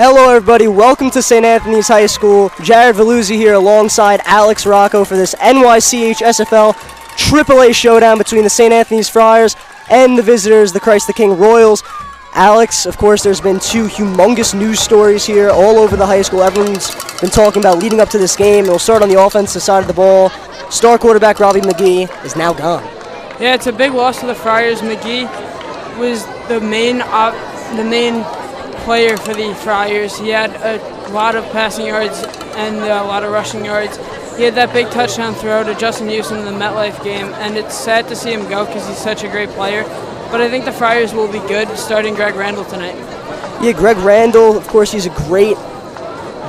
Hello everybody, welcome to St. Anthony's High School. Jared Veluzzi here alongside Alex Rocco for this NYCH SFL AAA showdown between the St. Anthony's Friars and the visitors, the Christ the King Royals. Alex, of course, there's been two humongous news stories here all over the high school. Everyone's been talking about leading up to this game. We'll start on the offensive side of the ball. Star quarterback Robbie McGee is now gone. Yeah, it's a big loss to the Friars. McGee was the main player for the Friars. He had a lot of passing yards and a lot of rushing yards. He had that big touchdown throw to Justin Houston in the MetLife game, and it's sad to see him go because he's such a great player. But I think the Friars will be good starting Greg Randall tonight. Yeah, Greg Randall, of course, he's a great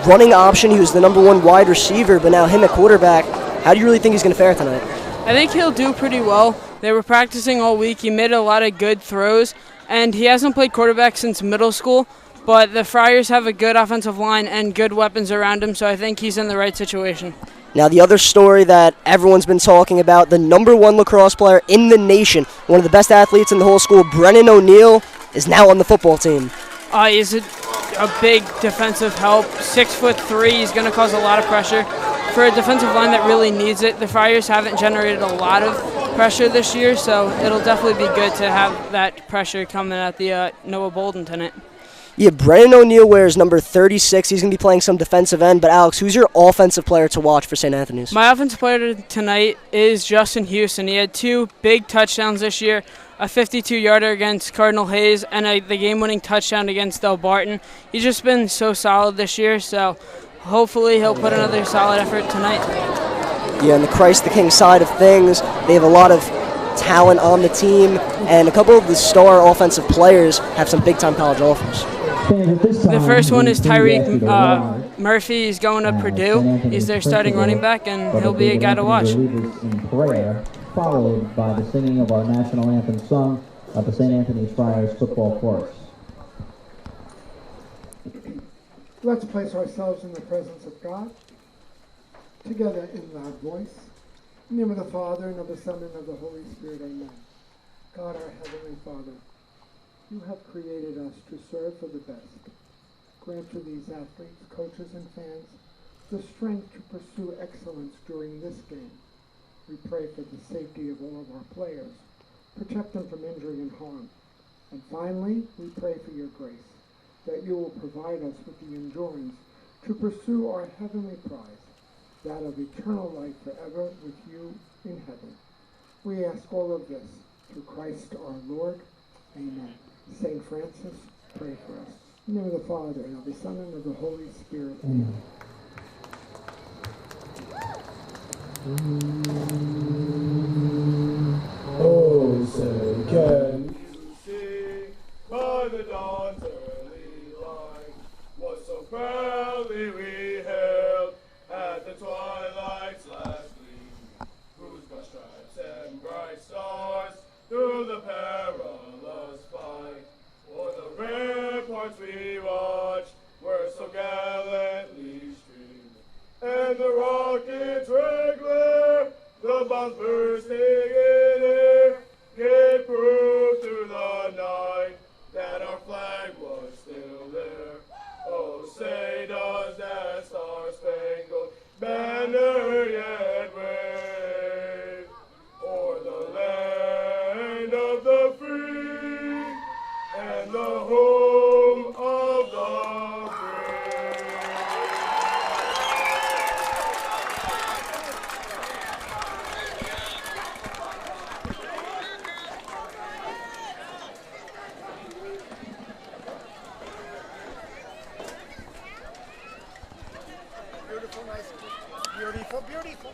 running option. He was the #1 wide receiver, but now him at quarterback. How do you really think he's going to fare tonight? I think he'll do pretty well. They were practicing all week. He made a lot of good throws, and he hasn't played quarterback since middle school. But the Friars have a good offensive line and good weapons around him, so I think he's in the right situation. Now, the other story that everyone's been talking about, the #1 lacrosse player in the nation, one of the best athletes in the whole school, Brennan O'Neill, is now on the football team. He's a big defensive help. 6'3", he's going to cause a lot of pressure. For a defensive line that really needs it, the Friars haven't generated a lot of pressure this year, so it'll definitely be good to have that pressure coming at the Noah Bolden tonight. Yeah, Brennan O'Neill wears number 36. He's going to be playing some defensive end. But, Alex, who's your offensive player to watch for St. Anthony's? My offensive player tonight is Justin Houston. He had 2 big touchdowns this year, a 52-yarder against Cardinal Hayes and the game-winning touchdown against Del Barton. He's just been so solid this year, so hopefully he'll put another solid effort tonight. Yeah, on the Christ the King side of things, they have a lot of talent on the team, and a couple of the star offensive players have some big-time college offers. The first one is Tyreek Murphy. He's going to Purdue. He's their starting running back, and he'll be a guy to watch. In prayer, followed by the singing of our national anthem sung at the St. Anthony's Friars football chorus. Let's place ourselves in the presence of God, together in loud voice. In the name of the Father, and of the Son, and of the Holy Spirit, amen. God, our Heavenly Father, you have created us to serve for the best. Grant to these athletes, coaches, and fans the strength to pursue excellence during this game. We pray for the safety of all of our players. Protect them from injury and harm. And finally, we pray for your grace, that you will provide us with the endurance to pursue our heavenly prize, that of eternal life forever with you in heaven. We ask all of this through Christ our Lord. Amen. St. Francis, pray for us. In the name of the Father, and of the Son, and of the Holy Spirit. Amen. Oh, say, can you see by the dawn's early light what so proudly we hailed at the twilight's last gleam, whose broad stripes and bright stars through the perilous fight, o'er the ramparts we watched were so gallantly streamed, and the rockets' red glare, the bombs bursting in air, gave proof through the night that our flag was still there. Oh, say does that star-spangled banner yet wave o'er the land of the free and the home of the brave. Beautiful, nice, beautiful, beautiful.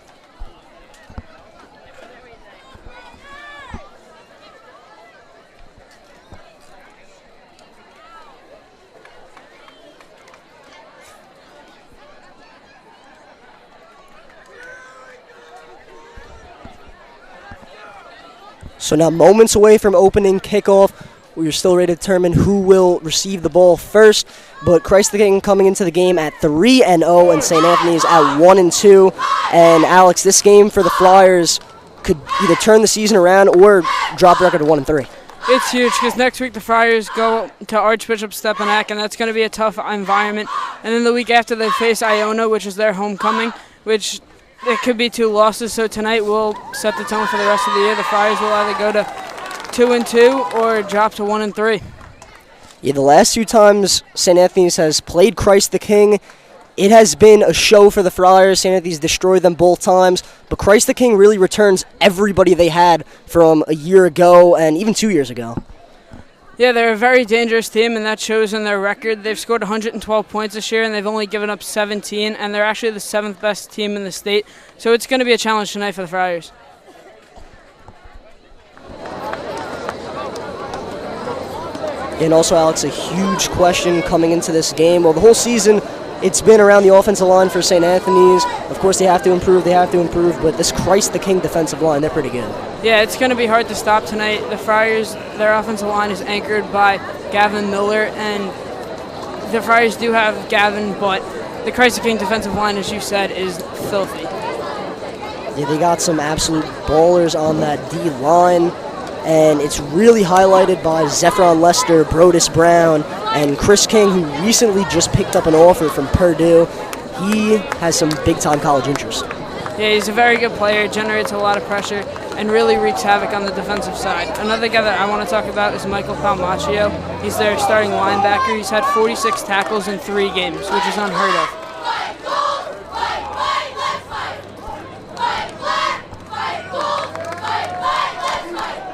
So now moments away from opening kickoff. We are still ready to determine who will receive the ball first. But Christ the King coming into the game at 3-0, and St. Anthony's at 1-2. And Alex, this game for the Flyers could either turn the season around or drop the record to 1-3. It's huge because next week the Friars go to Archbishop Stepanak, and that's going to be a tough environment. And then the week after they face Iona, which is their homecoming, which it could be 2 losses. So tonight will set the tone for the rest of the year. The Friars will either go to 2-2 or drop to 1-3. Yeah, the last 2 times St. Anthony's has played Christ the King, it has been a show for the Friars. St. Anthony's destroyed them both times, but Christ the King really returns everybody they had from a year ago and even 2 years ago. Yeah, they're a very dangerous team, and that shows in their record. They've scored 112 points this year, and they've only given up 17, and they're actually the 7th best team in the state. So it's going to be a challenge tonight for the Friars. And also, Alex, a huge question coming into this game. Well, the whole season, it's been around the offensive line for St. Anthony's. Of course, they have to improve, but this Christ the King defensive line, they're pretty good. Yeah, it's going to be hard to stop tonight. The Friars, their offensive line is anchored by Gavin Miller, and the Friars do have Gavin, but the Christ the King defensive line, as you said, is filthy. Yeah, they got some absolute ballers on that D-line, and it's really highlighted by Zephron Lester, Brodus Brown, and Chris King, who recently just picked up an offer from Purdue. He has some big-time college interest. Yeah, he's a very good player, generates a lot of pressure, and really wreaks havoc on the defensive side. Another guy that I want to talk about is Michael Palmaccio. He's their starting linebacker. He's had 46 tackles in 3 games, which is unheard of.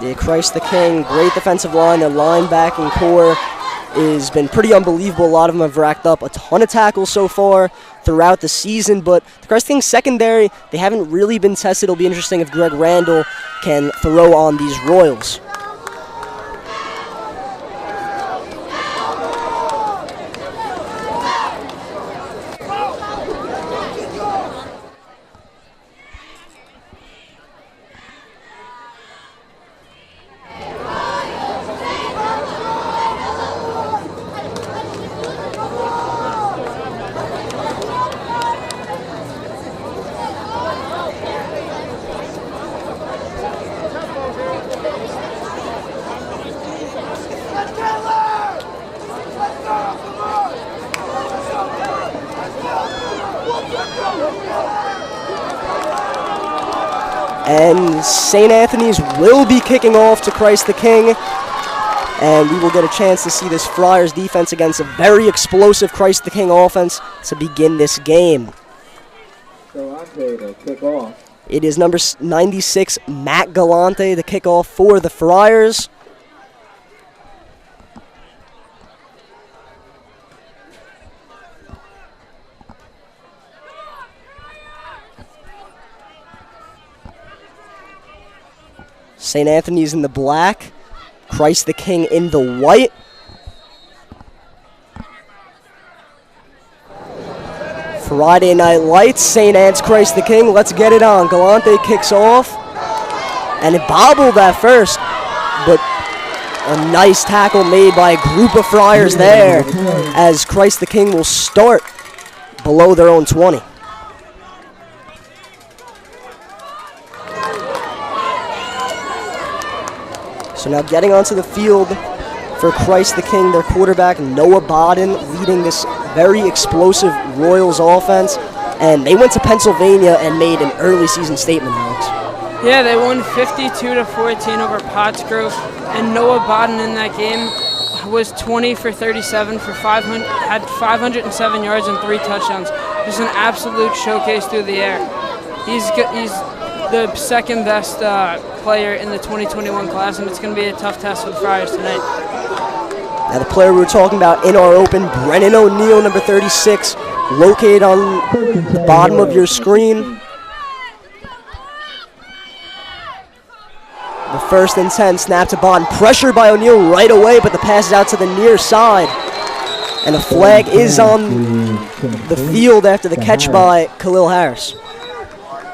Yeah, Christ the King, great defensive line. Their linebacking core has been pretty unbelievable. A lot of them have racked up a ton of tackles so far throughout the season, but the Christ the King secondary, they haven't really been tested. It'll be interesting if Greg Randall can throw on these Royals. And St. Anthony's will be kicking off to Christ the King. And we will get a chance to see this Friars defense against a very explosive Christ the King offense to begin this game. Galante to kick off. It is number 96, Matt Galante, the kickoff for the Friars. St. Anthony's in the black, Christ the King in the white. Friday Night Lights, St. Anne's Christ the King. Let's get it on. Galante kicks off, and it bobbled at first, but a nice tackle made by a group of Friars there as Christ the King will start below their own 20. So now getting onto the field for Christ the King, their quarterback, Noah Bodden, leading this very explosive Royals offense. And they went to Pennsylvania and made an early season statement, Alex. Yeah, they won 52-14 over Pottsgrove. And Noah Bodden in that game was 20 for 37 for had 507 yards and 3 touchdowns. Just an absolute showcase through the air. He's the second best player in the 2021 class, and it's going to be a tough test for the Friars tonight. Now the player we were talking about in our open, Brennan O'Neill, number 36, located on the bottom of your screen. The 1st and 10, snap to Bodden, pressured by O'Neill right away, but the pass is out to the near side. And a flag is on the field after the catch by Khalil Harris.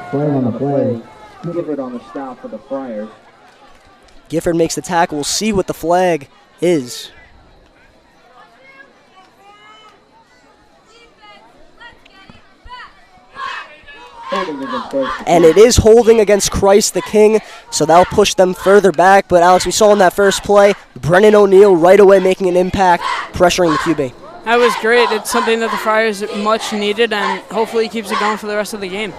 Flag on the play. Gifford on the stop for the Friars. Gifford makes the tackle. We'll see what the flag is. And it is holding against Christ the King. so that'll push them further back. But Alex, we saw in that first play, Brennan O'Neill right away making an impact, pressuring the QB. That was great. It's something that the Friars much needed, and hopefully he keeps it going for the rest of the game.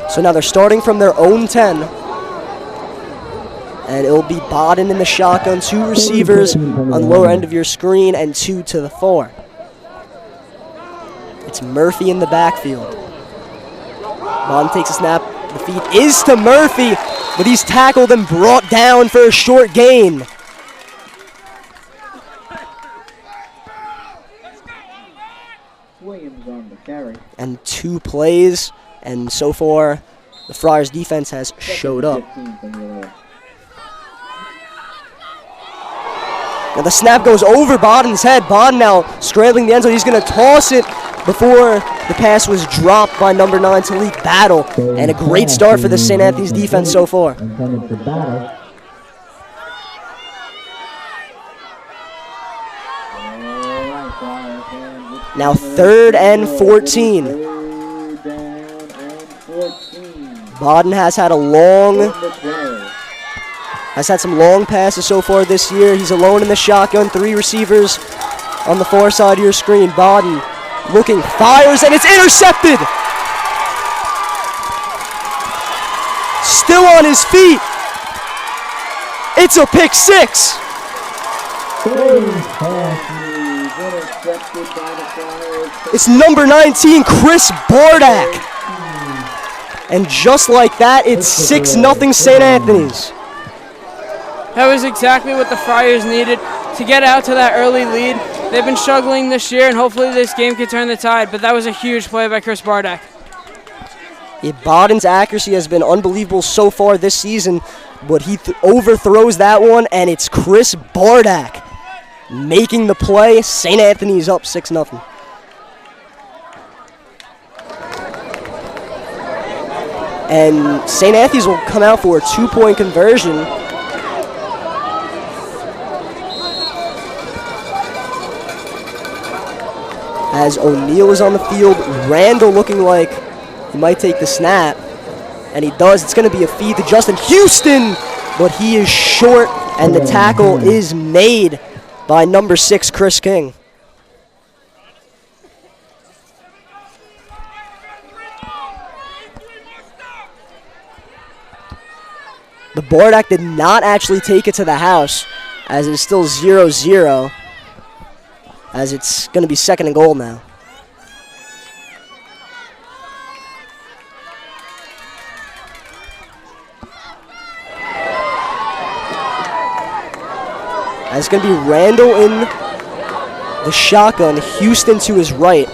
So now they're starting from their own 10. And it'll be Bodden in the shotgun, 2 receivers on the lower end of your screen, and 2 to the 4. It's Murphy in the backfield. Bodden takes a snap. The feed is to Murphy, but he's tackled and brought down for a short gain. Williams on the carry. And 2 plays, and so far the Friars defense has showed up. Now the snap goes over Bodden's head. Bodden now scrambling the end zone. He's going to toss it before the pass was dropped by number 9, Talik Battle. And a great start for the St. Anthony's defense so far. Now 3rd and 14. Bodden has had some long passes so far this year. He's alone in the shotgun, 3 receivers on the far side of your screen. Bodden looking, fires, and it's intercepted. Still on his feet. It's a pick 6. It's number 19, Chris Bardak. And just like that, it's 6-0 St. Anthony's. That was exactly what the Friars needed to get out to that early lead. They've been struggling this year, and hopefully this game can turn the tide, but that was a huge play by Chris Bardak. Yeah, Bodden's accuracy has been unbelievable so far this season, but he overthrows that one, and it's Chris Bardak making the play. St. Anthony's up 6-0. And St. Anthony's will come out for a 2-point conversion. As O'Neill is on the field, Randall looking like he might take the snap. And he does. It's going to be a feed to Justin Houston, but he is short, and the tackle is made by number 6, Chris King. The Bardak did not actually take it to the house, as it's still 0-0, as it's going to be 2nd and goal now. As it's going to be Randall in the shotgun, Houston to his right,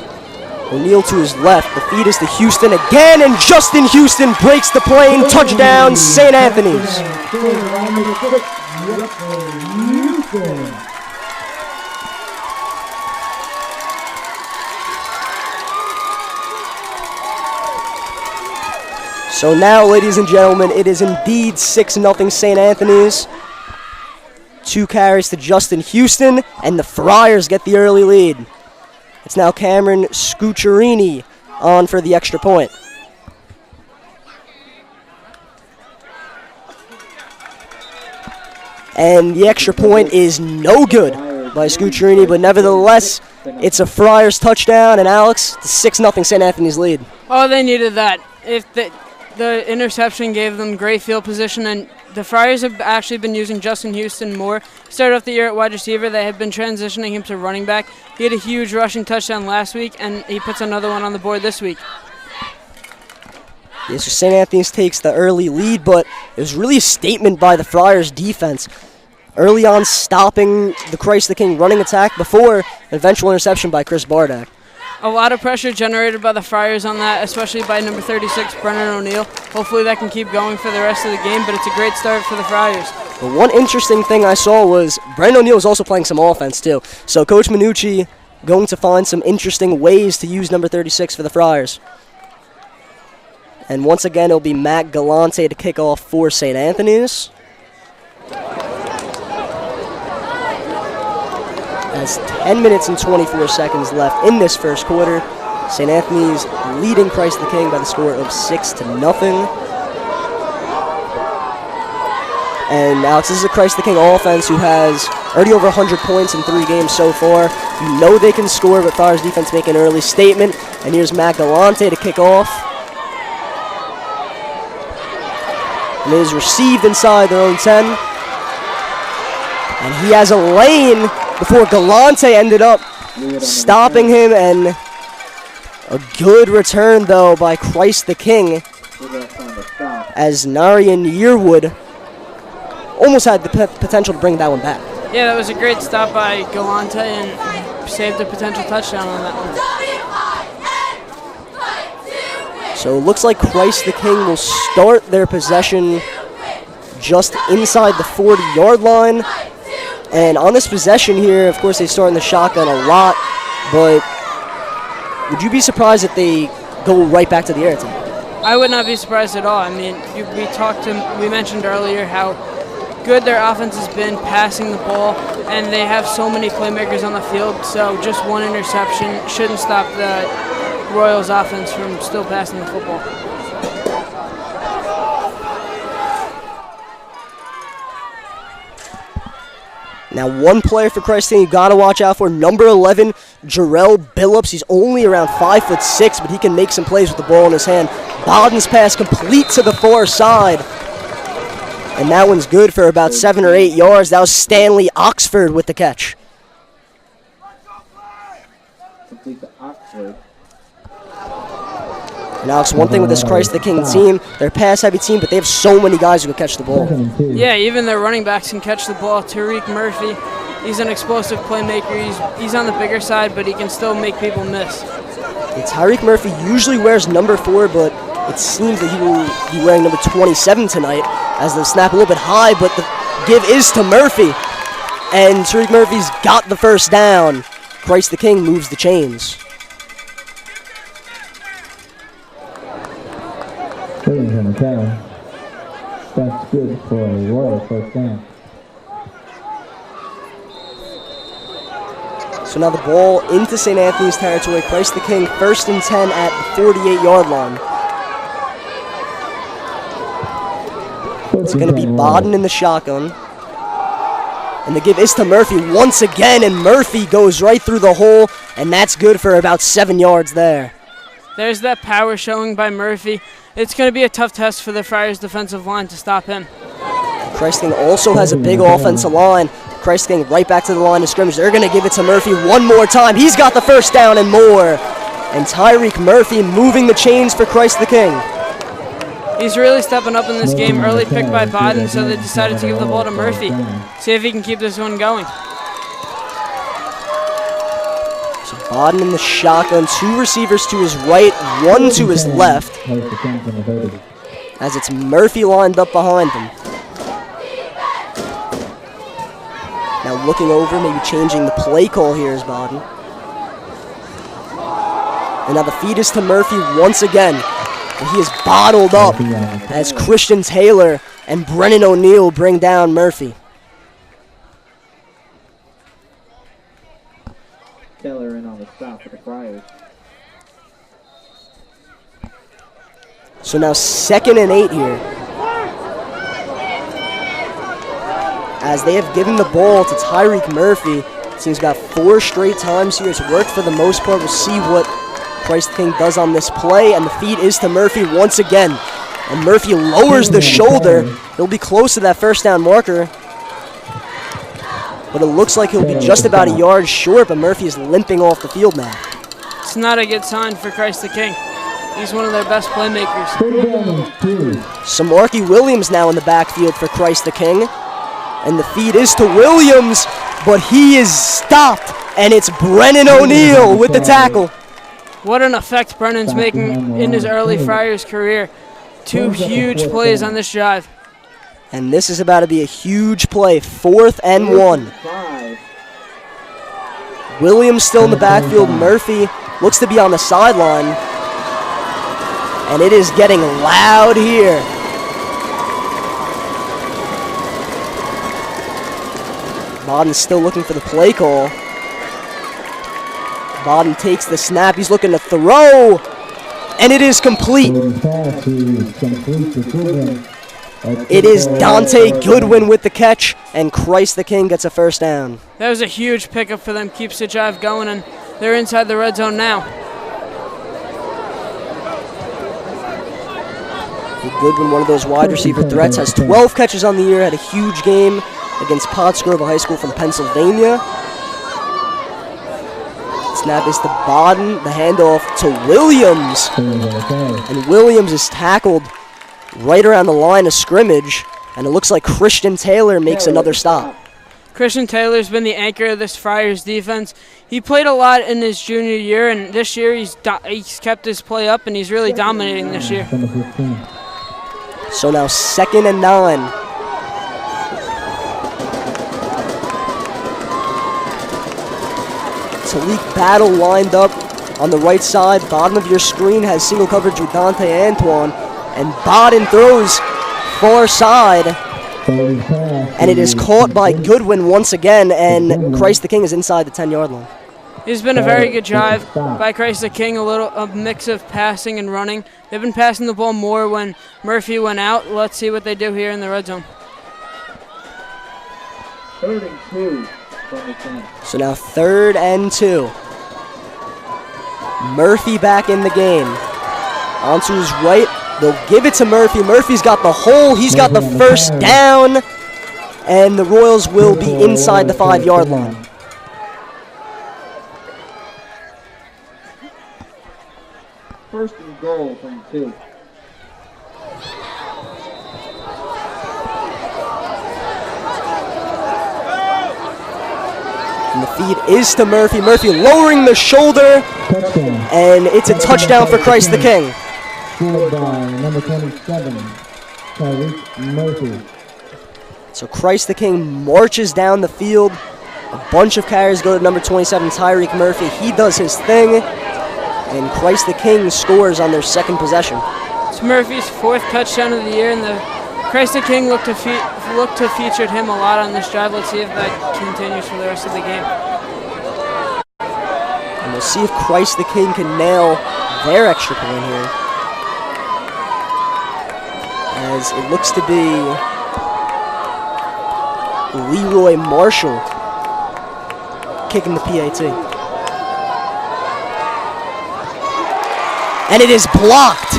O'Neill to his left. The feed is to Houston again, and Justin Houston breaks the plane. Touchdown, St. Anthony's. So now, ladies and gentlemen, it is indeed 6-0 St. Anthony's. 2 carries to Justin Houston, and the Friars get the early lead. It's now Cameron Scucciarini on for the extra point. And the extra point is no good by Scucciarini, but nevertheless, it's a Friars touchdown, and Alex, the 6-0 St. Anthony's lead. Oh, they needed that. If the interception gave them great field position, and the Friars have actually been using Justin Houston more. Started off the year at wide receiver. They have been transitioning him to running back. He had a huge rushing touchdown last week, and he puts another one on the board this week. Yes, so St. Anthony's takes the early lead, but it was really a statement by the Friars defense. Early on, stopping the Christ the King running attack before an eventual interception by Chris Bardak. A lot of pressure generated by the Friars on that, especially by number 36, Brennan O'Neill. Hopefully that can keep going for the rest of the game, but it's a great start for the Friars. But one interesting thing I saw was Brennan O'Neill is also playing some offense too. So Coach Minucci going to find some interesting ways to use number 36 for the Friars. And once again, it'll be Matt Galante to kick off for St. Anthony's. Has 10 minutes and 24 seconds left in this first quarter. St. Anthony's leading Christ the King by the score of 6-0. And Alex, this is a Christ the King offense who has already over 100 points in 3 games so far. You know they can score, but Friars defense make an early statement. And here's Matt Galante to kick off. And it is received inside their own 10. And he has a lane before Galante ended up stopping him. And a good return, though, by Christ the King, as Narian Yearwood almost had the potential to bring that one back. Yeah, that was a great stop by Galante and saved a potential touchdown on that one. So it looks like Christ the King will start their possession just inside the 40-yard line. And on this possession here, of course, they start in the shotgun a lot, but would you be surprised if they go right back to the air attack? I would not be surprised at all. I mean, we mentioned earlier how good their offense has been passing the ball, and they have so many playmakers on the field, so just one interception shouldn't stop the Royals offense from still passing the football. Now, one player for Christ the King you got to watch out for, number 11, Jarrell Billups. He's only around 5'6", but he can make some plays with the ball in his hand. Bowden's pass complete to the far side. And that one's good for about 7 or 8 yards. That was Stanley Oxford with the catch. Complete to Oxford. And Alex, one thing with this Christ the King team, they're a pass-heavy team, but they have so many guys who can catch the ball. Yeah, even their running backs can catch the ball. Tariq Murphy, he's an explosive playmaker. He's on the bigger side, but he can still make people miss. And Tariq Murphy usually wears number 4, but it seems that he will be wearing number 27 tonight, as the snap a little bit high, but the give is to Murphy. And Tariq Murphy's got the first down. Christ the King moves the chains. Williams on the carry. That's good for a Royal first down. So now the ball into St. Anthony's territory. Christ the King 1st and 10 at the 48-yard line. It's going to be Bowden in the shotgun. And the give is to Murphy once again, and Murphy goes right through the hole, and that's good for about 7 yards there. There's that power showing by Murphy. It's going to be a tough test for the Friars defensive line to stop him. Christ King also has a big offensive line. Christ King right back to the line of scrimmage. They're going to give it to Murphy one more time. He's got the first down and more. And Tyreek Murphy moving the chains for Christ the King. He's really stepping up in this game. Early pick by Bowden, so they decided to give the ball to Murphy. See if he can keep this one going. So Bowden in the shotgun. 2 receivers to his right, 1 to his left. As it's Murphy lined up behind him. Now looking over, maybe changing the play call here is Bowden. And now the feed is to Murphy once again. And he is bottled up as Christian Taylor and Brennan O'Neill bring down Murphy. Taylor in on the stop for the Friars. So now 2nd and 8 here. As they have given the ball to Tyreek Murphy. Seems about 4 straight times here. It's worked for the most part. We'll see what Christ the King does on this play, and the feed is to Murphy once again. And Murphy lowers the shoulder. He'll be close to that first down marker. But it looks like he'll be just about a yard short, but Murphy is limping off the field now. It's not a good sign for Christ the King. He's one of their best playmakers. Samarky Williams now in the backfield for Christ the King. And the feed is to Williams, but he is stopped. And it's Brennan O'Neill with the tackle. What an effect Brennan's making in his early Friars career. 2 huge plays on this drive. And this is about to be a huge play. 4th and 1. Williams still in the backfield. Murphy looks to be on the sideline. And it is getting loud here. Bowden's still looking for the play call. Baden takes the snap. He's looking to throw, and it is complete. It is Dante Goodwin with the catch, and Christ the King gets a first down. That was a huge pickup for them. Keeps the drive going, and they're inside the red zone now. Goodwin, one of those wide receiver threats, has 12 catches on the year, had a huge game against Pottsgrove High School from Pennsylvania. Snap is to Baden, the handoff to Williams. And Williams is tackled right around the line of scrimmage, and it looks like Christian Taylor makes another stop. Christian Taylor's been the anchor of this Friars defense. He played a lot in his junior year, and this year he's kept his play up, and he's really dominating this year. So now 2nd and 9. Talik Battle lined up on the right side. Bottom of your screen has single coverage with Dante Antoine. And Baden throws far side. And it is caught by Goodwin once again. And Christ the King is inside the 10-yard line. It's been a very good drive by Christ the King, a mix of passing and running. They've been passing the ball more when Murphy went out. Let's see what they do here in the red zone. 3rd and 2 from the 10. So now 3rd and 2. Murphy back in the game. Onto his right. They'll give it to Murphy. Murphy's got the hole. He's got the first down. And the Royals will be inside the 5-yard line. First and goal from 2. And the feed is to Murphy. Murphy lowering the shoulder. And it's a touchdown for Christ the King. Scored by number 27, Tyreek Murphy. So Christ the King marches down the field. A bunch of carries go to number 27, Tyreek Murphy. He does his thing. And Christ the King scores on their 2nd possession. It's Murphy's 4th touchdown of the year, and the Christ the King look to featured him a lot on this drive. Let's see if that continues for the rest of the game. And we'll see if Christ the King can nail their extra point here. As it looks to be Leroy Marshall kicking the PAT. And it is blocked.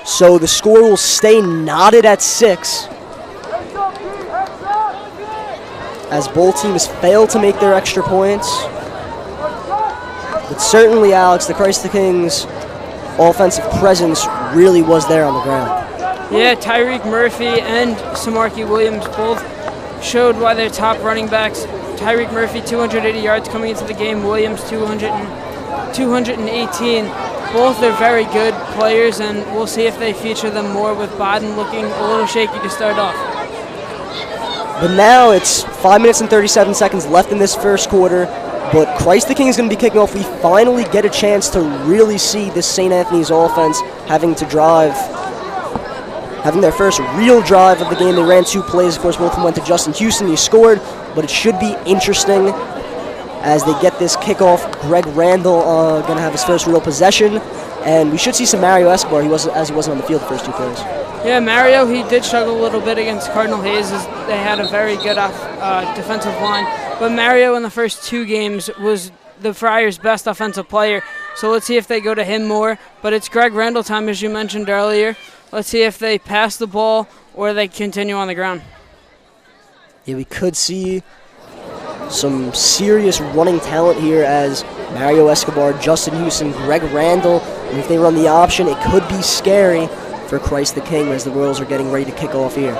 So the score will stay knotted at 6. As both teams fail to make their extra points. But certainly, Alex, the Christ the King's offensive presence really was there on the ground. Yeah, Tyreek Murphy and Samarki Williams both showed why they're top running backs. Tyreek Murphy, 280 yards coming into the game. Williams, 218. Both are very good players, and we'll see if they feature them more with Baden looking a little shaky to start off. But now it's 5 minutes and 37 seconds left in this first quarter. But Christ the King is going to be kicking off. We finally get a chance to really see this St. Anthony's offense having their first real drive of the game. They ran 2 plays. Of course, both of them went to Justin Houston. He scored, but it should be interesting as they get this kickoff. Greg Randall going to have his first real possession, and we should see some Mario Escobar. He wasn't on the field the first 2 plays. Yeah, Mario, he did struggle a little bit against Cardinal Hayes. They had a very good defensive line, but Mario in the first 2 games was the Friars' best offensive player, so let's see if they go to him more. But it's Greg Randall time, as you mentioned earlier. Let's see if they pass the ball or they continue on the ground. Yeah, we could see some serious running talent here as Mario Escobar, Justin Houston, Greg Randall. And if they run the option, it could be scary for Christ the King as the Royals are getting ready to kick off here.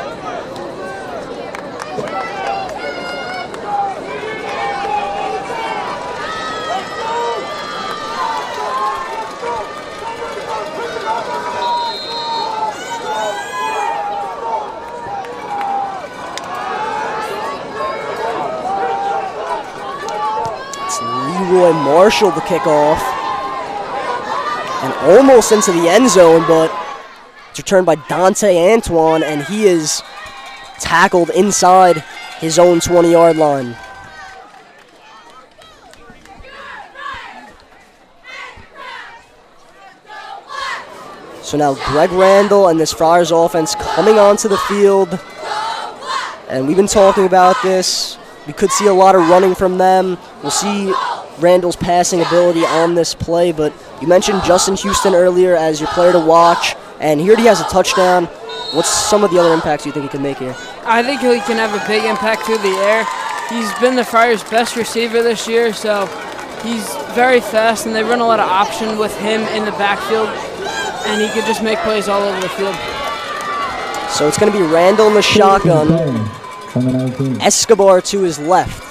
Leroy Marshall to kick off. And almost into the end zone, but it's returned by Dante Antoine, and he is tackled inside his own 20-yard line. So now Greg Randall and this Friars offense coming onto the field. And we've been talking about this. We could see a lot of running from them. We'll see Randall's passing ability on this play, but you mentioned Justin Houston earlier as your player to watch, and he already has a touchdown. What's some of the other impacts you think he can make here? I think he can have a big impact through the air. He's been the Friars' best receiver this year, so he's very fast, and they run a lot of option with him in the backfield, and he could just make plays all over the field. So it's going to be Randall in the shotgun, Escobar to his left.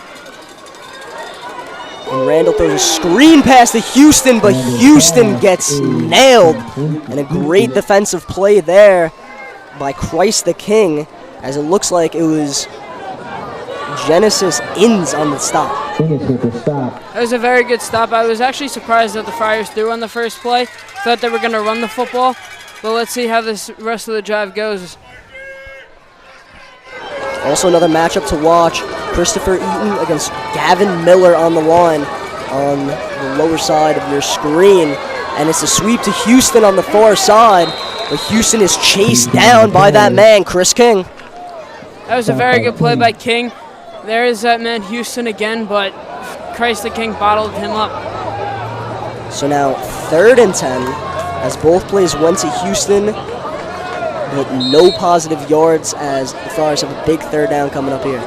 And Randall throws a screen pass to Houston, but Houston gets nailed. And a great defensive play there by Christ the King, as it looks like it was Genesis Inns on the stop. It was a very good stop. I was actually surprised that the Friars threw on the first play. Thought they were going to run the football, but let's see how this rest of the drive goes. Also another matchup to watch, Christopher Eaton against Gavin Miller on the line on the lower side of your screen. And it's a sweep to Houston on the far side, but Houston is chased down by that man, Chris King. That was a very good play by King. There is that man Houston again, but Christ the King bottled him up. So now 3rd and 10, as both plays went to Houston, but no positive yards as the Friars have a big 3rd down coming up here.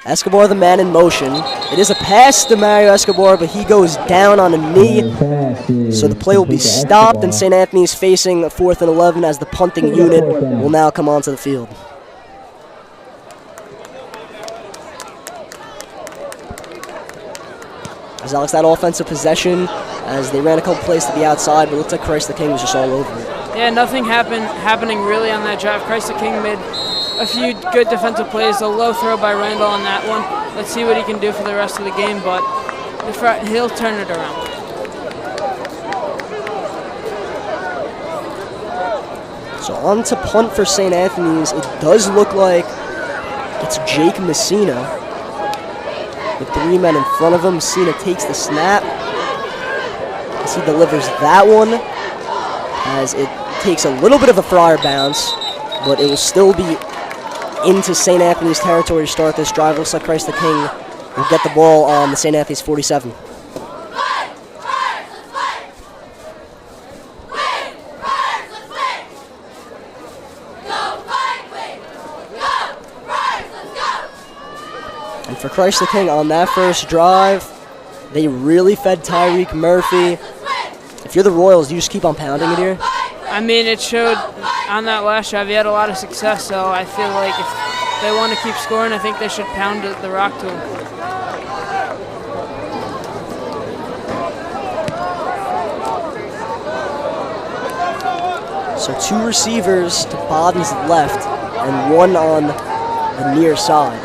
Escobar, the man in motion. It is a pass to Mario Escobar, but he goes down on a knee. So the play will be stopped, and St. Anthony's facing 4th and 11 as the punting unit will now come onto the field. As Alex, that offensive possession, as they ran a couple plays to the outside, but it looked like Christ the King was just all over it. Yeah, nothing happening really on that drive. Christ the King made a few good defensive plays. A low throw by Randall on that one. Let's see what he can do for the rest of the game, but he'll turn it around. So on to punt for St. Anthony's. It does look like it's Jake Messina with 3 men in front of him. Messina takes the snap as he delivers that one, as it takes a little bit of a Friar bounce, but it will still be into St. Anthony's territory to start this drive. Looks like Christ the King will get the ball on the St. Anthony's 47. And for Christ the King on that first drive, they really fed Tyreek Murphy. If you're the Royals, do you just keep on pounding it here? I mean, it showed on that last drive. He had a lot of success, so I feel like if they want to keep scoring, I think they should pound the rock to him. So 2 receivers to Bodden's left and 1 on the near side.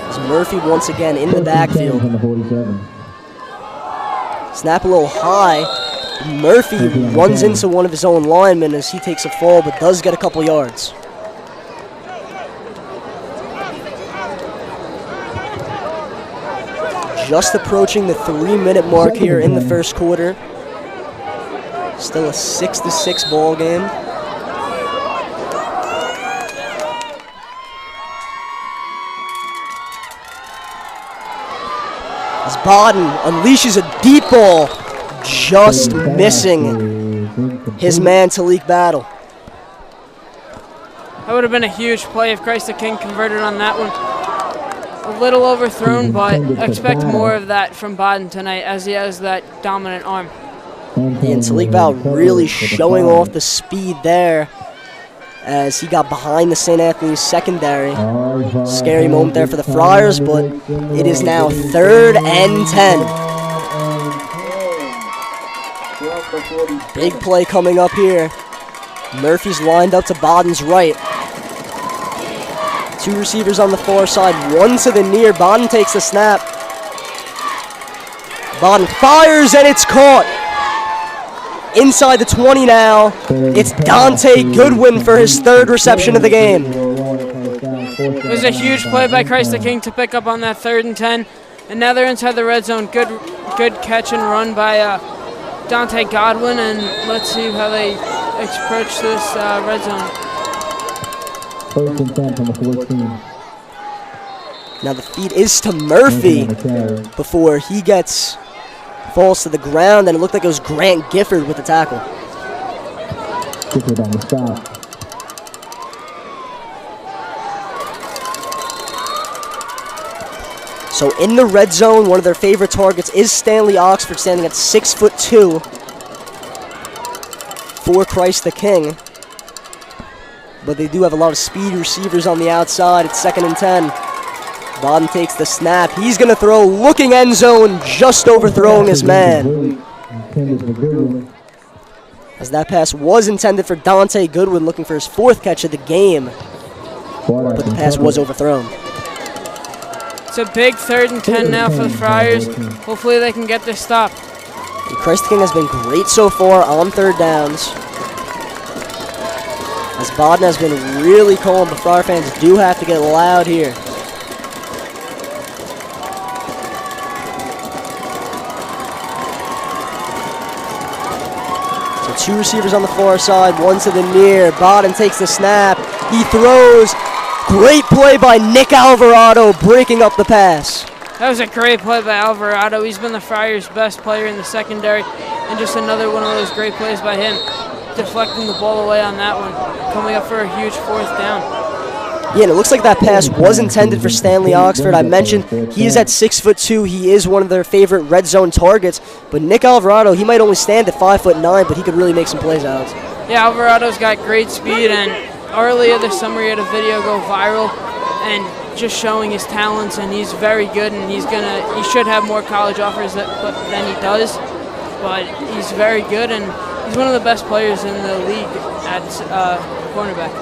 As Murphy once again in the backfield. Snap a little high. Murphy runs into one of his own linemen as he takes a fall, but does get a couple yards. Just approaching the 3-minute mark here in the first quarter. Still a 6-6 ball game. As Bodden unleashes a deep ball, just missing his man Talik Battle. That would have been a huge play if Christ the King converted on that one. A little overthrown, but expect more of that from Bodden tonight as he has that dominant arm. And Talik Battle really showing off the speed there as he got behind the St. Anthony's secondary. Scary moment there for the Friars, but it is now 3rd and 10. Big play coming up here Murphy's lined up to Bodden's right. Two receivers on the far side, one to the near. Bodden takes the snap. Bodden fires and it's caught. Inside the 20 now. It's Dante Goodwin for his third reception of the game. It was a huge play by Christ the King to pick up on that 3rd and 10. And now they're inside the red zone. Good catch and run by Dante Godwin. And let's see how they approach this red zone. 1st and 10 from the 14. Now the feed is to Murphy before he falls to the ground, and it looked like it was Grant Gifford with the tackle. Gifford on the stop. So in the red zone, one of their favorite targets is Stanley Oxford, standing at 6'2" for Christ the King. But they do have a lot of speed receivers on the outside. It's 2nd and 10. Bodden takes the snap. He's going to throw, looking end zone, just overthrowing his man. As that pass was intended for Dante Goodwin, looking for his 4th catch of the game. But the pass was overthrown. It's a big 3rd and 10 now for the Friars. Hopefully they can get this stop. And Christ the King has been great so far on 3rd downs. As Bodden has been really calm, but Friar fans do have to get loud here. So 2 receivers on the far side, 1 to the near. Bodden takes the snap. He throws. Great play by Nick Alvarado, breaking up the pass. That was a great play by Alvarado. He's been the Friars' best player in the secondary, and just another one of those great plays by him, deflecting the ball away on that one, coming up for a huge 4th down. Yeah, and it looks like that pass was intended for Stanley Oxford. I mentioned he is at 6'2". He is one of their favorite red zone targets. But Nick Alvarado, he might only stand at 5'9", but he could really make some plays out. Yeah, Alvarado's got great speed, and earlier this summer he had a video go viral and just showing his talents, and he's very good, and he should have more college offers than he does. But he's very good, and he's one of the best players in the league at cornerback.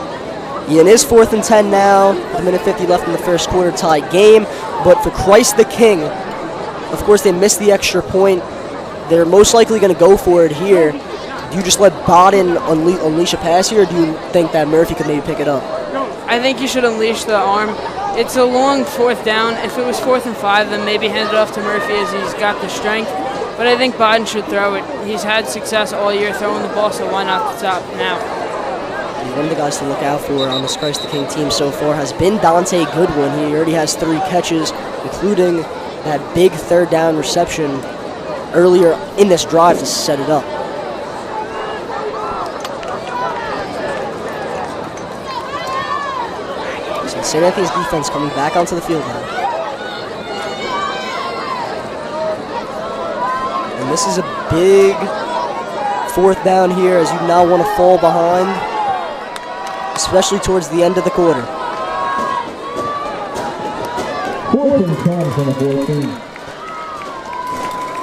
Yeah, and it is 4th and 10 now. A minute 50 left in the first quarter, tie game. But for Christ the King, of course they missed the extra point. They're most likely going to go for it here. Do you just let Bodden unleash a pass here, or do you think that Murphy could maybe pick it up? I think you should unleash the arm. It's a long 4th down. If it was 4th and 5, then maybe hand it off to Murphy as he's got the strength. But I think Bodden should throw it. He's had success all year throwing the ball, so why not stop now? One of the guys to look out for on this Christ the King team so far has been Dante Goodwin. He already has 3 catches, including that big 3rd down reception earlier in this drive to set it up. So St. Anthony's defense coming back onto the field now. And this is a big 4th down here, as you now want to fall behind, especially towards the end of the quarter. 4th and 10 from the 14.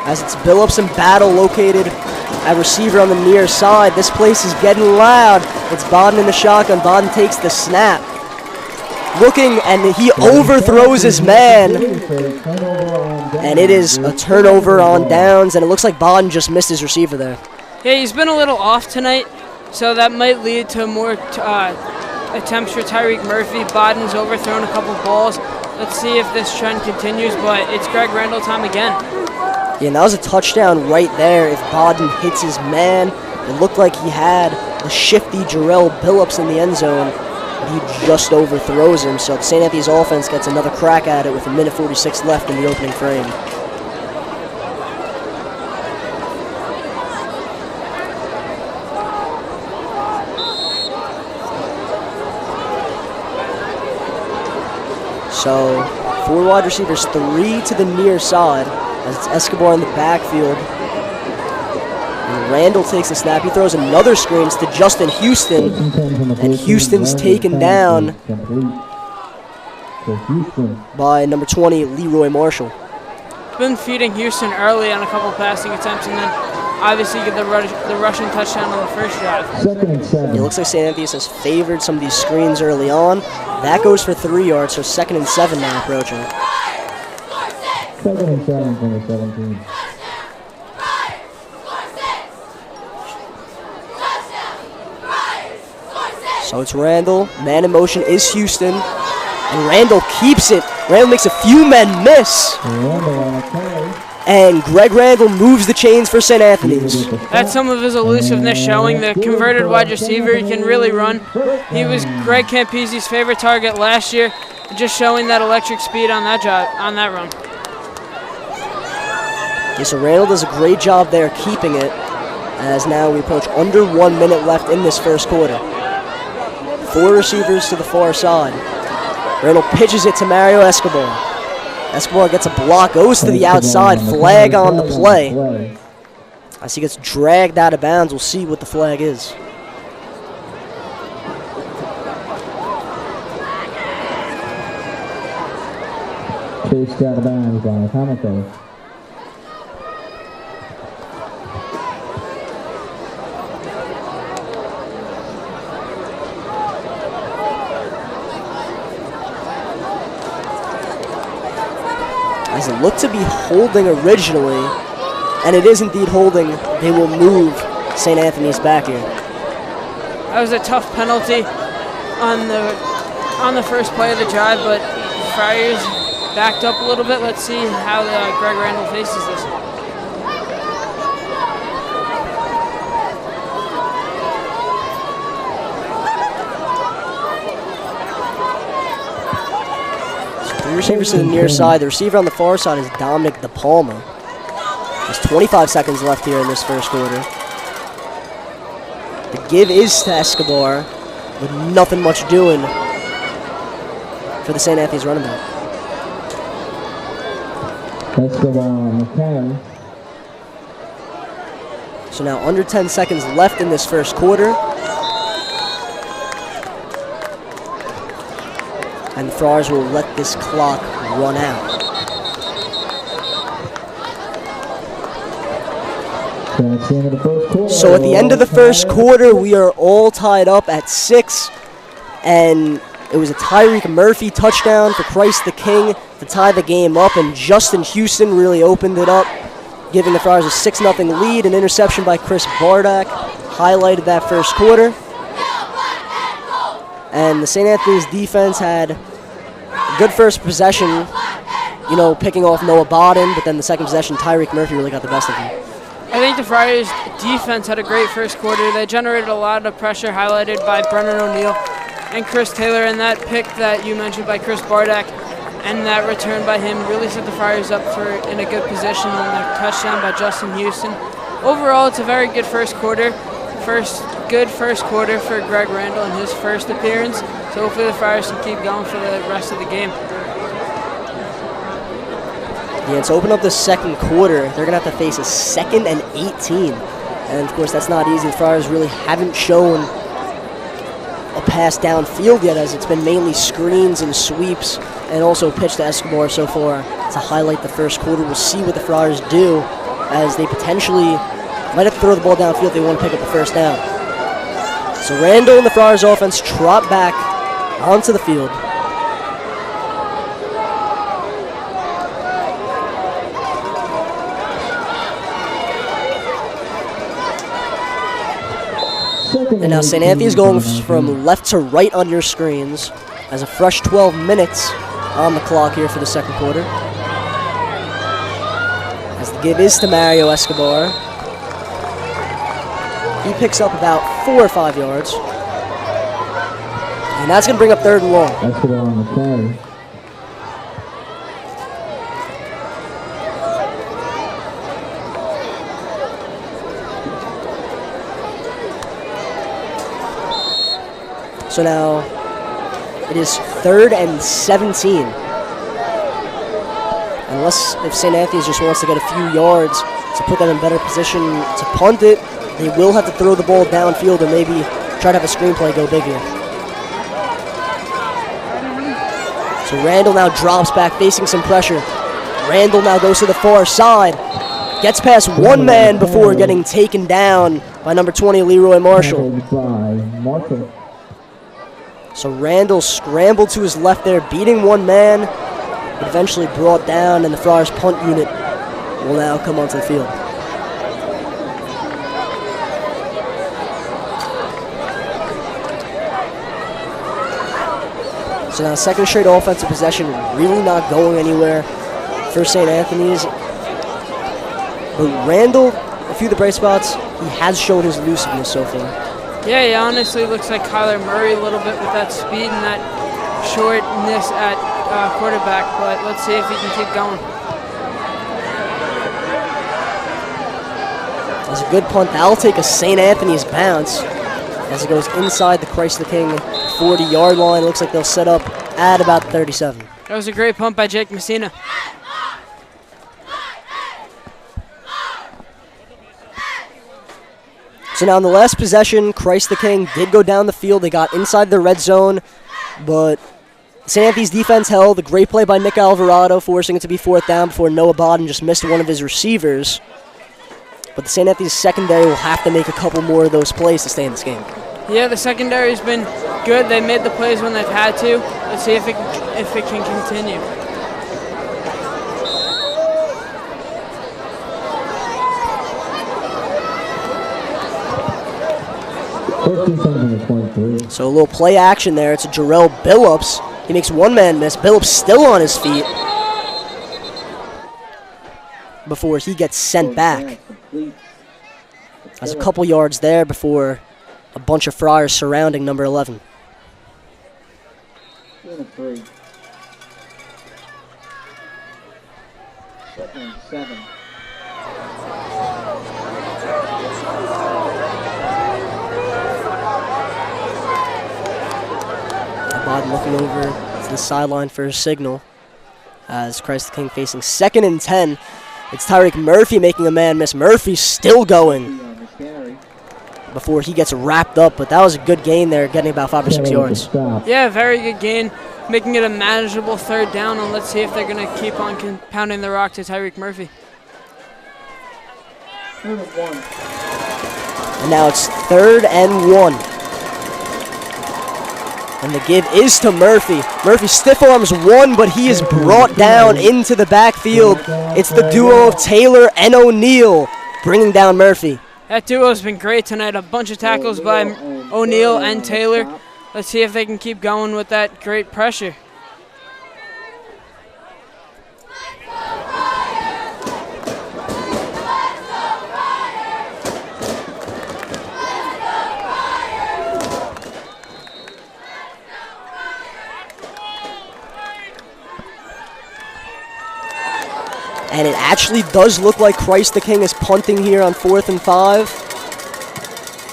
As it's Billups and Battle located at receiver on the near side. This place is getting loud. It's Bodden in the shotgun. Bodden takes the snap. Looking, and he overthrows his man. And it is a turnover on downs, and it looks like Bodden just missed his receiver there. Yeah, he's been a little off tonight, so that might lead to more attempts for Tyreek Murphy. Bodden's overthrown a couple balls. Let's see if this trend continues, but it's Greg Randall time again. Yeah, and that was a touchdown right there if Bodden hits his man. It looked like he had the shifty Jarrell Billups in the end zone, but he just overthrows him. So the St. Anthony's offense gets another crack at it with a minute 46 left in the opening frame. So 4 wide receivers, 3 to the near side, as it's Escobar in the backfield. And Randall takes the snap. He throws another screen to Justin Houston, and Houston's taken down by number 20, Leroy Marshall. Been feeding Houston early on a couple passing attempts, and then obviously get the rushing touchdown on the first drive. 2nd and 7. It looks like St. Anthony's has favored some of these screens early on. That goes for 3 yards, so 2nd and 7 now approaching. 2nd and 7 from the 17. So it's Randall. Man in motion is Houston. And Randall keeps it. Randall makes a few men miss. And Greg Randall moves the chains for St. Anthony's. That's some of his elusiveness showing. The converted wide receiver, he can really run. He was Greg Campese's favorite target last year, just showing that electric speed on that run. Yeah, so Randall does a great job there keeping it, as now we approach under 1 minute left in this first quarter. 4 receivers to the far side. Randall pitches it to Mario Escobar. Escobar gets a block, goes to the outside, flag on the play. As he gets dragged out of bounds, we'll see what the flag is. Chased out of bounds by Hamilton. As it looked to be holding originally, and it is indeed holding, they will move St. Anthony's back here. That was a tough penalty on the first play of the drive, but Friars backed up a little bit. Let's see how Greg Randall faces this. So 3 receivers to the near side. The receiver on the far side is Dominic DePalma. There's 25 seconds left here in this first quarter. The give is to Escobar, with nothing much doing for the St. Anthony's running back. Escobar on the carry. So now under 10 seconds left in this first quarter. And the Friars will let this clock run out. That's the end of the first quarter. So at the end of the first quarter, we are all tied up at 6. And it was a Tyreek Murphy touchdown for Christ the King to tie the game up. And Justin Houston really opened it up, giving the Friars a 6-0 lead. An interception by Chris Bardak highlighted that first quarter. And the St. Anthony's defense had a good first possession, picking off Noah Bodden. But then the second possession, Tyreek Murphy really got the best of him. I think the Friars defense had a great first quarter. They generated a lot of pressure, highlighted by Brennan O'Neill and Chris Taylor, and that pick that you mentioned by Chris Bardak and that return by him really set the Friars up in a good position, and the touchdown by Justin Houston. Overall, it's a very good first quarter. Good first quarter for Greg Randall in his first appearance, so hopefully the Friars can keep going for the rest of the game. Yeah, to open up the second quarter, they're going to have to face a 2nd and 18. And, of course, that's not easy. The Friars really haven't shown a pass downfield yet, as it's been mainly screens and sweeps and also pitch to Escobar so far to highlight the first quarter. We'll see what the Friars do, as they potentially might have to throw the ball downfield if they want to pick up the first down. So Randall and the Friars offense trot back onto the field. And now St. Anthony's going from left to right on your screens, as a fresh 12 minutes on the clock here for the second quarter. As the give is to Mario Escobar. He picks up about 4 or 5 yards. And that's going to bring up 3rd and long. Escobar on the carry. So now it is 3rd and 17. Unless if St. Anthony's just wants to get a few yards to put them in better position to punt it, they will have to throw the ball downfield or maybe try to have a screenplay go big here. So Randall now drops back, facing some pressure. Randall now goes to the far side. Gets past one man before getting taken down by number 20, Leroy Marshall. By Marshall. So Randall scrambled to his left there, beating one man, but eventually brought down, and the Friars punt unit will now come onto the field. So now second straight offensive possession, really not going anywhere for St. Anthony's. But Randall, a few of the bright spots, he has shown his elusiveness so far. Yeah, he honestly looks like Kyler Murray a little bit with that speed and that shortness at quarterback, but let's see if he can keep going. That's a good punt. That'll take a St. Anthony's bounce as it goes inside the Christ the King 40-yard line. Looks like they'll set up at about 37. That was a great punt by Jake Messina. So now in the last possession, Christ the King did go down the field. They got inside the red zone, but St. Anthony's defense held. A great play by Nick Alvarado, forcing it to be 4th down before Noah Bodden just missed one of his receivers. But the St. Anthony's secondary will have to make a couple more of those plays to stay in this game. Yeah, the secondary's been good. They made the plays when they've had to. Let's see if it can continue. So a little play action there. It's a Jarrell Billups. He makes one man miss. Billups still on his feet before he gets sent back. That's a couple yards there before a bunch of Friars surrounding number 11. 3. 2nd and 7. Bodden looking over to the sideline for a signal as Christ the King facing 2nd and 10. It's Tyreek Murphy making a man miss. Murphy's still going before he gets wrapped up, but that was a good gain there, getting about 5 or 6 yards. Yeah, very good gain, making it a manageable 3rd down, and let's see if they're going to keep on pounding the rock to Tyreek Murphy. 3rd and 1. And now it's 3rd and 1. And the give is to Murphy. Murphy stiff arms one, but he is brought down into the backfield. It's the duo of Taylor and O'Neal bringing down Murphy. That duo has been great tonight. A bunch of tackles by O'Neal and Taylor. Let's see if they can keep going with that great pressure. And it actually does look like Christ the King is punting here on 4th and 5.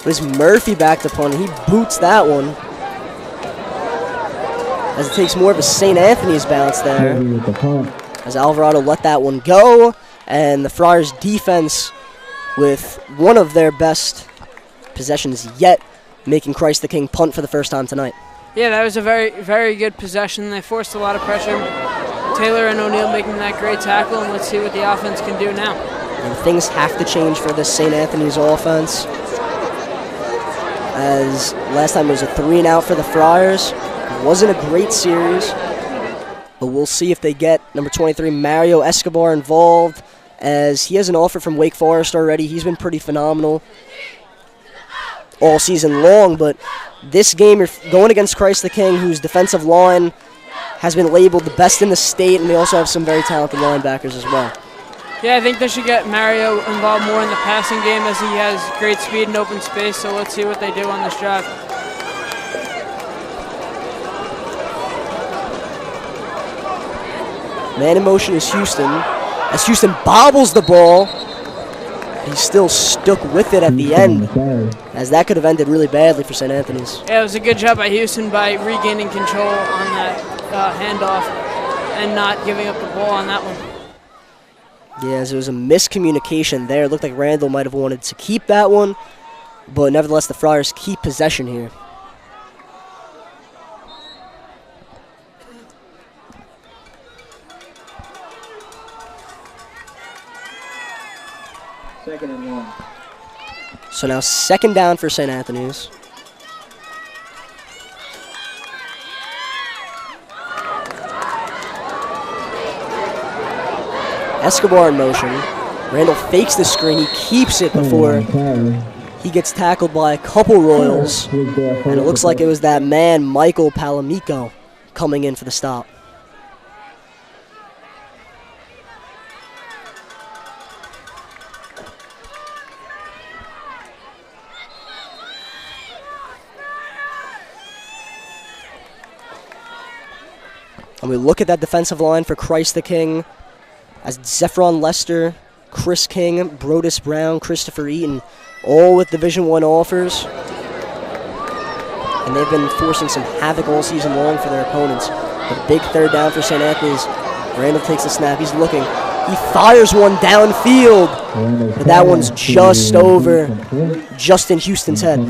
But it's Murphy back to punt. He boots that one. As it takes more of a St. Anthony's bounce there. As Alvarado let that one go. And the Friars defense with one of their best possessions yet, making Christ the King punt for the first time tonight. Yeah, that was a very, very good possession. They forced a lot of pressure. Taylor and O'Neal making that great tackle, and let's see what the offense can do now. And things have to change for this St. Anthony's offense, as last time it was a 3-and-out for the Friars. It wasn't a great series, but we'll see if they get number 23, Mario Escobar, involved, as he has an offer from Wake Forest already. He's been pretty phenomenal all season long, but this game you're going against Christ the King, whose defensive line has been labeled the best in the state, and they also have some very talented linebackers as well. Yeah, I think they should get Mario involved more in the passing game, as he has great speed and open space, so let's see what they do on this drive. Man in motion is Houston, as Houston bobbles the ball. He's still stuck with it at the end, as that could have ended really badly for St. Anthony's. Yeah, it was a good job by Houston by regaining control on that handoff and not giving up the ball on that one. Yeah, as there was a miscommunication there. It looked like Randall might have wanted to keep that one, but nevertheless the Friars keep possession here. So now second down for St. Anthony's. Escobar in motion. Randall fakes the screen. He keeps it before he gets tackled by a couple Royals. And it looks like it was that man, Michael Palamico, coming in for the stop. And we look at that defensive line for Christ the King as Zephron Lester, Chris King, Brodus Brown, Christopher Eaton, all with Division I offers. And they've been forcing some havoc all season long for their opponents. A big third down for St. Anthony's. Randall takes the snap. He's looking. He fires one downfield. But that one's just over Justin Houston's head.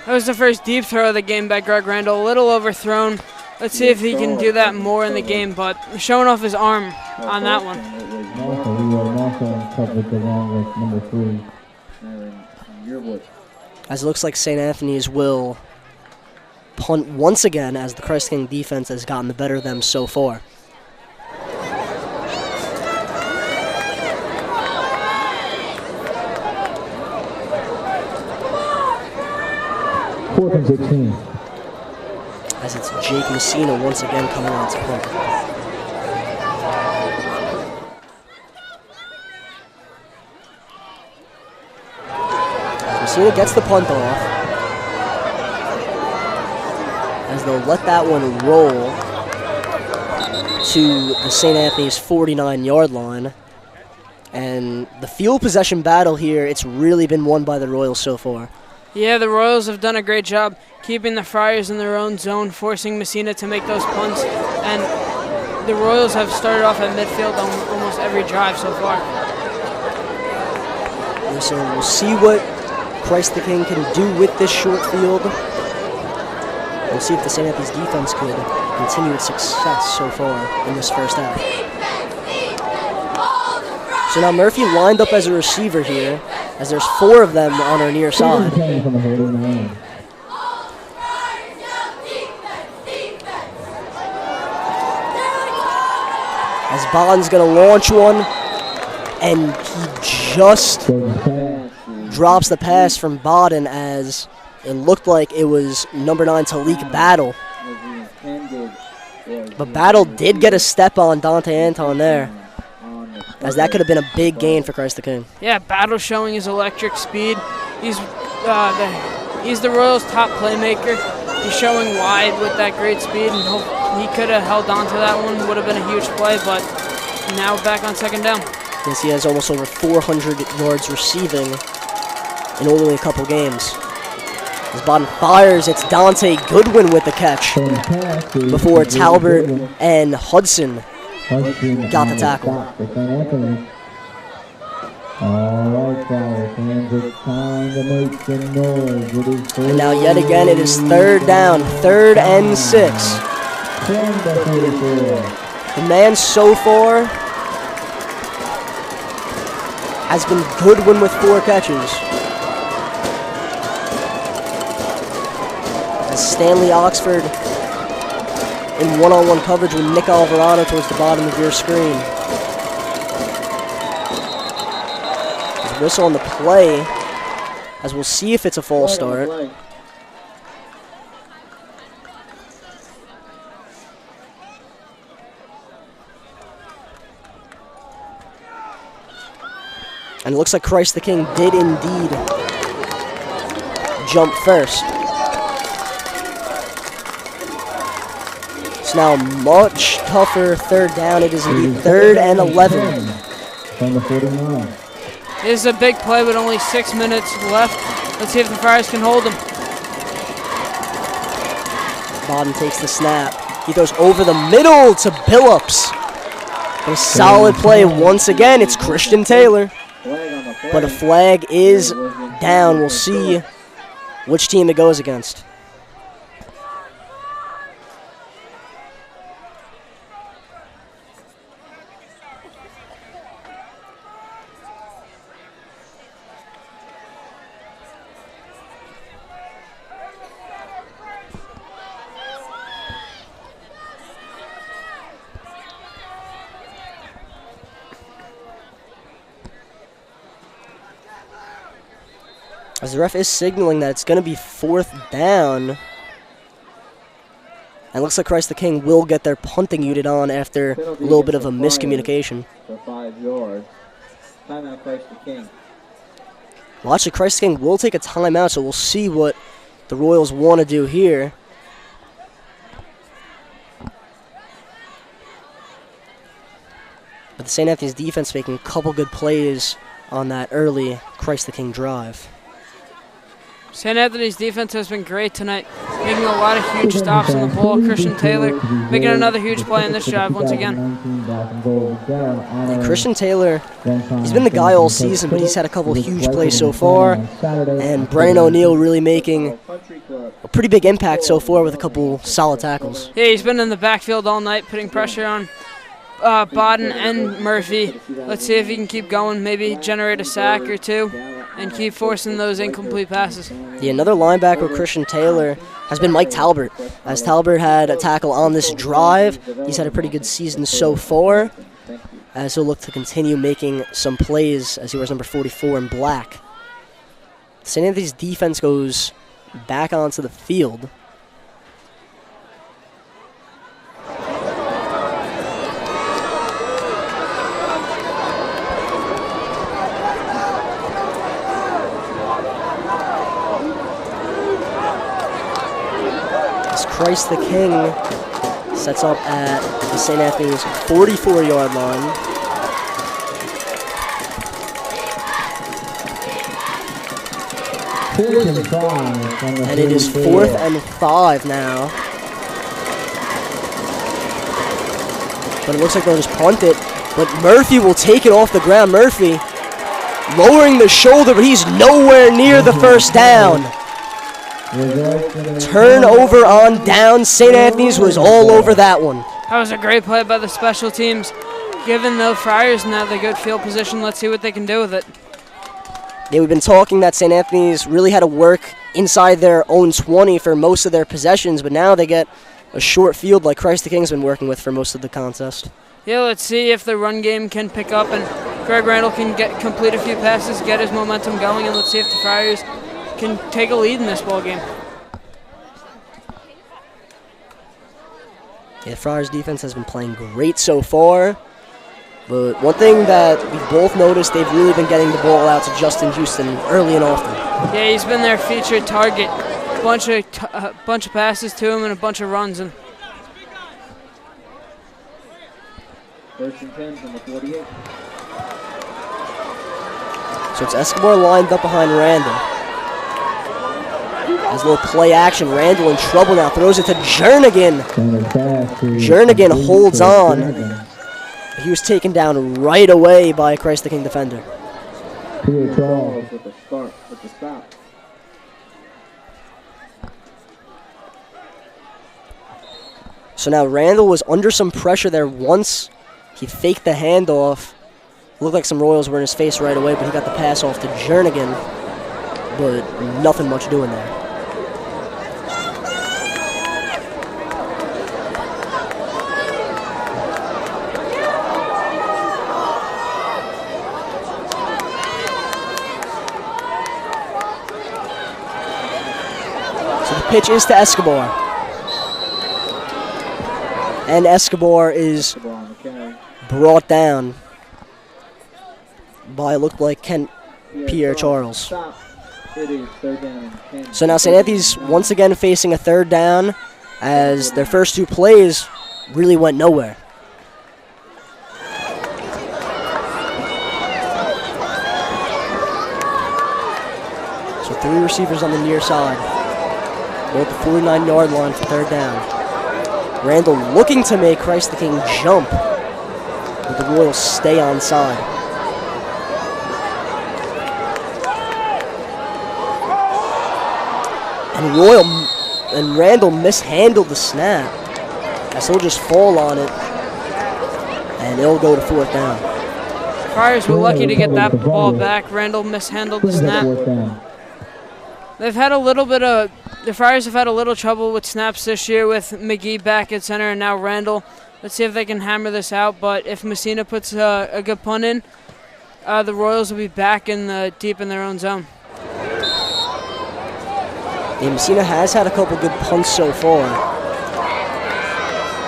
That was the first deep throw of the game by Greg Randall. A little overthrown. Let's see if he can do that more in the game, but showing off his arm on that one. As it looks like St. Anthony's will punt once again as the Christ King defense has gotten the better of them so far. Fourth and 16. As it's Jake Messina once again coming out to punt. Messina gets the punt off. As they'll let that one roll to the St. Anthony's 49-yard line. And the field possession battle here, it's really been won by the Royals so far. Yeah, the Royals have done a great job keeping the Friars in their own zone, forcing Messina to make those punts. And the Royals have started off at midfield on almost every drive so far. And so we'll see what Christ the King can do with this short field. We'll see if the St. Anthony's defense could continue its success so far in this first half. So now Murphy lined up as a receiver here, as there's 4 of them on our near side. As Bond's going to launch one, and he just drops the pass from Bodden as it looked like it was number 9 Talik Battle. But Battle did get a step on Dante Anton there, as that could have been a big gain for Christ the King. Yeah, Battle showing his electric speed. He's the Royals' top playmaker. He's showing wide with that great speed, and he could have held on to that one. Would have been a huge play, but now back on second down. Yes, he has almost over 400 yards receiving in only a couple games. As Bodden fires, it's Dante Goodwin with the catch before Talbert and Hudson got the tackle. And now yet again it is third down, 3rd and 6. The man so far has been Goodwin with 4 catches. As Stanley Oxford in one-on-one coverage with Nick Alvarado towards the bottom of your screen. There's a whistle on the play, as we'll see if it's a false start. And it looks like Christ the King did indeed jump first. It's now much tougher third down. It is indeed 3rd and 11. From the 49. This is a big play with only 6 minutes left. Let's see if the Friars can hold him. Bodden takes the snap. He goes over the middle to Billups. A solid play once again. It's Christian Taylor. But a flag is down. We'll see which team it goes against. As the ref is signaling that it's going to be 4th down. And it looks like Christ the King will get their punting unit on after a little bit of a miscommunication. For 5 yards. Timeout, Christ the King. Well, actually, Christ the King will take a timeout, so we'll see what the Royals want to do here. But the St. Anthony's defense making a couple good plays on that early Christ the King drive. St. Anthony's defense has been great tonight, making a lot of huge stops on the ball. Christian Taylor making another huge play in this drive once again. And Christian Taylor, he's been the guy all season, but he's had a couple huge plays so far. And Brennan O'Neill really making a pretty big impact so far with a couple solid tackles. Yeah, he's been in the backfield all night, putting pressure on Bodden and Murphy. Let's see if he can keep going, maybe generate a sack or two, and keep forcing those incomplete passes. Yeah, another linebacker, Christian Taylor, has been Mike Talbert. As Talbert had a tackle on this drive, he's had a pretty good season so far, as he'll look to continue making some plays as he wears number 44 in black. St. Anthony's defense goes back onto the field. Christ the King sets up at the St. Anthony's 44-yard line. And it is 4th and 5 now. But it looks like they'll just punt it. But Murphy will take it off the ground. Murphy lowering the shoulder, but he's nowhere near the first down. Turnover on down. St. Anthony's was all over that one. That was a great play by the special teams. Giving the Friars now the good field position. Let's see what they can do with it. Yeah, we've been talking that St. Anthony's really had to work inside their own 20 for most of their possessions, but now they get a short field like Christ the King's been working with for most of the contest. Yeah, let's see if the run game can pick up and Greg Randall can complete a few passes, get his momentum going, and let's see if the Friars can take a lead in this ball game. Yeah, Friars defense has been playing great so far, but one thing that we both noticed, they've really been getting the ball out to Justin Houston early and often. Yeah, he's been their featured target. Bunch of passes to him and a bunch of runs. And 1st and 10 from the 48. So it's Escobar lined up behind Randall. As a little play action, Randall in trouble now, throws it to Jernigan. Jernigan holds on. He was taken down right away by a Christ the King defender. With the stop. So now Randall was under some pressure there once. He faked the handoff. Looked like some Royals were in his face right away, but he got the pass off to Jernigan. But nothing much doing there. Pitch is to Escobar. And Escobar is brought down by, looked like, Kent Pierre Charles. So now St. Anthony's once again facing a 3rd down as their first 2 plays really went nowhere. So 3 receivers on the near side. At the 49-yard line for 3rd down. Randall looking to make Christ the King jump, but the Royals stay onside. And Randall mishandled the snap, as he'll just fall on it, and it'll go to 4th down. Friars were lucky to get that ball back. Randall mishandled the snap. They've had a little bit of, the Friars have had a little trouble with snaps this year with McGee back at center and now Randall. Let's see if they can hammer this out, but if Messina puts a good punt in, the Royals will be back in deep in their own zone. And Messina has had a couple good punts so far.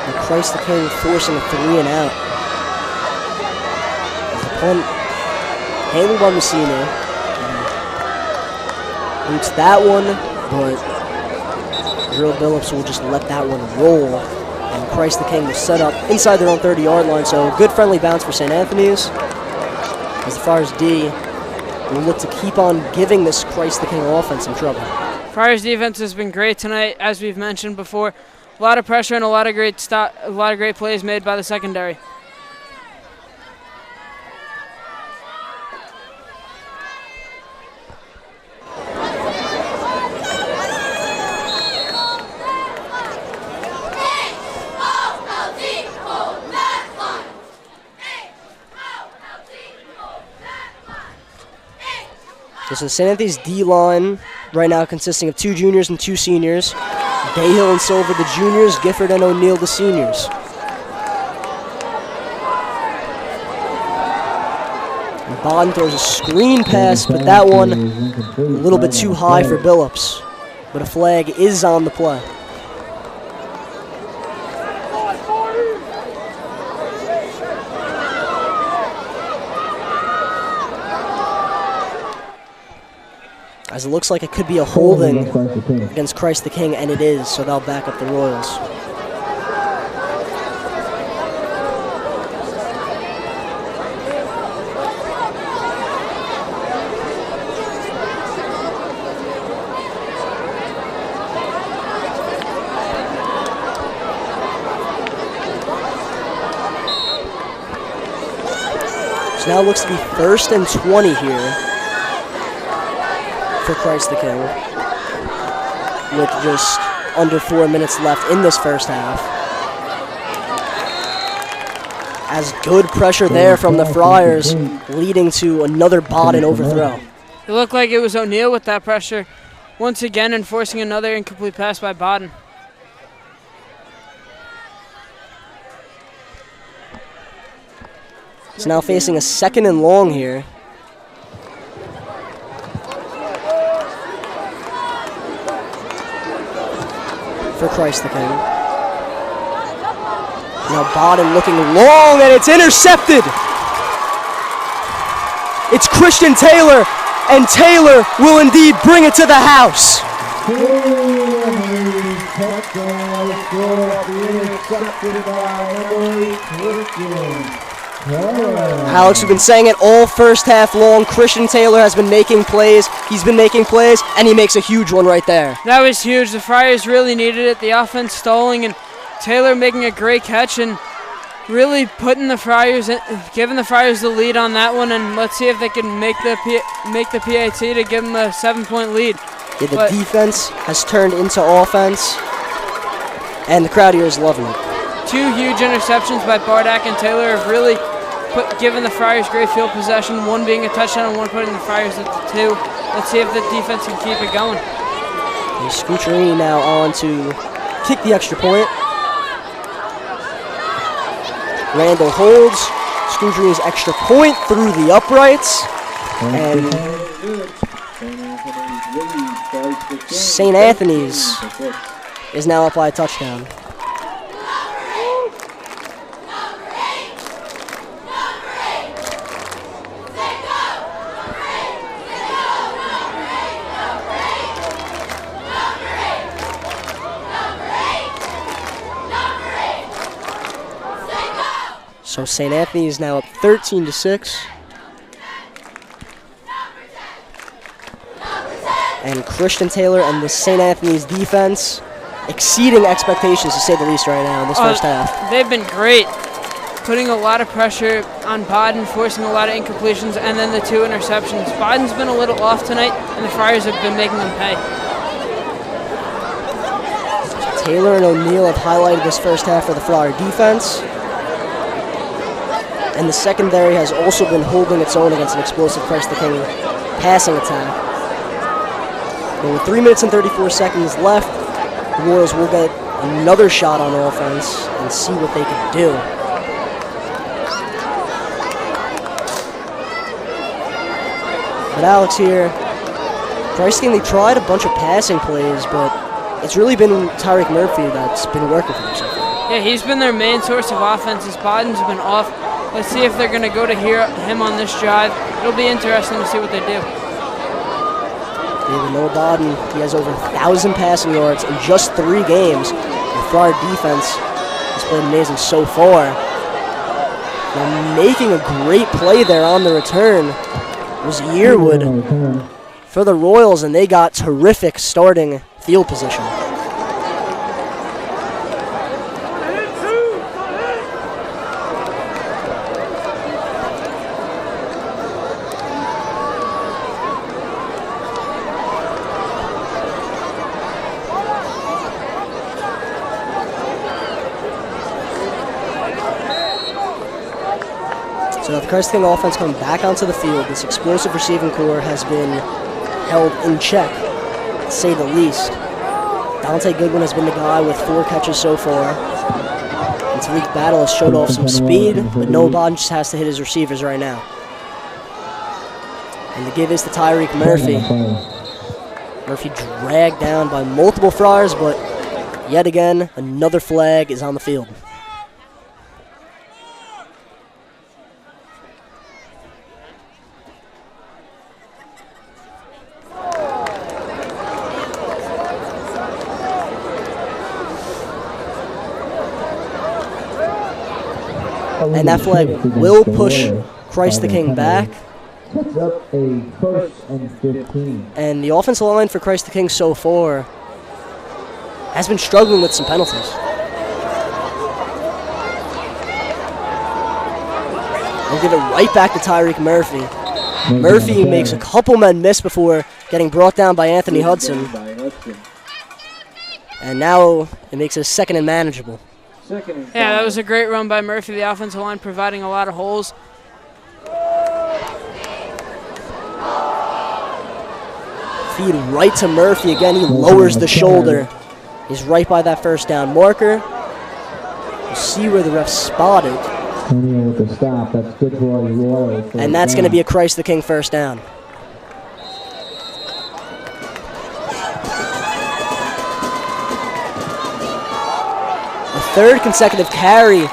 And Christ the King forcing a 3 and out. As the punt handled by Messina. Boots that one, but Gerald Billups will just let that one roll. And Christ the King will set up inside their own 30-yard line. So good friendly bounce for St. Anthony's. As the Friars D will look to keep on giving this Christ the King offense some trouble. Friars defense has been great tonight, as we've mentioned before. A lot of pressure and a lot of great plays made by the secondary. So St. Anthony's D-line right now consisting of 2 juniors and 2 seniors. Dayhill and Silver, the juniors. Gifford and O'Neill, the seniors. And Bodden throws a screen pass, but that one a little bit too high for Billups. But a flag is on the play. As it looks like it could be a holding against Christ the King, and it is, so they'll back up the Royals. So now it looks to be 1st and 20 here for Christ the King, with just under 4 minutes left in this first half. As good pressure there from the Friars, leading to another Bodden overthrow. It looked like it was O'Neill with that pressure, once again enforcing another incomplete pass by Bodden. It's now facing a 2nd and long here. For Christ the King. Now Bodden looking long, and it's intercepted. It's Christian Taylor, and Taylor will indeed bring it to the house. Alex, we've been saying it all first half long. Christian Taylor has been making plays. He's been making plays, and he makes a huge one right there. That was huge. The Friars really needed it. The offense stalling, and Taylor making a great catch and really putting the Friars, giving the Friars the lead on that one. And let's see if they can make the PAT to give them a 7-point lead. Yeah, the defense has turned into offense, and the crowd here is loving it. 2 huge interceptions by Bardak and Taylor have really given the Friars great field possession, one being a touchdown and one putting the Friars at the 2. Let's see if the defense can keep it going. And Scucciarini now on to kick the extra point. Randall holds. Scucciarini's extra point through the uprights. And St. Anthony's is now up by a touchdown. So St. Anthony is now up 13-6. And Christian Taylor and the St. Anthony's defense exceeding expectations, to say the least, right now in this first half. They've been great, putting a lot of pressure on Bodden, forcing a lot of incompletions, and then the 2 interceptions. Bodden's been a little off tonight, and the Friars have been making them pay. Taylor and O'Neill have highlighted this first half for the Friar defense. And the secondary has also been holding its own against an explosive Christ the King passing attack. But with 3 minutes and 34 seconds left, the Royals will get another shot on offense and see what they can do. But Alex here, Christ King, they tried a bunch of passing plays, but it's really been Tyreek Murphy that's been working for them so far. Yeah, he's been their main source of offense. His Biden's been off. Let's see if they're going to go to him on this drive. It'll be interesting to see what they do. David Noah Bodden, he has over 1,000 passing yards in just 3 games. The Friar defense has played amazing so far. Now making a great play there on the return was Yearwood for the Royals, and they got terrific starting field position. So the Christ King offense coming back onto the field. This explosive receiving core has been held in check, to say the least. Dante Goodwin has been the guy with 4 catches so far. And Talik Battle has showed off some speed, but Noah Bodden just has to hit his receivers right now. And the give is to Tyreek Murphy. Murphy dragged down by multiple Friars, but yet again, another flag is on the field. And that flag will push Christ the King back. Puts up a 1st and 15. And the offensive line for Christ the King so far has been struggling with some penalties. They'll give it right back to Tyreek Murphy. Murphy makes a couple men miss before getting brought down by Anthony Hudson. And now it makes it 2nd and manageable. Yeah, that was a great run by Murphy, the offensive line providing a lot of holes. Feed right to Murphy again. He lowers the shoulder. He's right by that 1st down marker. We'll see where the ref spotted. With the stop, that's good for all your Royals. And that's going to be a Christ the King 1st down. A 3rd consecutive carry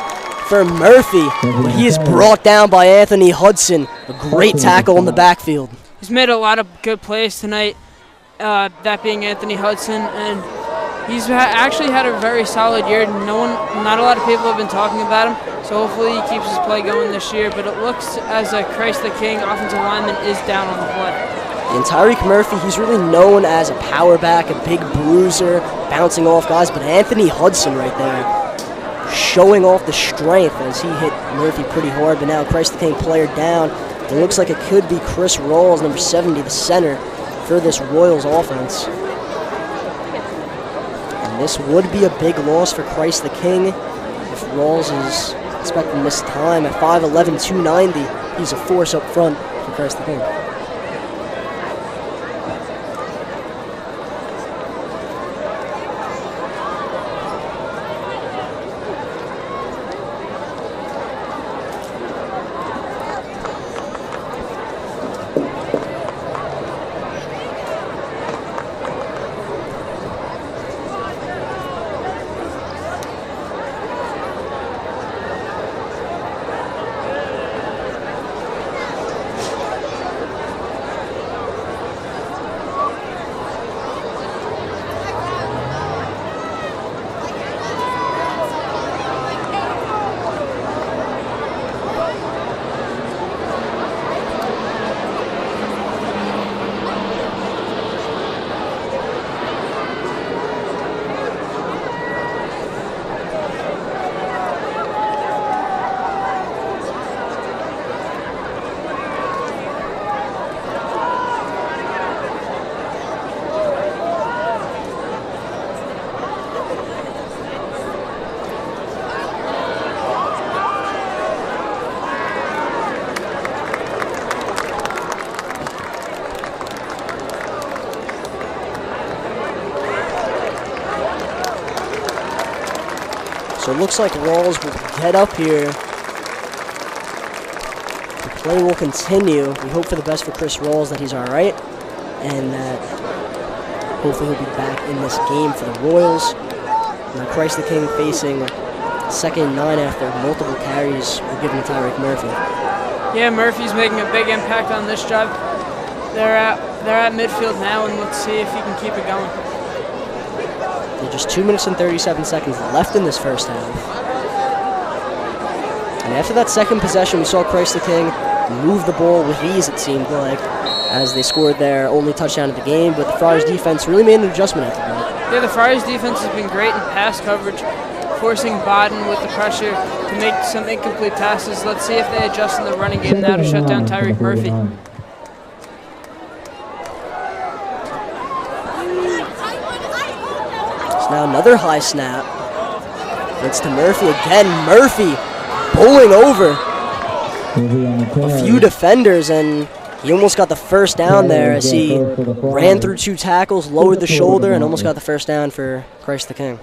for Murphy, but he is brought down by Anthony Hudson. A great tackle in the backfield. He's made a lot of good plays tonight, that being Anthony Hudson, and he's actually had a very solid year. Not a lot of people have been talking about him, so hopefully he keeps his play going this year, but it looks as a Christ the King offensive lineman is down on the play. And Tyreek Murphy, he's really known as a power back, a big bruiser, bouncing off guys, but Anthony Hudson right there, showing off the strength as he hit Murphy pretty hard, but now Christ the King player down. It looks like it could be Chris Rawls, number 70, the center for this Royals offense. And this would be a big loss for Christ the King if Rawls is expecting to miss time at 5'11", 290. He's a force up front for Christ the King. So it looks like Rawls will get up here. The play will continue. We hope for the best for Chris Rawls that he's all right. and that hopefully he'll be back in this game for the Royals. Now Christ the King facing 2nd and 9 after multiple carries were given to Tyreek Murphy. Yeah, Murphy's making a big impact on this drive. They're at midfield now, and let's see if he can keep it going. There's just 2 minutes and 37 seconds left in this first half. And after that second possession, we saw Christ the King move the ball with ease, it seemed like, as they scored their only touchdown of the game. But the Friars defense really made an adjustment after that. Yeah, the Friars defense has been great in pass coverage, forcing Bodden with the pressure to make some incomplete passes. Let's see if they adjust in the running game now to shut down Tyreek Murphy. Now another high snap. It's to Murphy again. Murphy bowling over a few defenders, and he almost got the first down there as he ran through 2 tackles, lowered the shoulder, and almost got the first down for Christ the King.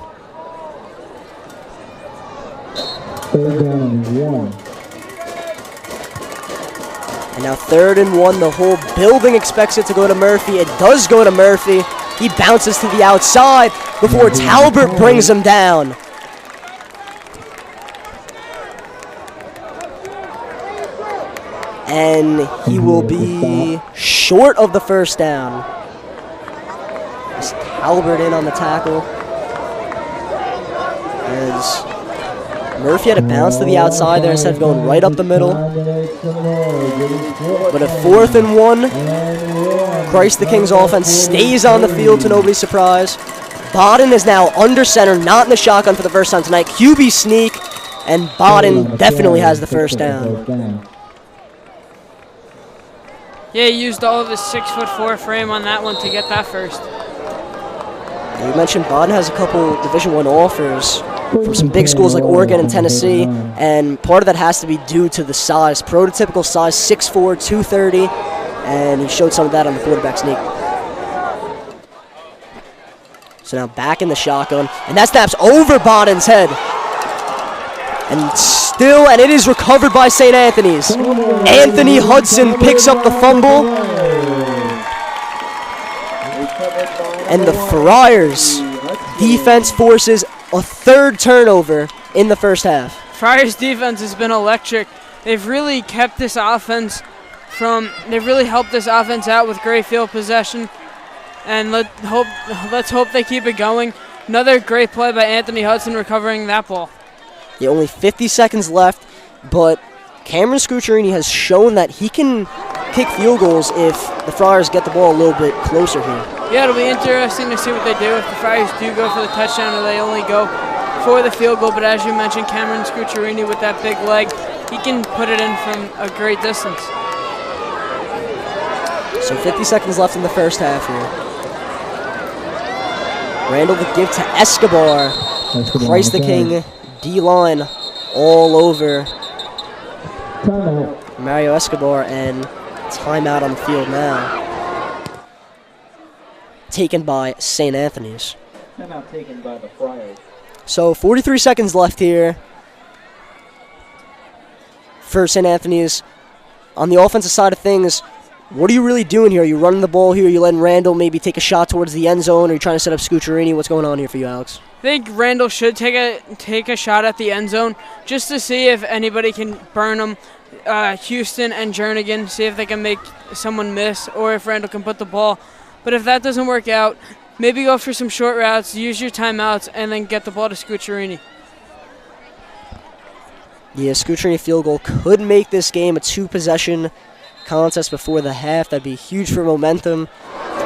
3rd down and 1. And now 3rd and 1. The whole building expects it to go to Murphy. It does go to Murphy. He bounces to the outside before Talbert brings him down. And he will be short of the first down. As Talbert in on the tackle. As Murphy had to bounce to the outside there instead of going right up the middle. But at 4th and 1, Christ the King's offense stays on the field to nobody's surprise. Bodden is now under center, not in the shotgun for the first time tonight. QB sneak, and Bodden definitely has the first down. Yeah, he used all of his 6'4" frame on that one to get that first. You mentioned Bodden has a couple Division I offers from some big schools like Oregon and Tennessee, and part of that has to be due to the size. Prototypical size, 6'4", 230, and he showed some of that on the quarterback sneak. So now back in the shotgun, and that snaps over Bodden's head. And still, and it is recovered by St. Anthony's. Anthony Hudson picks up the fumble. And the Friars defense forces a 3rd turnover in the first half. Friars defense has been electric. They've really kept this offense they've really helped this offense out with great field possession. And let's hope they keep it going. Another great play by Anthony Hudson recovering that ball. Yeah, only 50 seconds left, but Cameron Scucciarini has shown that he can kick field goals if the Friars get the ball a little bit closer here. Yeah, it'll be interesting to see what they do if the Friars do go for the touchdown or they only go for the field goal. But as you mentioned, Cameron Scucciarini with that big leg, he can put it in from a great distance. So 50 seconds left in the first half here. Randall the give to Escobar. Christ the King, D-line all over Mario Escobar, and timeout on the field now. Taken by St. Anthony's. Timeout taken by the Friars. So 43 seconds left here for St. Anthony's. On the offensive side of things, what are you really doing here? Are you running the ball here? Are you letting Randall maybe take a shot towards the end zone? Are you trying to set up Scucciarini? What's going on here for you, Alex? I think Randall should take a shot at the end zone just to see if anybody can burn him. Houston and Jernigan, see if they can make someone miss or if Randall can put the ball. But if that doesn't work out, maybe go for some short routes, use your timeouts, and then get the ball to Scucciarini. Yeah, Scucciarini field goal could make this game a 2-possession contest before the half. That'd be huge for momentum.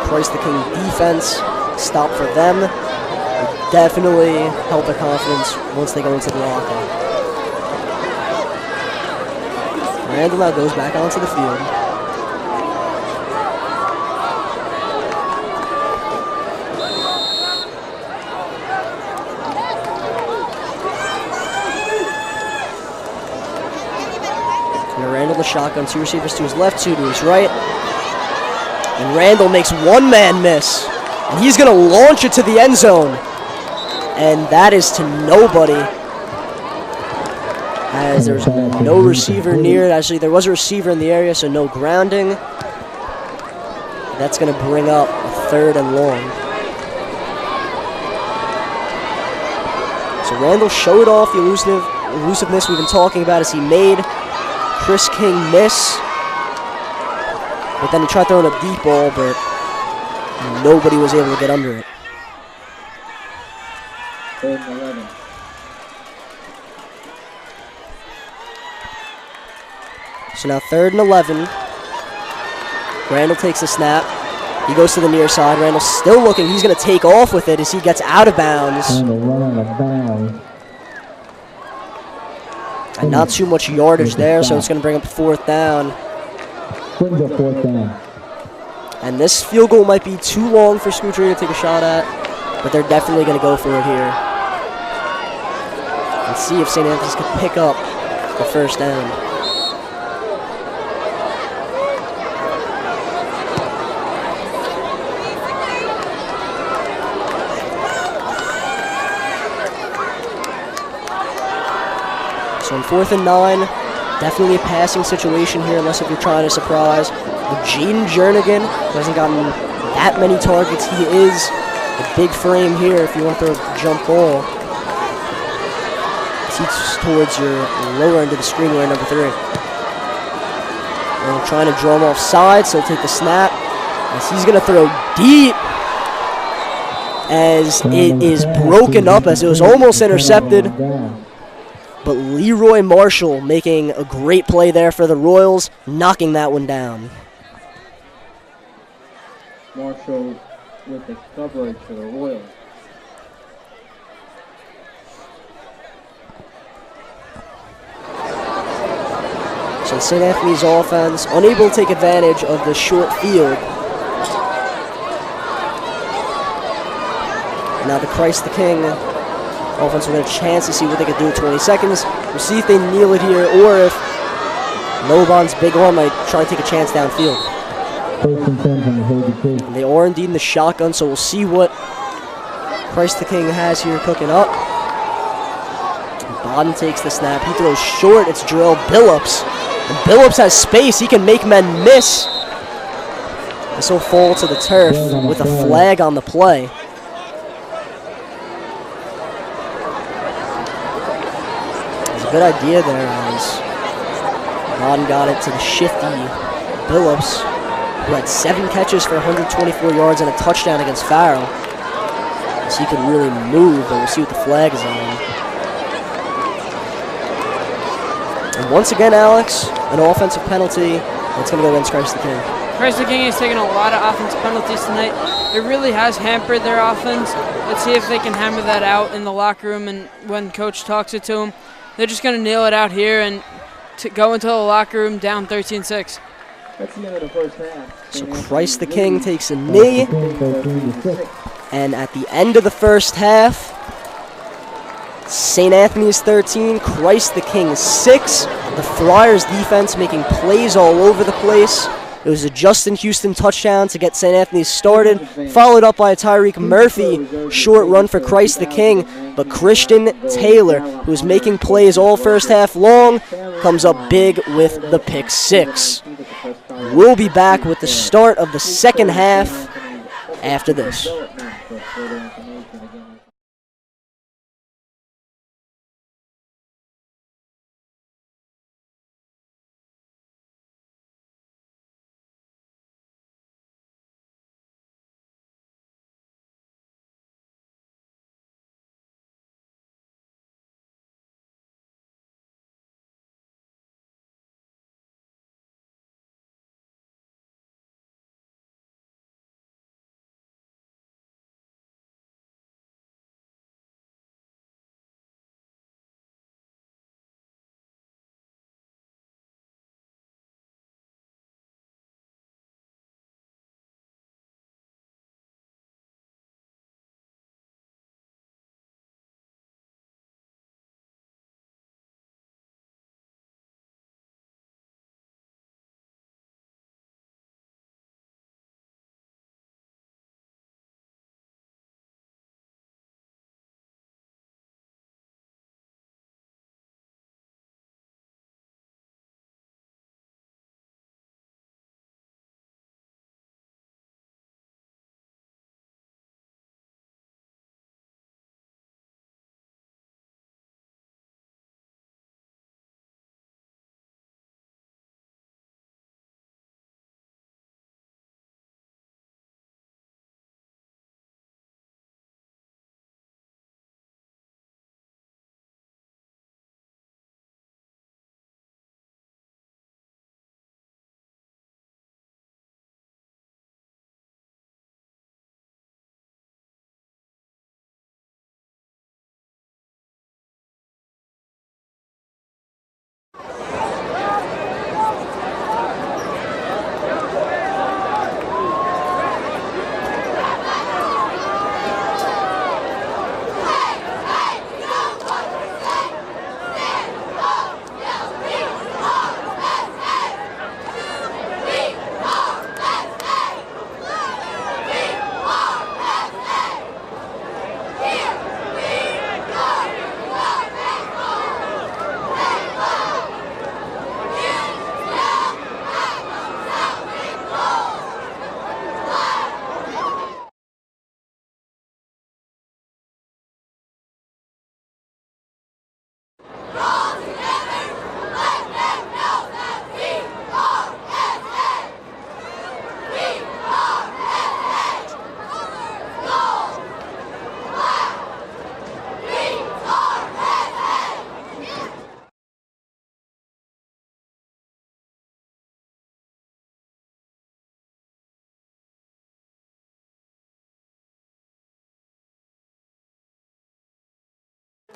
Christ the King defense, stop for them. Would definitely help their confidence once they go into the lockout. Randall now goes back onto the field. Randall the shotgun, 2 receivers to his left, 2 to his right. And Randall makes one man miss. And he's going to launch it to the end zone. And that is to nobody. As there's no receiver near it. Actually, there was a receiver in the area, so no grounding. That's going to bring up a 3rd and long. So Randall showed off the elusiveness we've been talking about as he made Chris King miss. But then he tried throwing a deep ball, but nobody was able to get under it. 3rd and 11. So now 3rd and 11. Randall takes the snap. He goes to the near side. Randall's still looking. He's going to take off with it as he gets out of bounds. Randall run out of bounds. And not too much yardage there, so it's going to bring up 4th down. Brings up 4th down. And this field goal might be too long for Scootry to take a shot at, but they're definitely going to go for it here. And see if St. Anthony's can pick up the 1st down. So on 4th and 9, definitely a passing situation here, unless if you're trying to surprise. With Jaden Jernigan, who hasn't gotten that many targets, he is a big frame here if you want to throw a jump ball. He's towards your lower end of the screen, where number 3. And trying to draw him off side, so he'll take the snap. As he's going to throw deep, as it is broken up, as it was almost intercepted. But Leroy Marshall making a great play there for the Royals, knocking that one down. Marshall with the coverage for the Royals. So St. Anthony's offense unable to take advantage of the short field. Now the Christ the King offense will get a chance to see what they can do in 20 seconds. We'll see if they kneel it here or if Lobon's big arm might try to take a chance downfield. 1st and 10 from the 32. And they are indeed in the shotgun, so we'll see what Christ the King has here cooking up. Bodden takes the snap. He throws short. It's Jarrell Billups. And Billups has space. He can make men miss. This will fall to the turf with a flag on the play. Good idea there as Bodden got it to the shifty Billups, who had 7 catches for 124 yards and a touchdown against Farrell. So he could really move, but we'll see what the flag is on. And once again, Alex, an offensive penalty. That's going to go against Christ the King. Christ the King has taken a lot of offensive penalties tonight. It really has hampered their offense. Let's see if they can hammer that out in the locker room and when coach talks it to them. They're just going to nail it out here and go into the locker room down 13-6. That's the end of the 1st half. So Christ the King takes a knee. And at the end of the 1st half, St. Anthony's 13, Christ the King 6. The Friars defense making plays all over the place. It was a Justin Houston touchdown to get St. Anthony started, followed up by a Tyreek Murphy short run for Christ the King. But Christian Taylor, who was making plays all 1st half long, comes up big with the pick 6. We'll be back with the start of the 2nd half after this.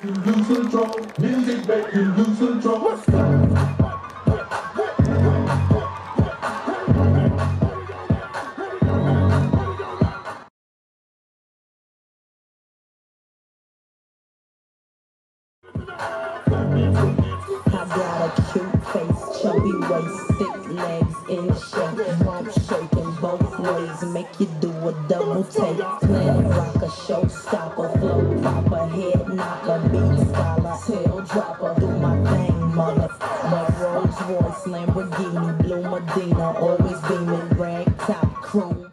You lose control. Music make you lose control. I got a cute face, chubby waist, thick legs in shape, rump shaking both ways, make you do a double take. Planet rocker, showstopper, flow proper, head knocker, beat scholar, tail dropper, do my thing, mother. Like Rolls Royce, Lamborghini, Blue Medina, always beaming, rag top, chrome.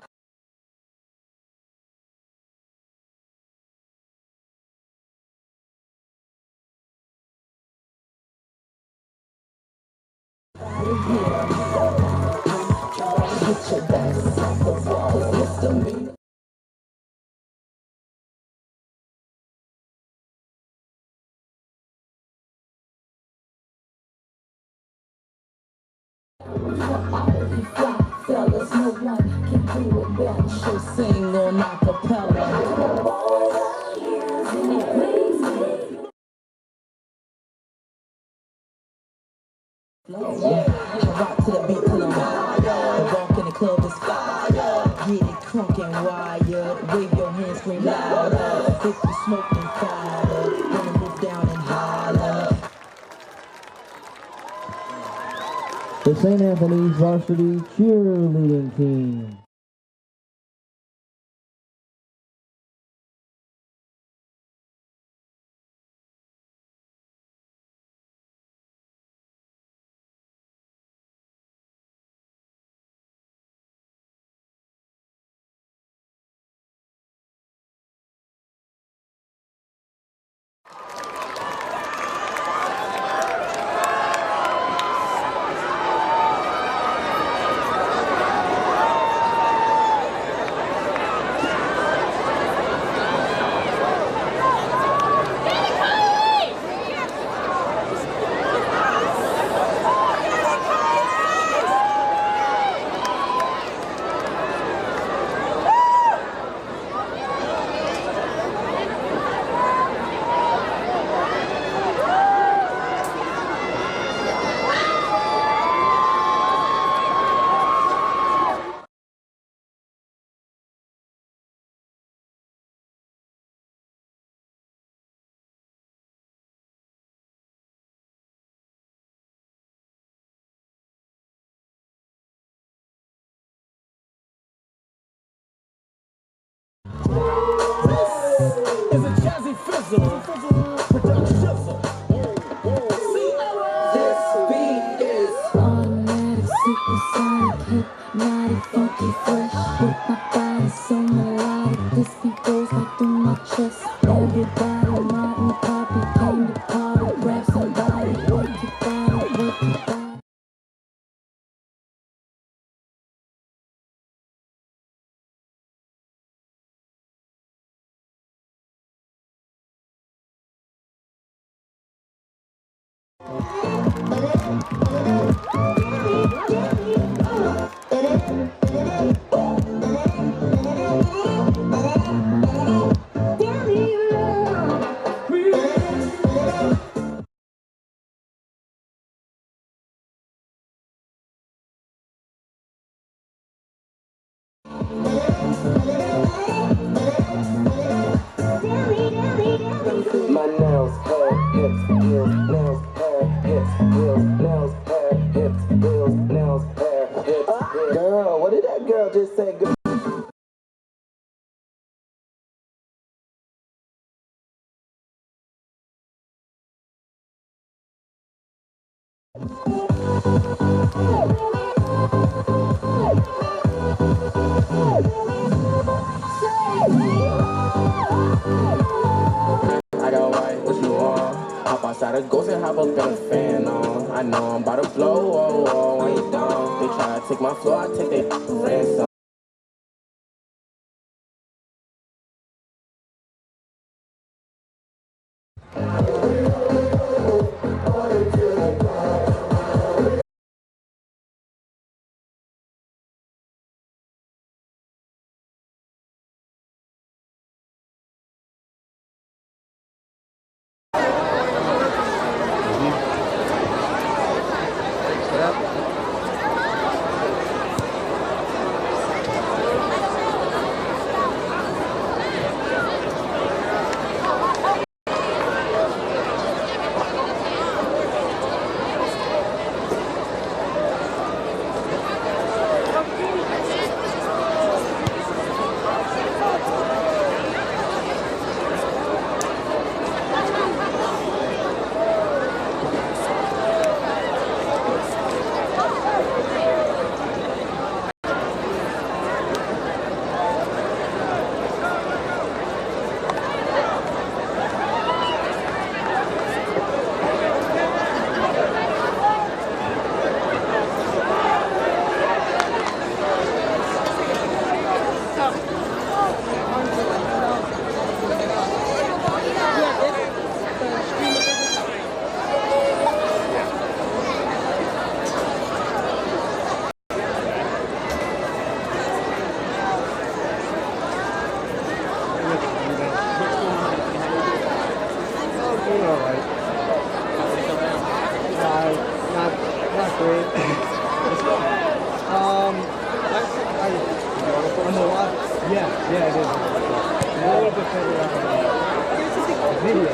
Fellas, no one can do it better. She'll sing on acapella. Yeah, rock to the beat till I'm wired. The walk in the club is fire. Get it crunk and wired. Wave your hands, scream louder. If you smoking fire, wanna move down and holler. The St. Anthony's Varsity Cheerleading Team. Is a jazzy fizzle production. This beat is automatic, supersonic, hypnotic, funky, fresh. With my body so melodic, this beat goes like through my chest. Everybody, Martin, Poppy, came to party, grab somebody, work your body, work your body. My nails, hair, hips, heels, nails, hair, hips, heels, nails, hair, hips, heels, nails, hair, hips, heels. Girl, what did that girl just say? Girl? I got white, what you want? Hop outside a ghost and hop up in a fan on. I know I'm about to blow, oh, oh, when you down. They try to take my floor, I take their ransom. Yeah, I did. And a little bit further out. Video.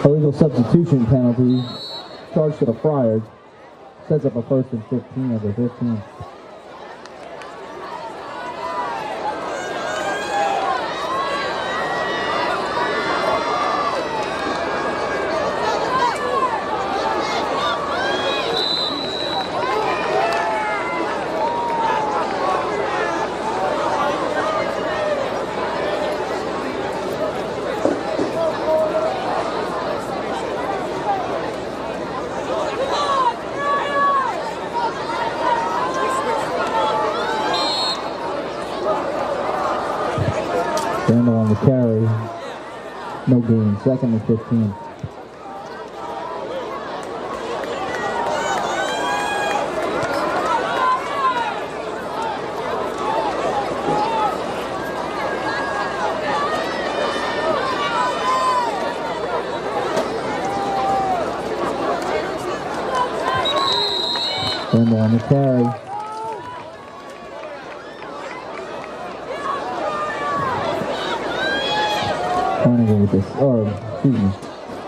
Illegal substitution penalty. Charge to the Friars. Sets up a 1st and 15 of the 15. Randall on the carry. No gain. 2nd and 15. Randall on the carry. Flanagan with this, or excuse me,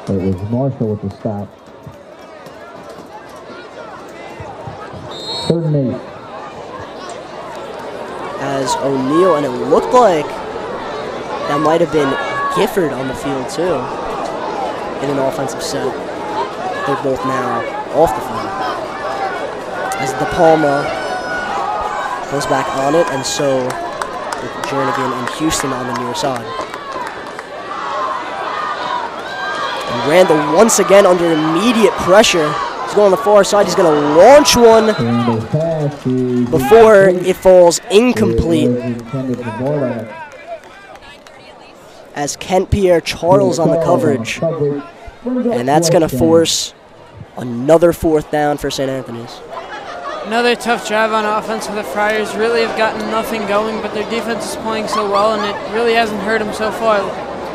it was Marshall with the stop. 3rd and 8. As O'Neal, and it looked like that might have been Gifford on the field too in an offensive set. They're both now off the field. As De Palma goes back on it, and so with Jernigan and Houston on the near side. And Randall once again under immediate pressure. He's going on the far side. He's going to launch one before it falls incomplete. As Kent Pierre Charles on the coverage. And that's going to force another 4th down for St. Anthony's. Another tough drive on offense for the Friars. Really have gotten nothing going, but their defense is playing so well, and it really hasn't hurt them so far.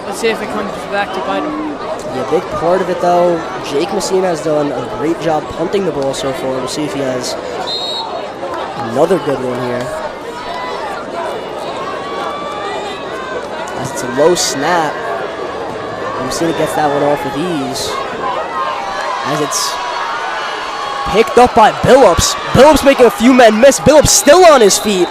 Let's see if it comes back to bite them. Yeah, a big part of it, though, Jake Messina has done a great job punting the ball so far. We'll see if he has another good one here. As it's a low snap, Messina gets that one off with ease. As it's picked up by Billups. Billups making a few men miss. Billups still on his feet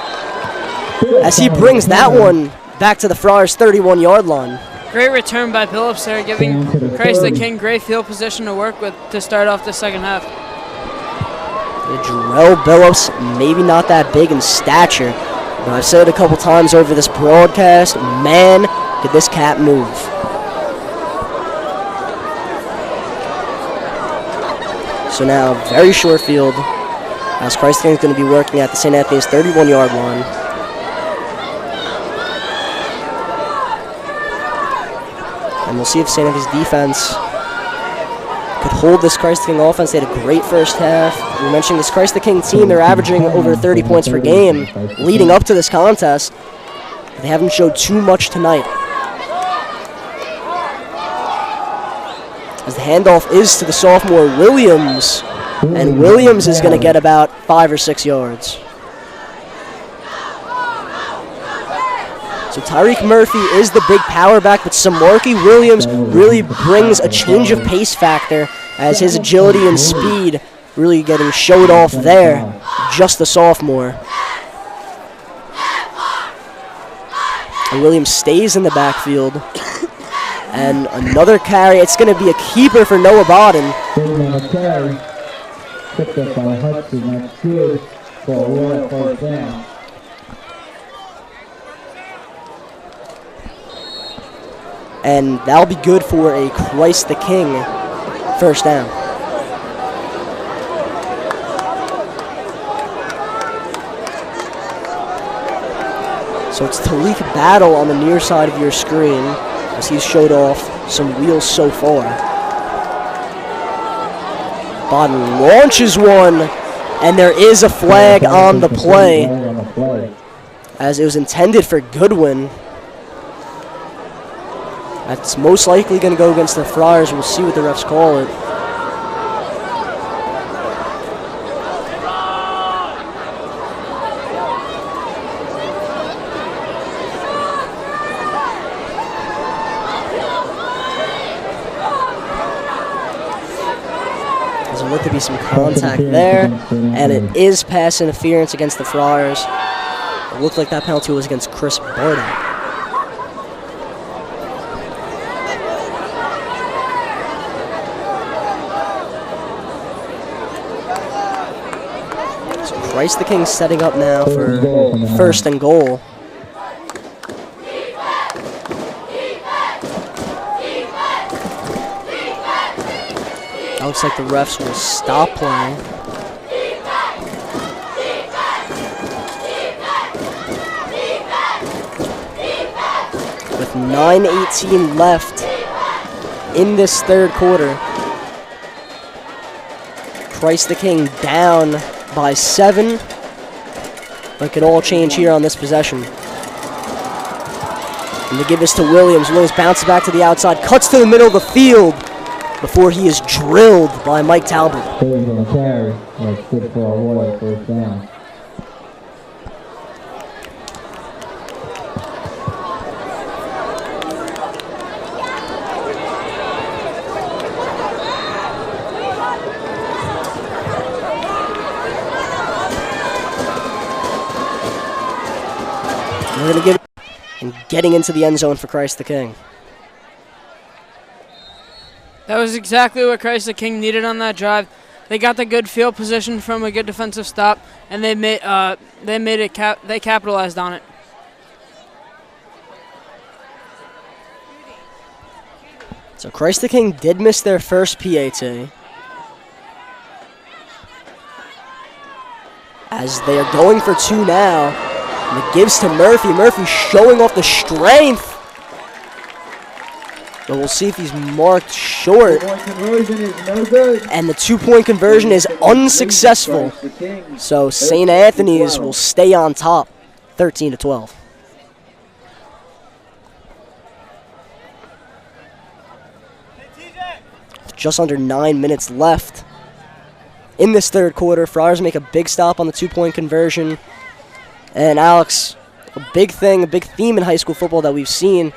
as he brings that one back to the Friars' 31-yard line. Great return by Billups there, giving Christ the King great field position to work with to start off the second half. Jarrell Billups, maybe not that big in stature, but I've said it a couple times over this broadcast, man, did this cat move. So now, very short field, as Christ the King is going to be working at the St. Anthony's 31-yard line. And we'll see if St. Anthony's defense could hold this Christ the King offense. They had a great first half. We mentioned this Christ the King team, they're averaging over 30 points per game leading up to this contest. They haven't showed too much tonight. As the handoff is to the sophomore Williams, and Williams is going to get about 5 or 6 yards. So Tyreek Murphy is the big power back, but Samarky Williams really brings a change of pace factor as his agility and speed really getting showed off there, just the sophomore. And Williams stays in the backfield. And another carry. It's going to be a keeper for Noah Bodden. Picked up by Hudson. That's good for a Royal first down. And that'll be good for a Christ the King first down. So it's Talik Battle on the near side of your screen, as he's showed off some wheels so far. Bodden launches one, and there is a flag on the play, as it was intended for Goodwin. That's most likely going to go against the Friars. We'll see what the refs call it. There's look to be some contact there, and it is pass interference against the Friars. It looked like that penalty was against Chris Bardock. Christ the King setting up now for first and goal. It looks like the refs will stop playing. With 9:18 left in this third quarter, Christ the King down by 7, but it could all change here on this possession. And they give this to Williams. Williams bounces back to the outside, cuts to the middle of the field before he is drilled by Mike Talbot. On the carry. That's good for a Royal first down. We're going to give it, and getting into the end zone for Christ the King. That was exactly what Christ the King needed on that drive. They got the good field position from a good defensive stop, and they capitalized on it. So Christ the King did miss their first PAT, as they are going for 2 now. And it gives to Murphy. Murphy showing off the strength But we'll see if he's marked short. Two-point conversion is no good. And the 2-point conversion is unsuccessful. So St. Anthony's will stay on top, 13-12. Just under 9 minutes left in this third quarter. Friars make a big stop on the 2-point conversion. And Alex, a big theme in high school football that we've seen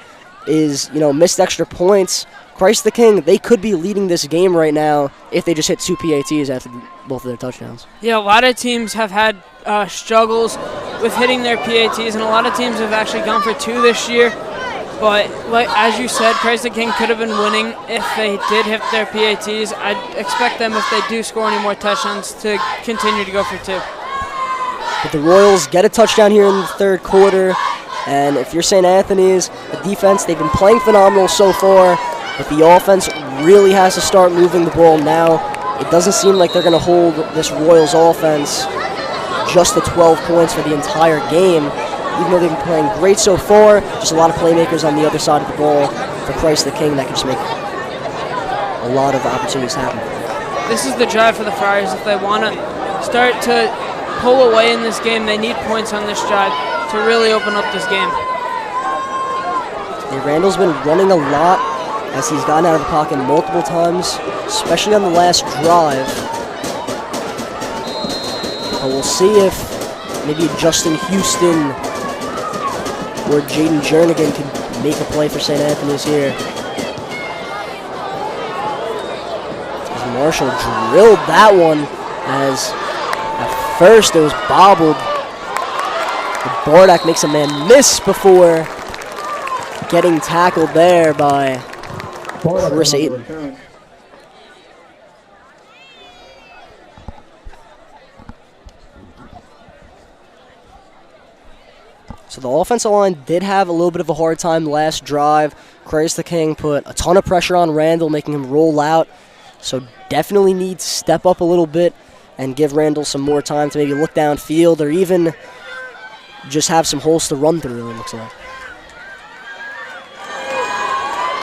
is, missed extra points. Christ the King, they could be leading this game right now if they just hit 2 PATs after both of their touchdowns. Yeah, a lot of teams have had struggles with hitting their PATs, and a lot of teams have actually gone for 2 this year. But as you said, Christ the King could have been winning if they did hit their PATs. I'd expect them, if they do score any more touchdowns, to continue to go for 2. But the Royals get a touchdown here in the third quarter. And if you're St. Anthony's, the defense, they've been playing phenomenal so far. But the offense really has to start moving the ball now. It doesn't seem like they're going to hold this Royals offense just to 12 points for the entire game. Even though they've been playing great so far, just a lot of playmakers on the other side of the ball for Christ the King that can just make a lot of opportunities happen. This is the drive for the Friars. If they want to start to pull away in this game, they need points on this drive to really open up this game. And Randall's been running a lot as he's gotten out of the pocket multiple times, especially on the last drive. But we'll see if maybe Justin Houston or Jaden Jernigan can make a play for St. Anthony's here. As Marshall drilled that one, as at first it was bobbled. But Bardak makes a man miss before getting tackled there by Chris Ayton. So the offensive line did have a little bit of a hard time last drive. Christ the King put a ton of pressure on Randall, making him roll out. So definitely need to step up a little bit and give Randall some more time to maybe look downfield or even just have some holes to run through, it looks like.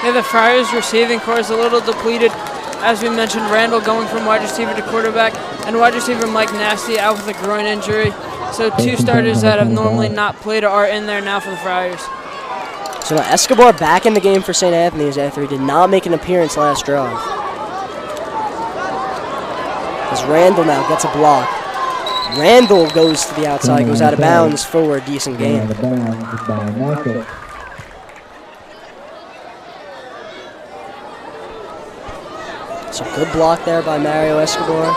Yeah, the Friars receiving core is a little depleted. As we mentioned, Randall going from wide receiver to quarterback, and wide receiver Mike Nasty out with a groin injury. So 2 starters that have normally not played are in there now for the Friars. So now Escobar back in the game for St. Anthony's after he did not make an appearance last drive. As Randall now gets a block. Randall goes to the outside, goes out of bounds for a decent gain. So good block there by Mario Escobar,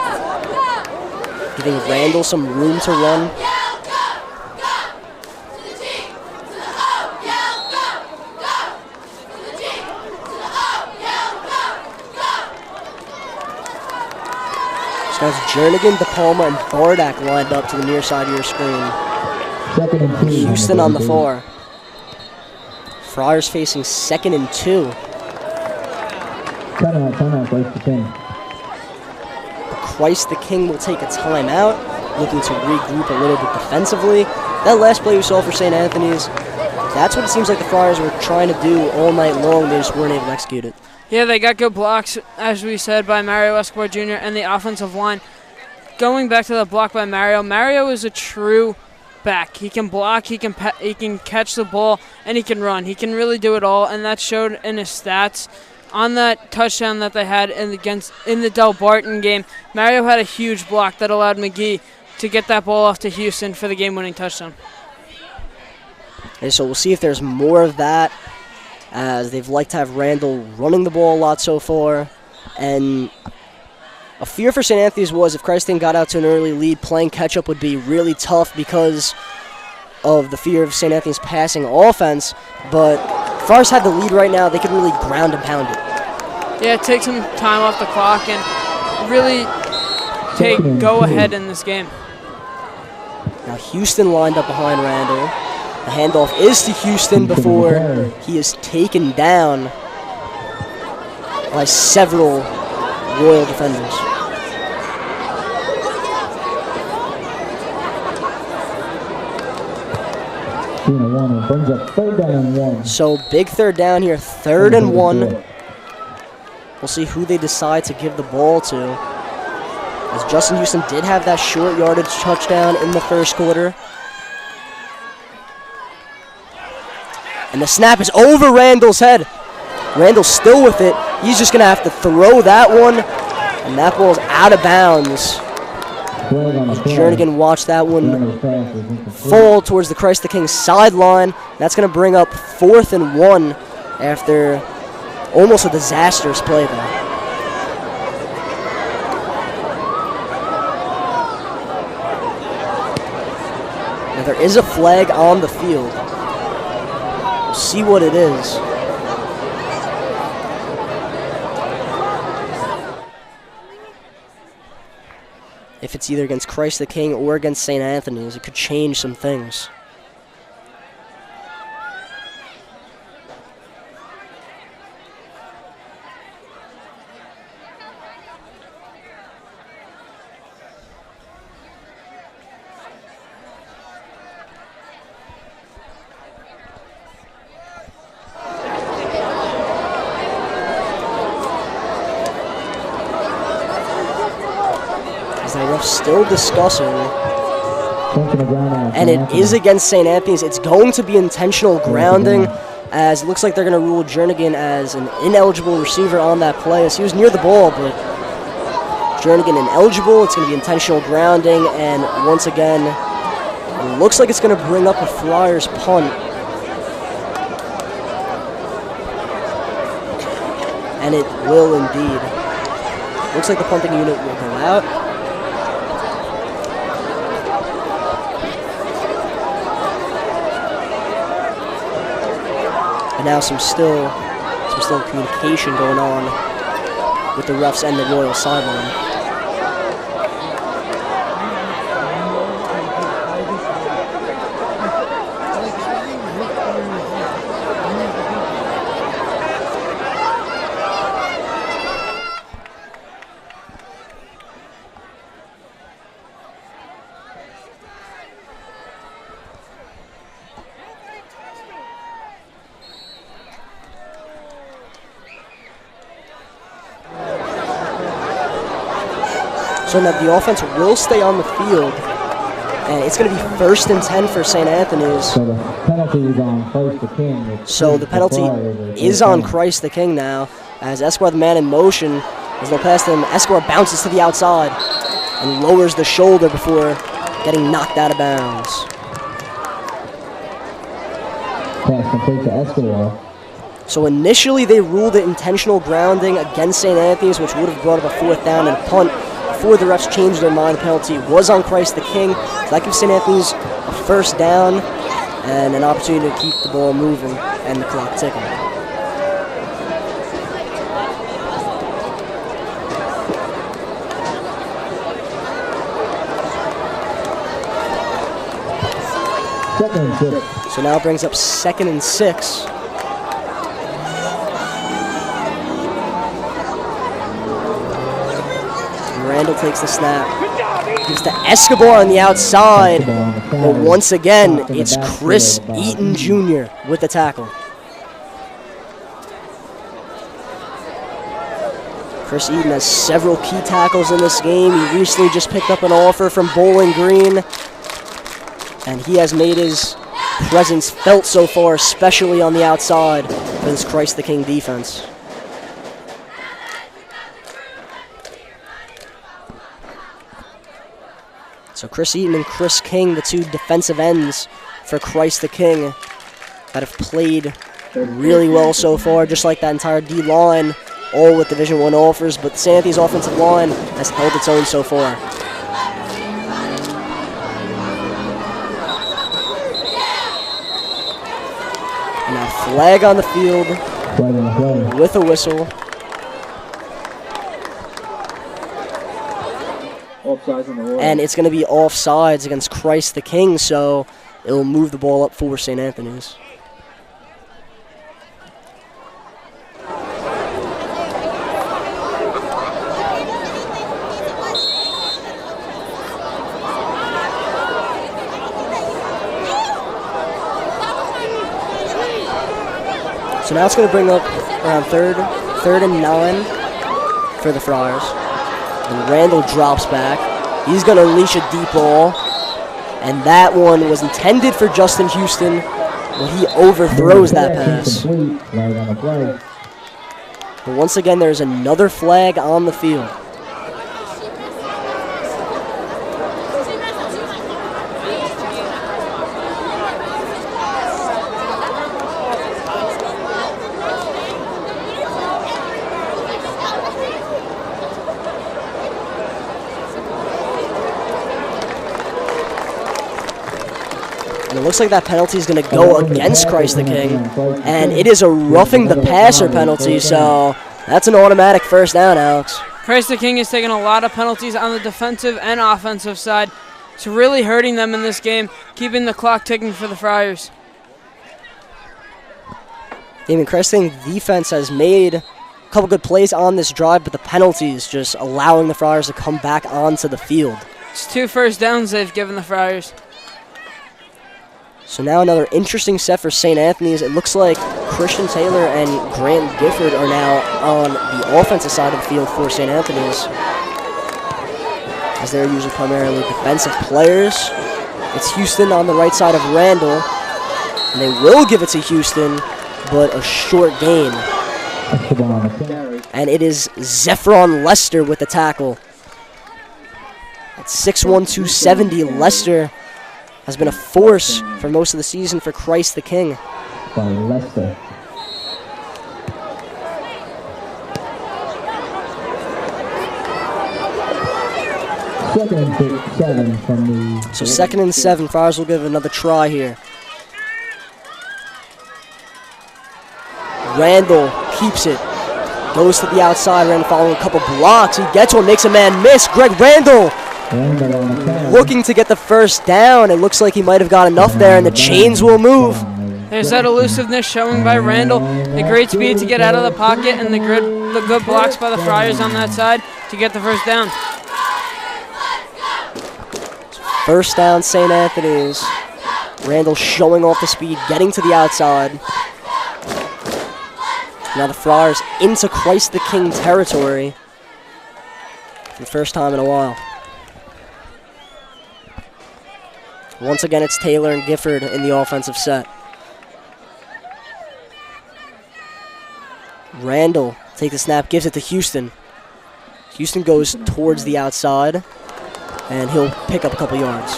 giving Randall some room to run. So now it's Jernigan, DePalma, and Bardak lined up to the near side of your screen. Houston on the 4. Friars facing 2nd and 2. Timeout, Christ the King. Christ the King will take a timeout, looking to regroup a little bit defensively. That last play we saw for St. Anthony's, that's what it seems like the Friars were trying to do all night long. They just weren't able to execute it. Yeah, they got good blocks, as we said, by Mario Escobar Jr. and the offensive line. Going back to the block by Mario, Mario is a true back. He can block, he can catch the ball, and he can run. He can really do it all, and that showed in his stats. On that touchdown that they had in the Del Barton game, Mario had a huge block that allowed McGee to get that ball off to Houston for the game-winning touchdown. And so we'll see if there's more of that, as they've liked to have Randall running the ball a lot so far. And a fear for St. Anthony's was if Christ King got out to an early lead, playing catch-up would be really tough because of the fear of St. Anthony's passing offense. But Friars had the lead right now. They could really ground and pound it. Yeah, take some time off the clock and really go ahead in this game. Now Houston lined up behind Randall. The handoff is to Houston before he is taken down by several Royal defenders. 1 and brings up 3rd down and 1. So big 3rd down here, 3rd and 1. We'll see who they decide to give the ball to, as Justin Houston did have that short yardage touchdown in the 1st quarter. And the snap is over Randall's head. Randall's still with it. He's just going to have to throw that one, and that ball's out of bounds. Jernigan watched that one fall towards the Christ the King sideline. That's going to bring up 4th and 1 after almost a disastrous play there. Now there is a flag on the field. We'll see what it is. If it's either against Christ the King or against St. Anthony's, it could change some things. Still discussing, and it is against St. Anthony's. It's going to be intentional grounding, as it looks like they're going to rule Jernigan as an ineligible receiver on that play, as he was near the ball, but Jernigan ineligible. It's going to be intentional grounding, and once again, it looks like it's going to bring up a Friars punt. And it will indeed. Looks like the punting unit will go out. Now some still communication going on with the refs and the Royal sideline. So now the offense will stay on the field, and it's going to be 1st and 10 for St. Anthony's. So the penalty is on Christ the King. So the penalty is on Christ the King now, as Escobar, the man in motion, as they'll pass him. Escobar bounces to the outside and lowers the shoulder before getting knocked out of bounds. Pass complete to Escobar. So initially they ruled it intentional grounding against St. Anthony's, which would have brought up a 4th down and punt. Before the refs changed their mind, the penalty was on Christ the King. So that gives St. Anthony's a 1st down and an opportunity to keep the ball moving and the clock ticking. Second and 6. So now it brings up 2nd and 6. Randall takes the snap. Gives to Escobar on the outside. But once again, it's Chris Eaton Jr. with the tackle. Chris Eaton has several key tackles in this game. He recently just picked up an offer from Bowling Green, and he has made his presence felt so far, especially on the outside for this Christ the King defense. So Chris Eaton and Chris King, the 2 defensive ends for Christ the King, that have played really well so far, just like that entire D-line, all with Division I offers, but the St. Anthony's offensive line has held its own so far. Now flag on the field with a whistle. And it's going to be offsides against Christ the King, so it will move the ball up for St. Anthony's. So now it's going to bring up around third and 9 for the Friars. And Randall drops back. He's going to unleash a deep ball. And that one was intended for Justin Houston, but he overthrows that pass. But once again, there's another flag on the field. And it looks like that penalty is going to go against Christ the King. And it is a roughing the passer penalty, so that's an automatic first down, Alex. Christ the King is taking a lot of penalties on the defensive and offensive side. It's really hurting them in this game, keeping the clock ticking for the Friars. Damon, Christ the King defense has made a couple good plays on this drive, but the penalties just allowing the Friars to come back onto the field. It's 2 first downs they've given the Friars. So now another interesting set for St. Anthony's. It looks like Christian Taylor and Grant Gifford are now on the offensive side of the field for St. Anthony's, as they're usually primarily defensive players. It's Houston on the right side of Randall, and they will give it to Houston, but a short gain. And it is Zephron Lester with the tackle. At 6'1", 270, Lester has been a force for most of the season for Christ the King. By Lester. Second and 7 from the... So 2nd and 7, Friars will give another try here. Randall keeps it. Goes to the outside, Randall following a couple blocks. He gets one, makes a man miss. Greg Randall looking to get the first down. It looks like he might have got enough there, and the chains will move. There's that elusiveness showing by Randall, the great speed to get out of the pocket, and the good blocks by the Friars on that side to get the first down. First down, St. Anthony's. Randall showing off the speed, getting to the outside. Now the Friars into Christ the King territory for the first time in a while. Once again, it's Taylor and Gifford in the offensive set. Randall takes the snap, gives it to Houston. Houston goes towards the outside, and he'll pick up a couple yards.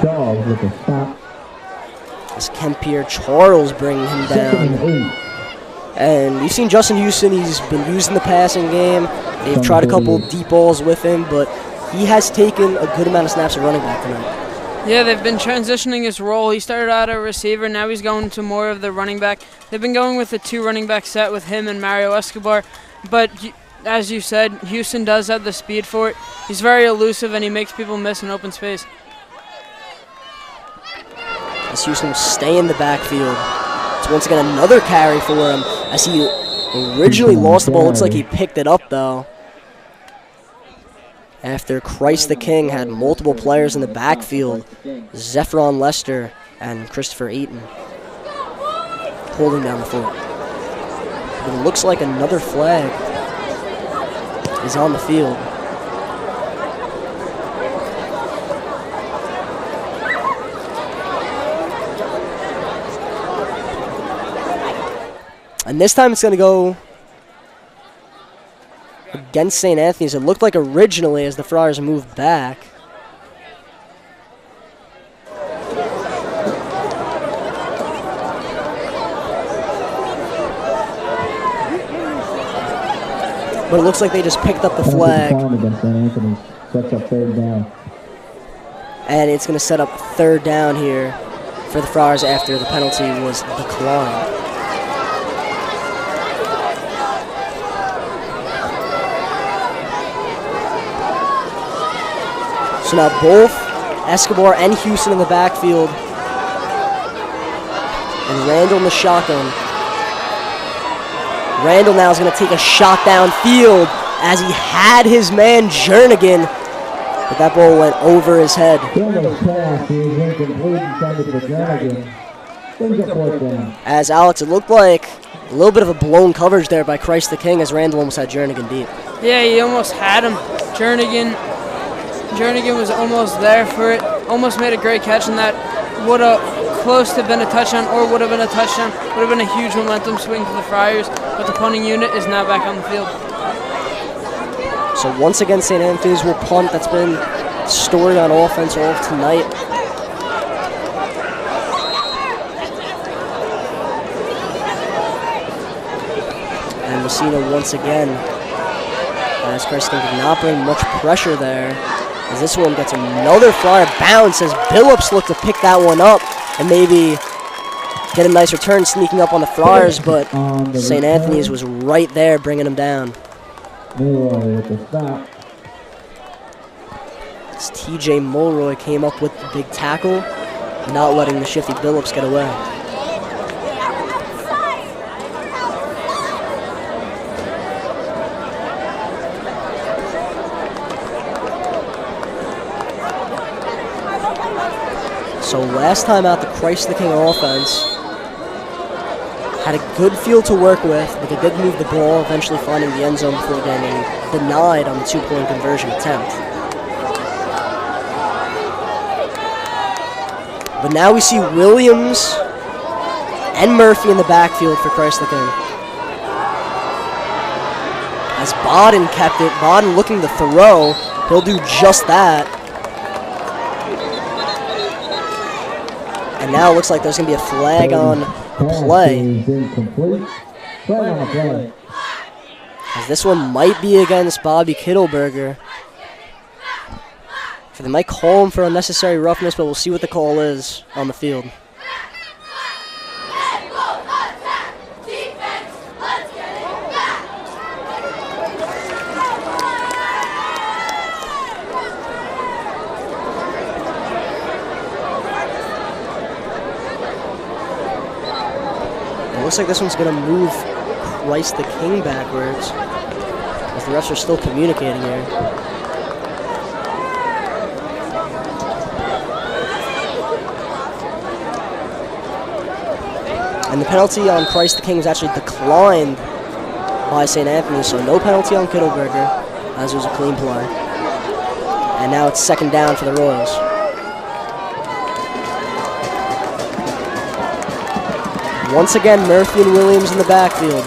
Charles with a stop. As Kempier Charles bringing him down. And we've seen Justin Houston, he's been used in the passing game. They've tried a couple deep balls with him, but he has taken a good amount of snaps at running back tonight. Yeah, they've been transitioning his role. He started out a receiver, now he's going to more of the running back. They've been going with a 2 running back set with him and Mario Escobar. But as you said, Houston does have the speed for it. He's very elusive, and he makes people miss in open space. As Houston will stay in the backfield. So once again, another carry for him. As he originally lost the ball, looks like he picked it up, though. After Christ the King had multiple players in the backfield, Zephron Lester and Christopher Eaton holding down the fort. But it looks like another flag is on the field. And this time it's going to go against St. Anthony's. It looked like originally as the Friars moved back. But it looks like they just picked up the flag. And it's going to set up 3rd down here for the Friars after the penalty was declined. So now both Escobar and Houston in the backfield. And Randall in the shotgun. Randall now is going to take a shot downfield as he had his man Jernigan. But that ball went over his head. Brings up fourth down. As Alex, it looked like a little bit of a blown coverage there by Christ the King as Randall almost had Jernigan deep. Yeah, he almost had him. Jernigan was almost there for it. Almost made a great catch, and that would have close to been a touchdown or would have been a touchdown. Would have been a huge momentum swing to the Friars, but the punting unit is now back on the field. So once again, St. Anthony's will punt. That's been the story on offense all of tonight. And Messina once again, as Christ did not bring much pressure there, as this one gets another Flyer bounce as Billups looked to pick that one up and maybe get a nice return sneaking up on the Friars, but St. Anthony's was right there bringing him down. Mulroy with the stop. As TJ Mulroy came up with the big tackle, not letting the shifty Billups get away. So last time out, the Christ the King offense had a good field to work with, but they did move the ball, eventually finding the end zone before getting denied on the two-point conversion attempt. But now we see Williams and Murphy in the backfield for Christ the King. As Bodden kept it, Bodden looking to throw, he'll do just that. And now it looks like there's going to be a flag on the play. As this one might be against Bobby Kittleberger. So they might call him for unnecessary roughness, but we'll see what the call is on the field. It looks like this one's going to move Christ the King backwards, as the refs are still communicating here. And the penalty on Christ the King was actually declined by St. Anthony, so no penalty on Kittleberger, as it was a clean play. And now it's second down for the Royals. Once again, Murphy and Williams in the backfield.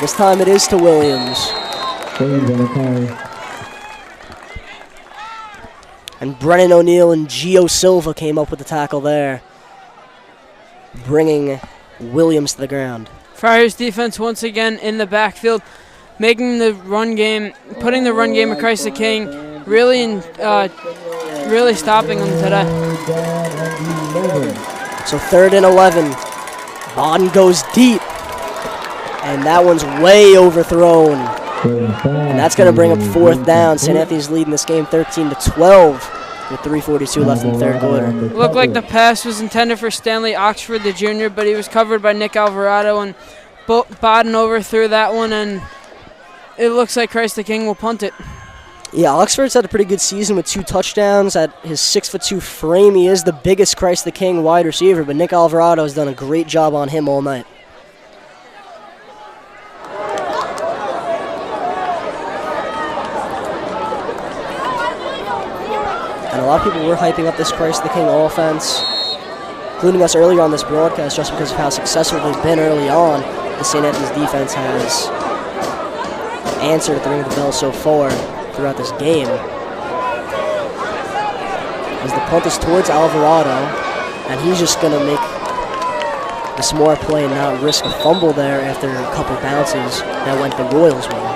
This time it is to Williams. And Brennan O'Neill and Gio Silva came up with the tackle there, bringing Williams to the ground. Friars defense once again in the backfield, making the run game, putting the run game of Christ the King, really stopping them today. So 3rd and 11. Bodden goes deep. And that one's way overthrown. And that's going to bring up 4th down. St. Anthony's leading this game 13-12 with 3:42 left in the 3rd quarter. Looked like the pass was intended for Stanley Oxford, the junior, but he was covered by Nick Alvarado, and Bodden overthrew that one, and it looks like Christ the King will punt it. Yeah, Oxford's had a pretty good season with 2 touchdowns. At his 6'2" frame, he is the biggest Christ the King wide receiver, but Nick Alvarado has done a great job on him all night. And a lot of people were hyping up this Christ the King offense, including us earlier on this broadcast, just because of how successful they've been early on. The St. Anthony's defense has answered at the ring of the bell so far throughout this game. As the punt is towards Alvarado, and he's just going to make the smart play and not risk a fumble there after a couple bounces that went the Royals' way.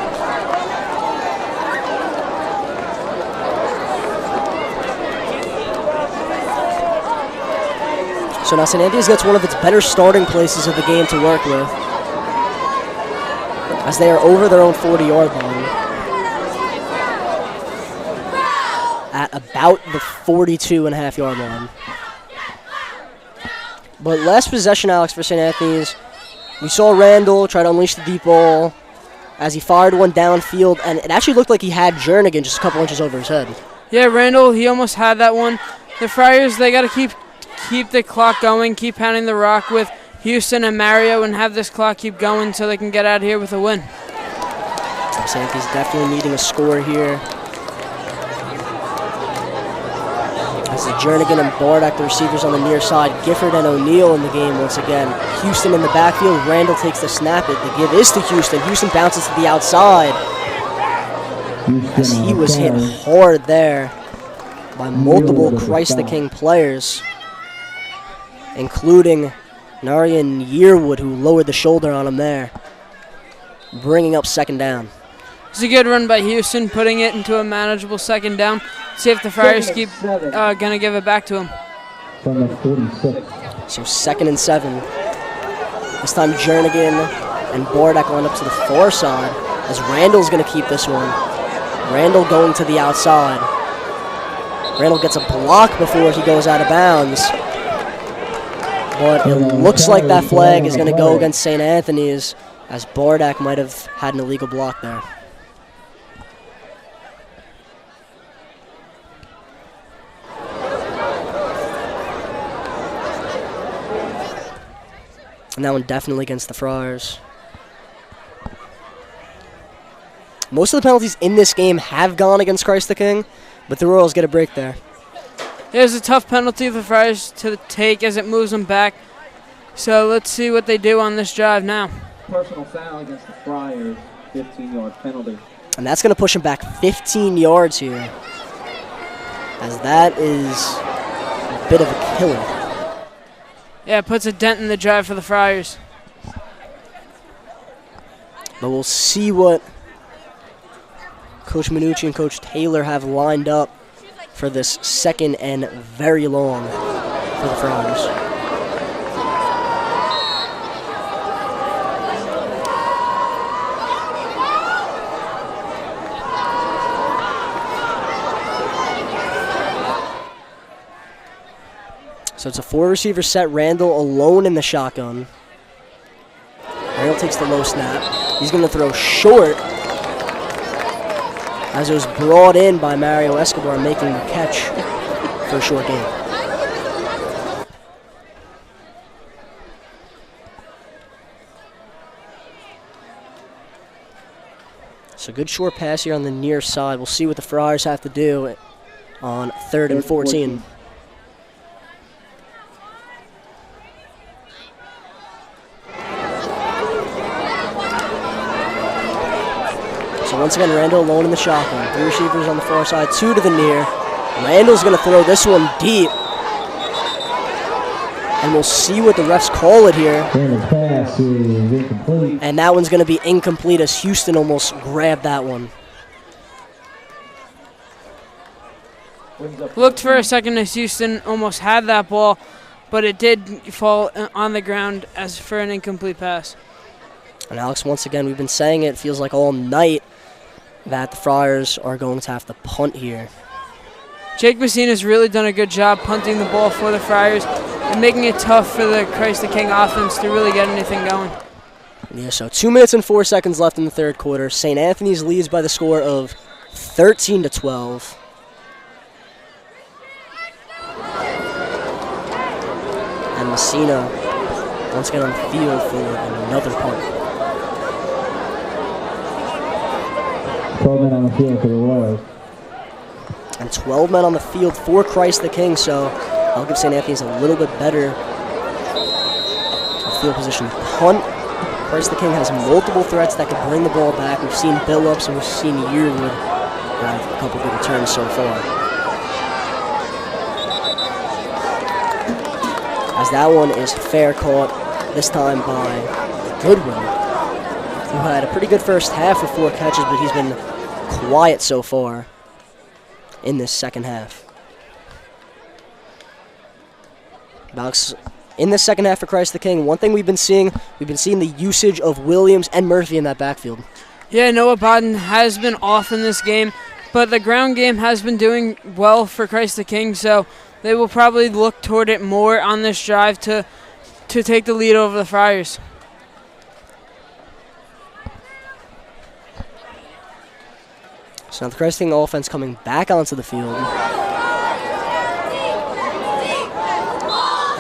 So now St. Anthony's gets one of its better starting places of the game to work with, as they are over their own 40-yard line at about the 42.5-yard line. But last possession, Alex, for St. Anthony's, we saw Randall try to unleash the deep ball as he fired one downfield, and it actually looked like he had Jernigan just a couple inches over his head. Yeah, Randall, he almost had that one. The Friars, they got to keep keep the clock going, keep pounding the rock with Houston and Mario, and have this clock keep going so they can get out of here with a win. St. Anthony's definitely needing a score here. As the Jernigan and Bardak, the receivers on the near side, Gifford and O'Neal in the game once again. Houston in the backfield. Randall takes the snap. The give is to Houston. Houston bounces to the outside. As he was hit hard there by multiple Christ the King players, including Narian Yearwood, who lowered the shoulder on him there, bringing up second down. It's a good run by Houston, putting it into a manageable second down. See if the Friars keep going to give it back to him. So 2nd and 7. This time Jernigan and Bardak line up to the far side, as Randall's going to keep this one. Randall going to the outside. Randall gets a block before he goes out of bounds. But it looks like that flag is going to go against St. Anthony's, as Bardak might have had an illegal block there. And that one definitely against the Friars. Most of the penalties in this game have gone against Christ the King, but the Royals get a break there. It was a tough penalty for the Friars to take as it moves them back. So let's see what they do on this drive now. Personal foul against the Friars, 15-yard penalty. And that's going to push him back 15 yards here, as that is a bit of a killer. Yeah, it puts a dent in the drive for the Friars. But we'll see what Coach Minucci and Coach Taylor have lined up for this second and very long for the Friars. So it's a 4-receiver set. Randall alone in the shotgun. Randall takes the low snap. He's going to throw short, as it was brought in by Mario Escobar, making the catch for a short gain. So good short pass here on the near side. We'll see what the Friars have to do on 3rd and 14. So once again, Randall alone in the shotgun. 3 receivers on the far side, 2 to the near. Randall's going to throw this one deep. And we'll see what the refs call it here. Pass is incomplete. And that one's going to be incomplete, as Houston almost grabbed that one. Looked for a second as Houston almost had that ball, but it did fall on the ground as for an incomplete pass. And Alex, once again, we've been saying it feels like all night that the Friars are going to have to punt here. Jake Messina's really done a good job punting the ball for the Friars and making it tough for the Christ the King offense to really get anything going. Yeah, so 2 minutes and 4 seconds left in the third quarter. St. Anthony's leads by the score of 13-12. And Messina once again on the field for another punt. 12 men on the field for the Royals. And 12 men on the field for Christ the King, so I'll give St. Anthony's a little bit better field position. Punt. Christ the King has multiple threats that could bring the ball back. We've seen Billups and we've seen Yearwood have a couple good returns so far. As that one is fair caught, this time by Goodwin, who had a pretty good first half with 4 catches, but he's been quiet so far in this second half. Alex, in this second half for Christ the King, one thing we've been seeing the usage of Williams and Murphy in that backfield. Yeah, Noah Bodden has been off in this game, but the ground game has been doing well for Christ the King, so they will probably look toward it more on this drive to take the lead over the Friars. So now the Christ King offense coming back onto the field.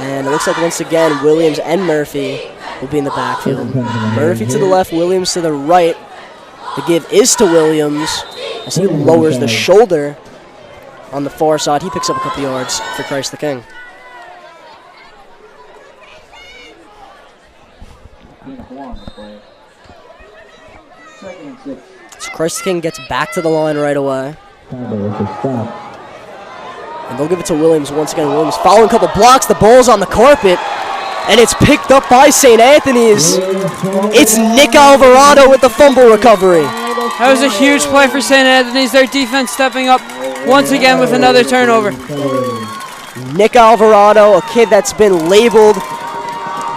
And it looks like once again Williams and Murphy will be in the backfield. Murphy to the left, Williams to the right. The give is to Williams as he lowers the shoulder on the far side. He picks up a couple yards for Christ the King. So Christ the King gets back to the line right away. And they'll give it to Williams once again. Williams following a couple blocks. The ball's on the carpet. And it's picked up by St. Anthony's. It's Nick Alvarado with the fumble recovery. That was a huge play for St. Anthony's. Their defense stepping up once again with another turnover. Nick Alvarado, a kid that's been labeled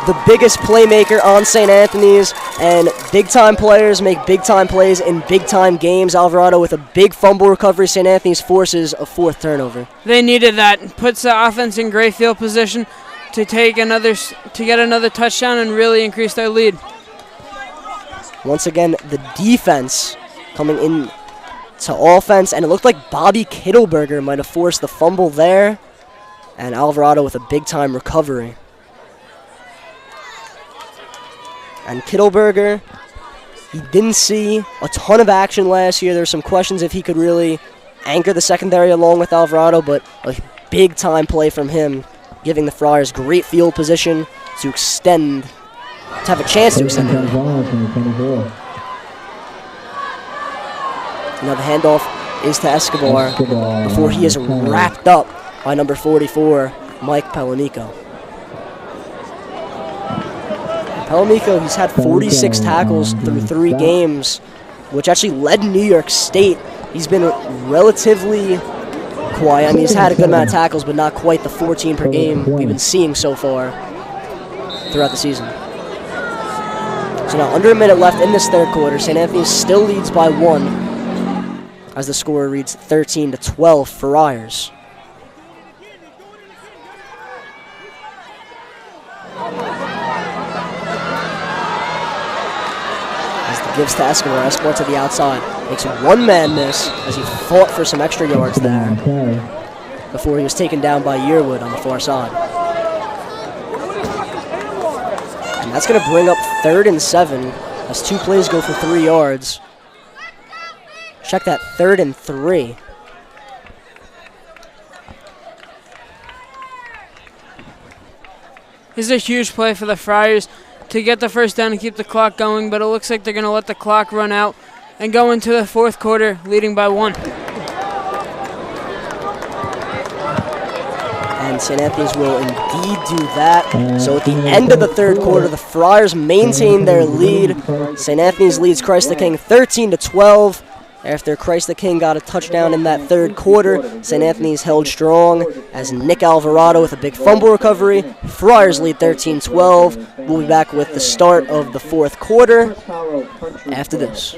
the biggest playmaker on St. Anthony's, and big-time players make big-time plays in big-time games. Alvarado with a big fumble recovery. St. Anthony's forces a 4th turnover. They needed that. Puts the offense in great field position to get another touchdown and really increase their lead. Once again, the defense coming in to offense, and it looked like Bobby Kittleberger might have forced the fumble there, and Alvarado with a big-time recovery. And Kittleberger, he didn't see a ton of action last year. There's some questions if he could really anchor the secondary along with Alvarado, but a big-time play from him, giving the Friars great field position to have a chance to extend it. Now the handoff is to Escobar before he is wrapped up by number 44, Mike Palamico. Palamico, he's had 46 tackles through 3 games, which actually led New York State. He's been relatively quiet. I mean, he's had a good amount of tackles, but not quite the 14 per game we've been seeing so far throughout the season. So now under a minute left in this 3rd quarter. St. Anthony still leads by 1 as the score reads 13-12 Friars. Gives to Escobar. Escobar to the outside. Makes a one-man miss as he fought for some extra yards there before he was taken down by Yearwood on the far side. And that's going to bring up 3rd and 7 as 2 plays go for 3 yards. Check that, 3rd and 3. This is a huge play for the Friars to get the first down and keep the clock going, but it looks like they're going to let the clock run out and go into the 4th quarter leading by 1. And St. Anthony's will indeed do that. So at the end of the 3rd quarter, the Friars maintain their lead. St. Anthony's leads Christ the King 13-12. After Christ the King got a touchdown in that 3rd quarter, St. Anthony's held strong as Nick Alvarado with a big fumble recovery. Friars lead 13-12. We'll be back with the start of the 4th quarter after this.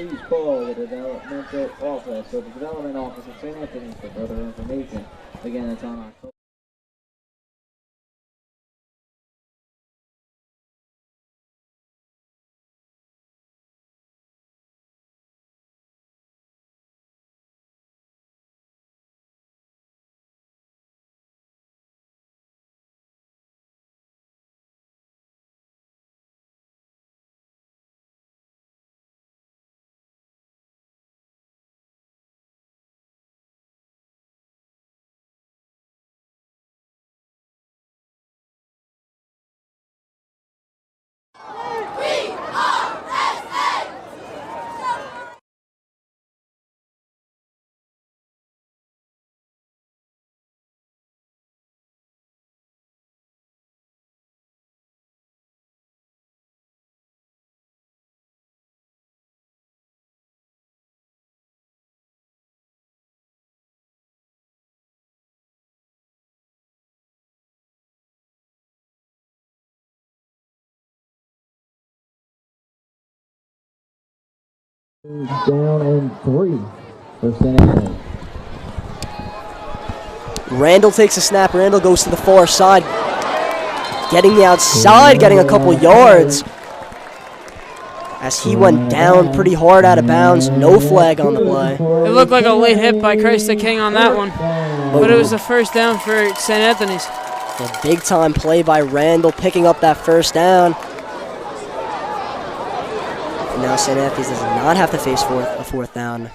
Down and 3 for St. Anthony. Randall takes a snap. Randall goes to the far side. Getting the outside, getting a couple yards. As he went down pretty hard out of bounds. No flag on the play. It looked like a late hit by Christ the King on that one, but it was the first down for St. Anthony's. A big-time play by Randall, picking up that first down. And now St. Anthony's does not have to face a fourth down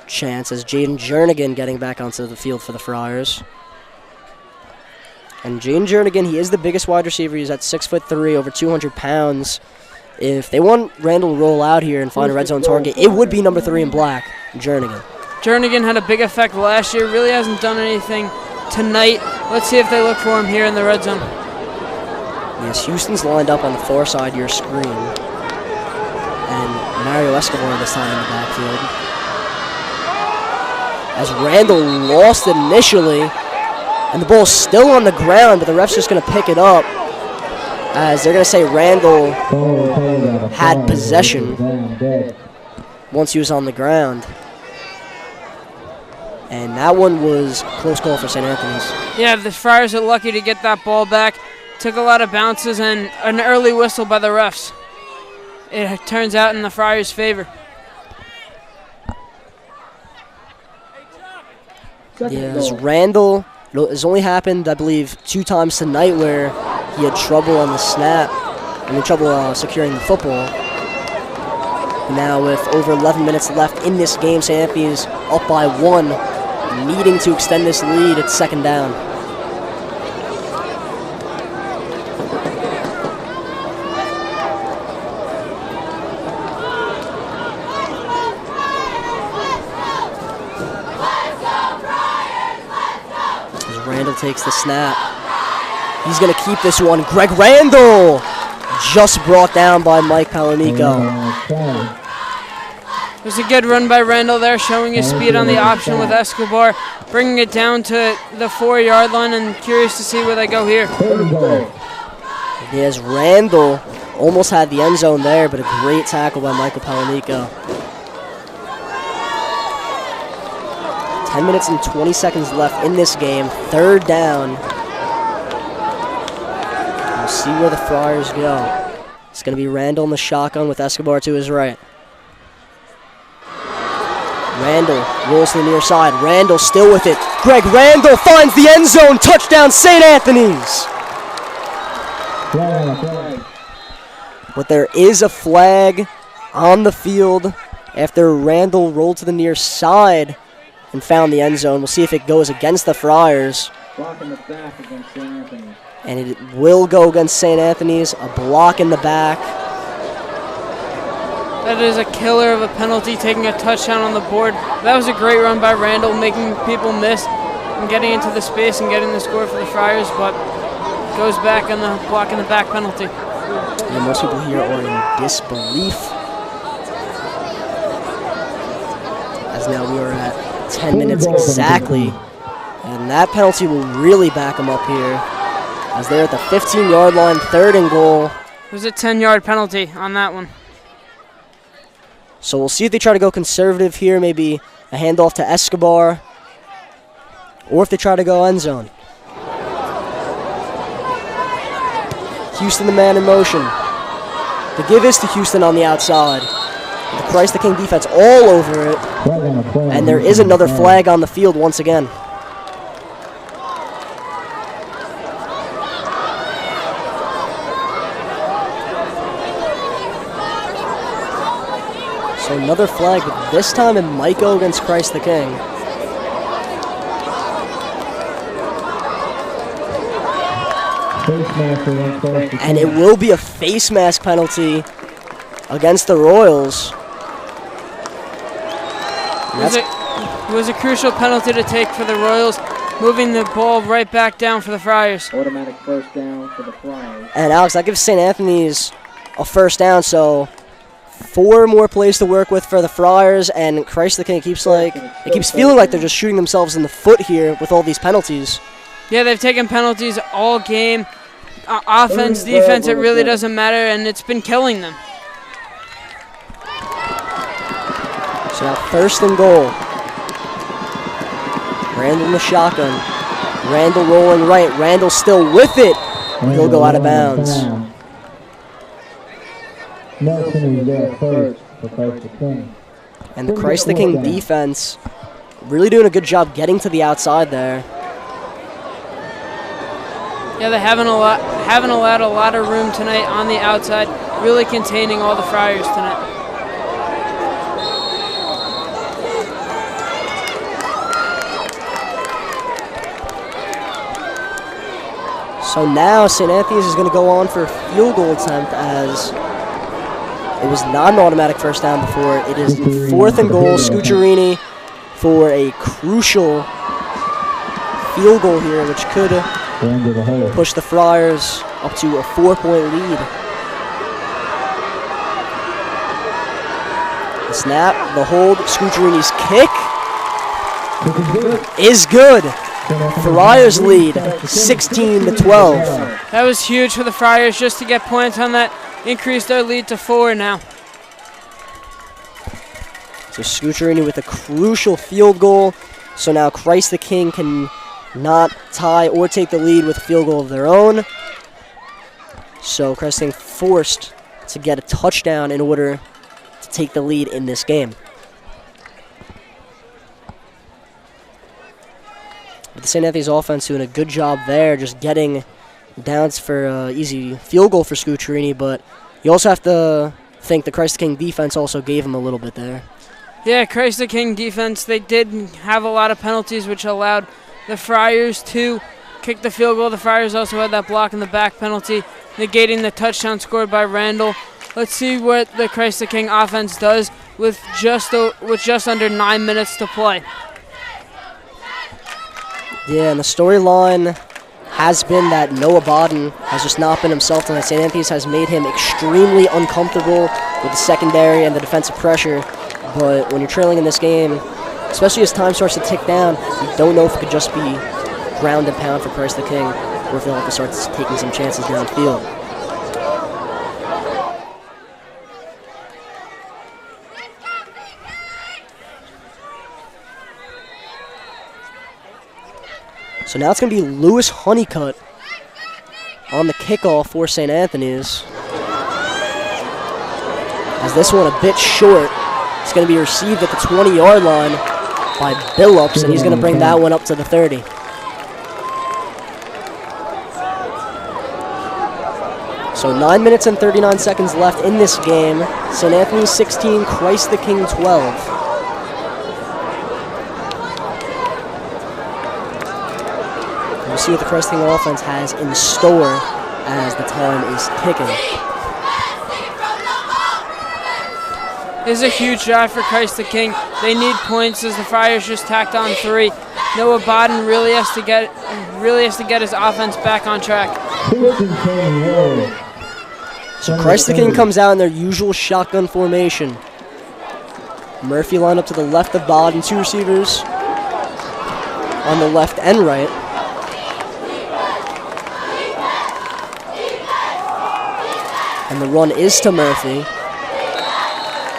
chance as Jaden Jernigan getting back onto the field for the Friars. And Jaden Jernigan, he is the biggest wide receiver. He's at 6'3", over 200 pounds. If they want Randall to roll out here and find a red zone target, it would be number 3 in black, Jernigan. Jernigan had a big effect last year. Really hasn't done anything tonight. Let's see if they look for him here in the red zone. Yes, Houston's lined up on the far side of your screen. And Mario Escobar this time in the backfield. As Randall lost it initially, and the ball's still on the ground, but the ref's just going to pick it up, as they're going to say Randall had possession once he was on the ground. And that one was a close call for St. Anthony's. Yeah, the Friars are lucky to get that ball back. Took a lot of bounces and an early whistle by the refs. It turns out in the Friars' favor. Yes, Randall, it's only happened, I believe, 2 times tonight where he had trouble on the snap, trouble securing the football. Now with over 11 minutes left in this game, St. Anthony's up by 1, needing to extend this lead at second down. As Randall takes the snap, he's going to keep this one. Greg Randall just brought down by Mike Palanico. It was a good run by Randall there, showing his speed on the option with Escobar, bringing it down to the 4-yard line, and curious to see where they go here. Yes, Randall almost had the end zone there, but a great tackle by Michael Palanico. 10 minutes and 20 seconds left in this game. Third down. We'll see where the Friars go. It's going to be Randall in the shotgun with Escobar to his right. Randall rolls to the near side. Randall still with it. Greg Randall finds the end zone. Touchdown, St. Anthony's. But there is a flag on the field after Randall rolled to the near side and found the end zone. We'll see if it goes against the Friars. Block in the back against St. Anthony's. And it will go against St. Anthony's. A block in the back. That is a killer of a penalty, taking a touchdown on the board. That was a great run by Randall, making people miss and getting into the space and getting the score for the Friars, but goes back on the block in the back penalty. And most people here are in disbelief, as now we are at 10 minutes exactly. And that penalty will really back them up here, as they're at the 15-yard line, 3rd and goal. It was a 10-yard penalty on that one. So we'll see if they try to go conservative here, maybe a handoff to Escobar, or if they try to go end zone. Houston, the man in motion. The give is to Houston on the outside. The Christ the King defense all over it. And there is another flag on the field once again. So another flag, but this time it might go against Christ the King. And it will be a face mask penalty against the Royals. It was a crucial penalty to take for the Royals, moving the ball right back down for the Friars. Automatic first down for the Friars. And Alex, that gives St. Anthony's a first down, so 4 more plays to work with for the Friars, and Christ the King keeps feeling like they're just shooting themselves in the foot here with all these penalties. Yeah, they've taken penalties all game. Offense, defense, it really doesn't matter, and it's been killing them. So now 1st and goal. Randall in the shotgun. Randall rolling right. Randall still with it. He'll go out of bounds. And the Christ the King defense really doing a good job getting to the outside there. Yeah, they haven't allowed a lot of room tonight on the outside, really containing all the Friars tonight. So now St. Anthony's is going to go on for a field goal attempt, as it was not an automatic first down before. It is 4th and goal. Scucciarini for a crucial field goal here, which could push the Friars up to a 4-point lead. The snap, the hold, Scucciarini's kick is good. Friars lead 16-12. That was huge for the Friars just to get points on that. Increased their lead to 4 now. So Scucciarini with a crucial field goal. So now Christ the King can not tie or take the lead with a field goal of their own. So Christ the King forced to get a touchdown in order to take the lead in this game. But the St. Anthony's offense doing a good job there, just getting down for an easy field goal for Scucciarini, but you also have to think the Christ the King defense also gave him a little bit there. Yeah, Christ the King defense, they did have a lot of penalties, which allowed the Friars to kick the field goal. The Friars also had that block in the back penalty, negating the touchdown scored by Randall. Let's see what the Christ the King offense does with just under 9 minutes to play. Yeah, and the storyline has been that Noah Bodden has just not been himself tonight. St. Anthony's has made him extremely uncomfortable with the secondary and the defensive pressure. But when you're trailing in this game, especially as time starts to tick down, you don't know if it could just be ground and pound for Christ the King, or if they'll have to start taking some chances downfield. So now it's going to be Lewis Honeycutt on the kickoff for St. Anthony's. As this one a bit short, it's going to be received at the 20-yard line by Billups, and he's going to bring that one up to the 30. So 9 minutes and 39 seconds left in this game. St. Anthony's 16, Christ the King 12. We'll see what the Christ the King offense has in store as the time is ticking. This is a huge drive for Christ the King. They need points as the Friars just tacked on 3. Noah Bodden really has to get his offense back on track. So Christ the King comes out in their usual shotgun formation. Murphy lined up to the left of Bodden, 2 receivers on the left and right. And the run is to Murphy.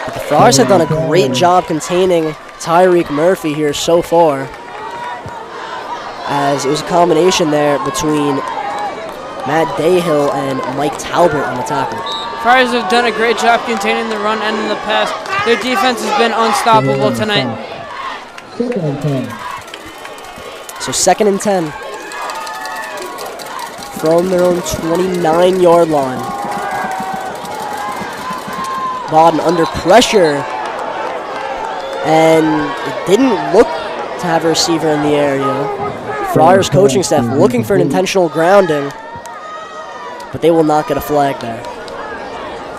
But the Friars have done a great job containing Tyreek Murphy here so far, as it was a combination there between Matt Dayhill and Mike Talbot on the tackle. Friars have done a great job containing the run and in the pass. Their defense has been unstoppable tonight. So 2nd and 10 from their own 29-yard line. Bodden under pressure, and it didn't look to have a receiver in the area. Friars coaching staff looking for an intentional grounding, but they will not get a flag there.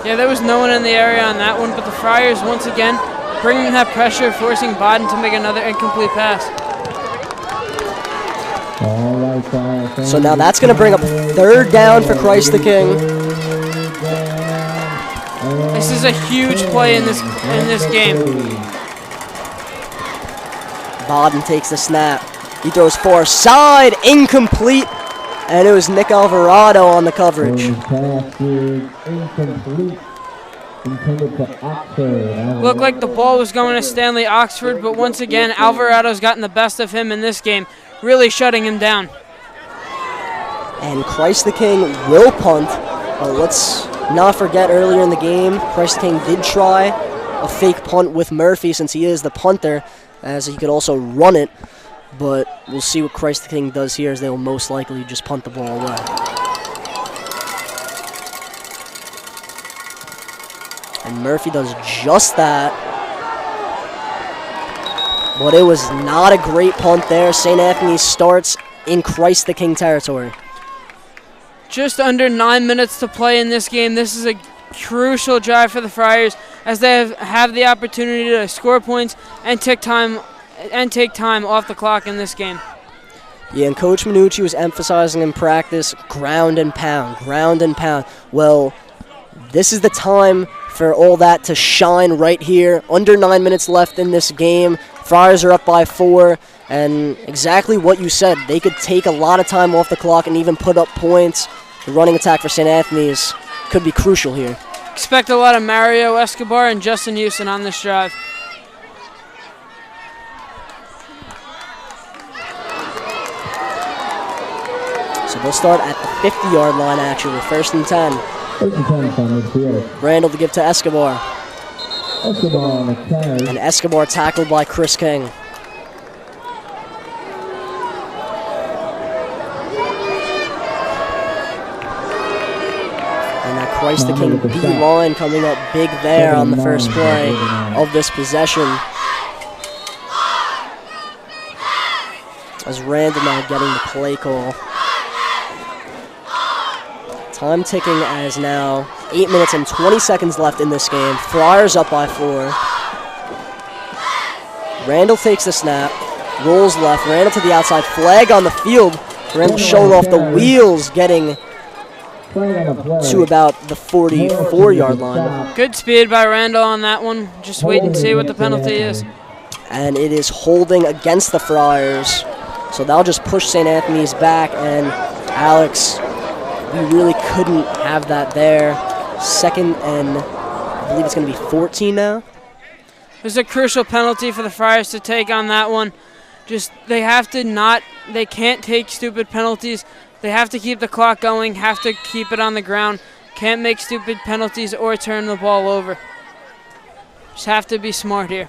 Yeah, there was no one in the area on that one, but the Friars once again bringing that pressure, forcing Bodden to make another incomplete pass. So now that's going to bring up 3rd down for Christ the King. This is a huge play in this game. Bodden takes the snap. He throws far side, incomplete, and it was Nick Alvarado on the coverage. Looked like the ball was going to Stanley Oxford, but once again, Alvarado's gotten the best of him in this game, really shutting him down. And Christ the King will punt. Let's not forget earlier in the game, Christ the King did try a fake punt with Murphy since he is the punter, as he could also run it. but we'll see what Christ the King does here, as they will most likely just punt the ball away. And Murphy does just that. But it was not a great punt there. St. Anthony starts in Christ the King territory. Just under 9 minutes to play in this game. This is a crucial drive for the Friars, as they have the opportunity to score points and take time off the clock in this game. Yeah, and Coach Minucci was emphasizing in practice, ground and pound, ground and pound. Well, this is the time for all that to shine right here. Under 9 minutes left in this game. Friars are up by 4, and exactly what you said. They could take a lot of time off the clock and even put up points. The running attack for St. Anthony's could be crucial here. Expect a lot of Mario Escobar and Justin Houston on this drive. So they'll start at the 50-yard line, actually, 1st and 10. 1st and 10 from midfield. Randall to give to Escobar. Escobar on the carry. And Escobar tackled by Chris King. And that Christ the King B line coming up big there on the first play of this possession. As Randall now getting the play call. Time ticking as now 8 minutes and 20 seconds left in this game. Friars up by 4. Randall takes the snap, rolls left, Randall to the outside, flag on the field. Randall showing off the wheels, getting to about the 44-yard line. Good speed by Randall on that one. Just wait and see what the penalty is. And it is holding against the Friars. So that'll just push St. Anthony's back, and Alex, we really couldn't have that there. 2nd and I believe it's going to be 14 now. There's a crucial penalty for the Friars to take on that one. Just they can't take stupid penalties. They have to keep the clock going, have to keep it on the ground. Can't make stupid penalties or turn the ball over. Just have to be smart here.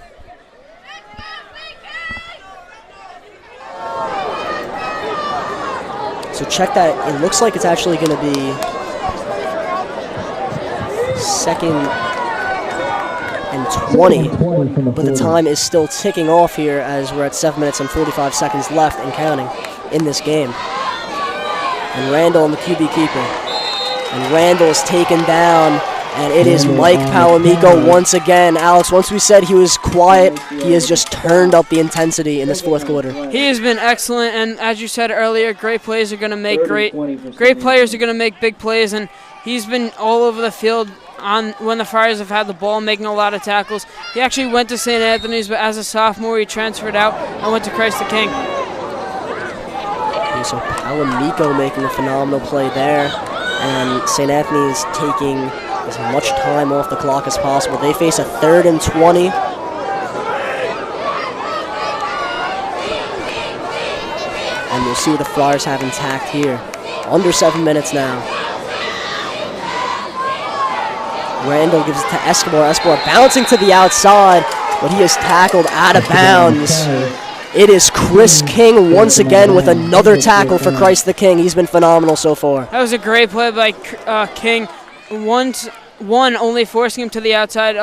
So check that. It looks like it's actually going to be 2nd and 20, but the time is still ticking off here as we're at 7 minutes and 45 seconds left and counting in this game. And Randall in the QB keeper. And Randall is taken down, and it is Mike Palamico once again. Alex, once we said he was quiet, he has just turned up the intensity in this 4th quarter. He has been excellent, and as you said earlier, great plays are going to make great players are going to make big plays, and he's been all over the field when the Friars have had the ball, making a lot of tackles. He actually went to St. Anthony's, but as a sophomore, he transferred out and went to Christ the King. Okay, so Palamico making a phenomenal play there, and St. Anthony's taking as much time off the clock as possible. They face a 3rd and 20. And we'll see what the Friars have intact here. Under 7 minutes now. Randall gives it to Escobar. Escobar bouncing to the outside, but he is tackled out of bounds. It is Chris King once again with another tackle for Christ the King. He's been phenomenal so far. That was a great play by King. One only forcing him to the outside,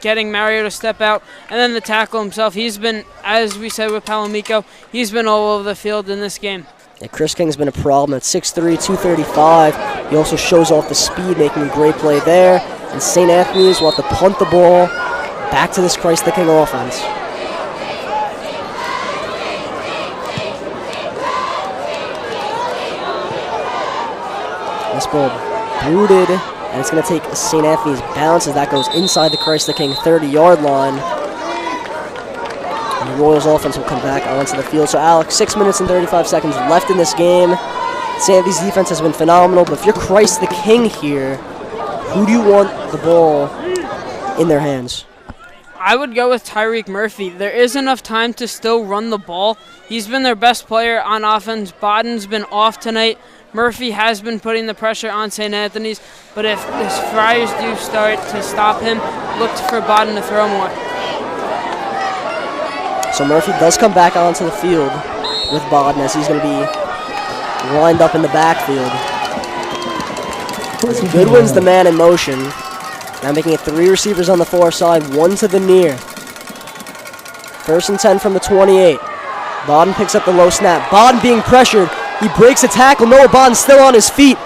getting Mario to step out, and then the tackle himself. He's been, as we said with Palamico, he's been all over the field in this game. Yeah, Chris King's been a problem at 6'3", 235. He also shows off the speed, making a great play there. And St. Anthony's will have to punt the ball back to this Christ the King offense. This ball booted, and it's going to take St. Anthony's bounce as that goes inside the Christ the King 30-yard line. And the Royals offense will come back onto the field. So, Alex, 6 minutes and 35 seconds left in this game. St. Anthony's defense has been phenomenal, but if you're Christ the King here, who do you want the ball in their hands? I would go with Tyreek Murphy. There is enough time to still run the ball. He's been their best player on offense. Bodden's been off tonight. Murphy has been putting the pressure on St. Anthony's, but if the Friars do start to stop him, look for Bodden to throw more. So Murphy does come back onto the field with Bodden as he's going to be lined up in the backfield. As Goodwin's the man in motion. Now making it 3 receivers on the far side, 1 to the near. 1st and 10 from the 28. Bodden picks up the low snap. Bodden being pressured. He breaks a tackle. Noah Bodden still on his feet.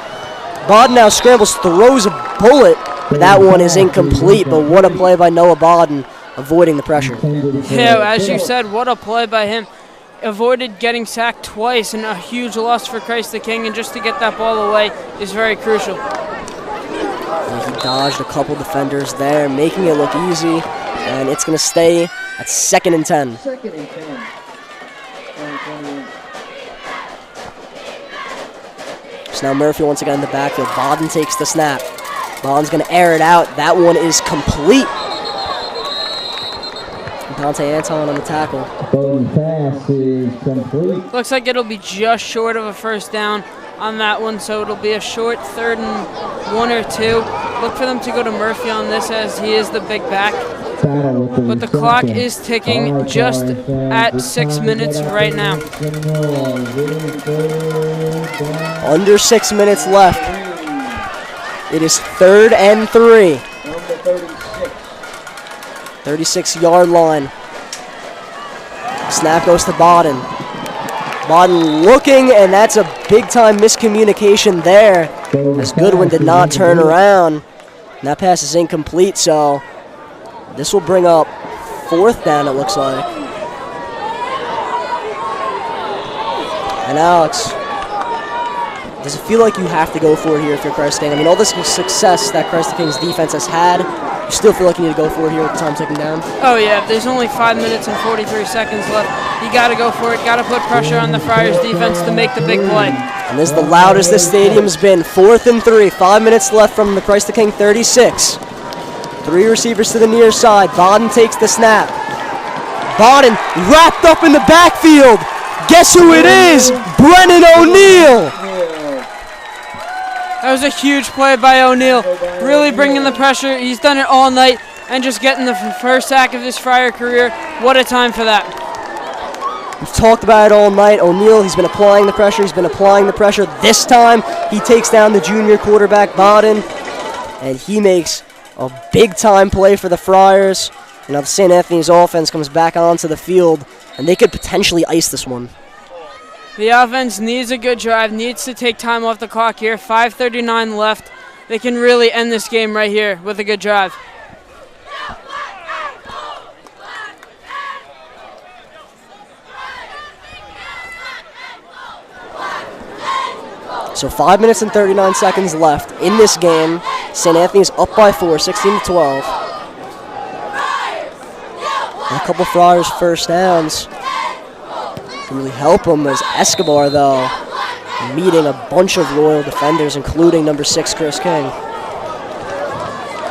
Bodden now scrambles, throws a bullet. But that one is incomplete. But what a play by Noah Bodden, avoiding the pressure. Yeah, as you said, what a play by him. Avoided getting sacked twice, and a huge loss for Christ the King. And just to get that ball away is very crucial. And he dodged a couple defenders there, making it look easy. And it's going to stay at 2nd and 10. 2nd and 10. So now Murphy once again in the backfield. Bodden takes the snap. Bodden's going to air it out. That one is complete. Dante Anton on the tackle. Pass is complete. Looks like it'll be just short of a 1st down on that one, so it'll be a short 3rd and 1 or 2. Look for them to go to Murphy on this as he is the big back. But the clock is ticking just at 6 minutes right now. Under 6 minutes left. It is 3rd and 3. 36-yard line. Snap goes to Bodden. Bodden looking, and that's a big-time miscommunication there, as Goodwin did not turn around. And that pass is incomplete, so this will bring up 4th down, it looks like. And Alex, does it feel like you have to go for it here if you're Christ the King? I mean, all this success that Christ the King's defense has had, you still feel like you need to go for it here with the time ticking down? Oh, yeah. There's only 5 minutes and 43 seconds left. You got to go for it. Got to put pressure on the Friars defense to make the big play. And this is the loudest this stadium's been. 4th and 3. 5 minutes left from the Christ the King 36. 3 receivers to the near side. Bodden takes the snap. Bodden wrapped up in the backfield. Guess who it is? Brennan O'Neill. That was a huge play by O'Neill. Really bringing the pressure. He's done it all night and just getting the 1st sack of his Friar career. What a time for that. We've talked about it all night. O'Neill, he's been applying the pressure. He's been applying the pressure. This time, he takes down the junior quarterback, Bodden, and he makes a big-time play for the Friars. And now the St. Anthony's offense comes back onto the field, and they could potentially ice this one. The offense needs a good drive, needs to take time off the clock here. 5:39 left. They can really end this game right here with a good drive. So 5 minutes and 39 seconds left in this game. St. Anthony's up by 4, 16-12. And a couple Friars 1st downs can really help them, as Escobar, though, meeting a bunch of loyal defenders, including number 6, Chris King.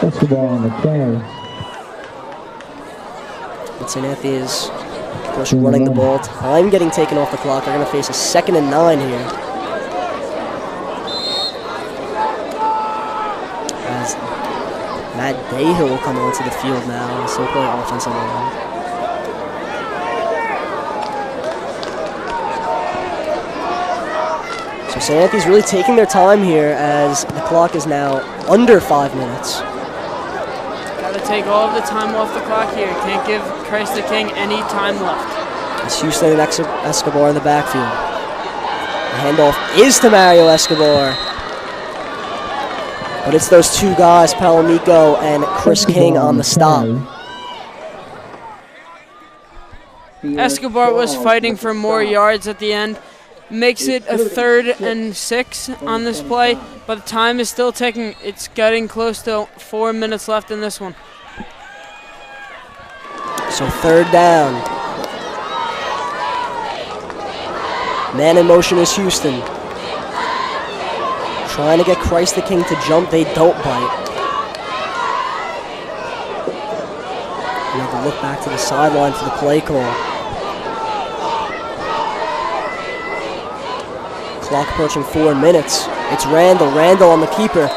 Escobar on the carry. But St. Anthony is, of course, running the ball. Time getting taken off the clock. They're going to face a 2nd and 9 here. As Matt Dahill will come onto the field now, so play offensive line. So St. Anthony's really taking their time here as the clock is now under 5 minutes. Got to take all of the time off the clock here. Can't give Christ the King any time left. It's Houston and Escobar in the backfield. The handoff is to Mario Escobar. But it's those 2 guys, Palomino and Chris King, on the stop. Escobar was fighting for more yards at the end. Makes it a 3rd and 6 on this play, but the time is still ticking. It's getting close to 4 minutes left in this one. So 3rd down. Man in motion is Houston. Trying to get Christ the King to jump. They don't bite. You have to look back to the sideline for the play call. Clock approaching 4 minutes. It's Randall. Randall on the keeper.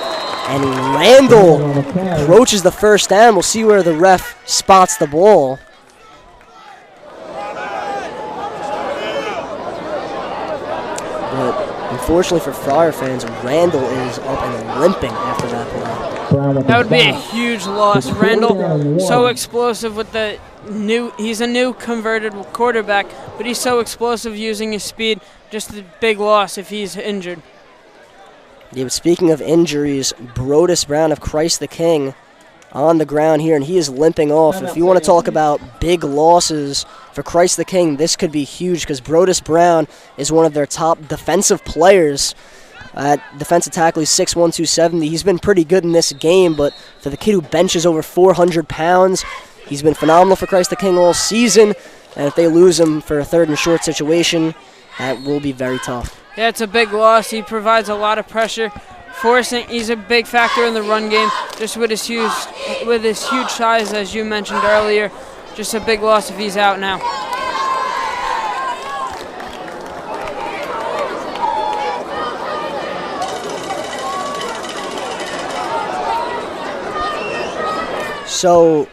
And Randall approaches the 1st down. We'll see where the ref spots the ball. But unfortunately for Friar fans, Randall is up and limping after that play. That would be a huge loss. Randall, so explosive with the he's a new converted quarterback, but he's so explosive using his speed. Just a big loss if he's injured. Yeah, but speaking of injuries, Brodus Brown of Christ the King on the ground here, and he is limping off. If you want to talk about big losses for Christ the King, this could be huge because Brodus Brown is one of their top defensive players. At defensive tackle, he's 6'1", 270. He's been pretty good in this game, but for the kid who benches over 400 pounds, he's been phenomenal for Christ the King all season. And if they lose him for a 3rd and short situation, that will be very tough. Yeah, it's a big loss. He provides a lot of pressure. He's a big factor in the run game, just with his huge size, as you mentioned earlier. Just a big loss if he's out now. So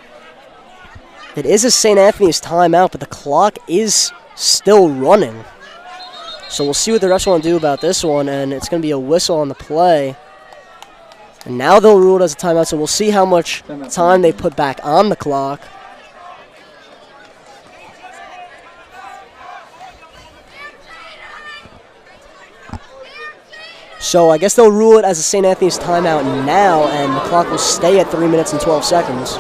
it is a St. Anthony's timeout, but the clock is still running. So we'll see what the refs want to do about this one, and it's going to be a whistle on the play. And now they'll rule it as a timeout, so we'll see how much time they put back on the clock. So I guess they'll rule it as a St. Anthony's timeout now, and the clock will stay at 3 minutes and 12 seconds.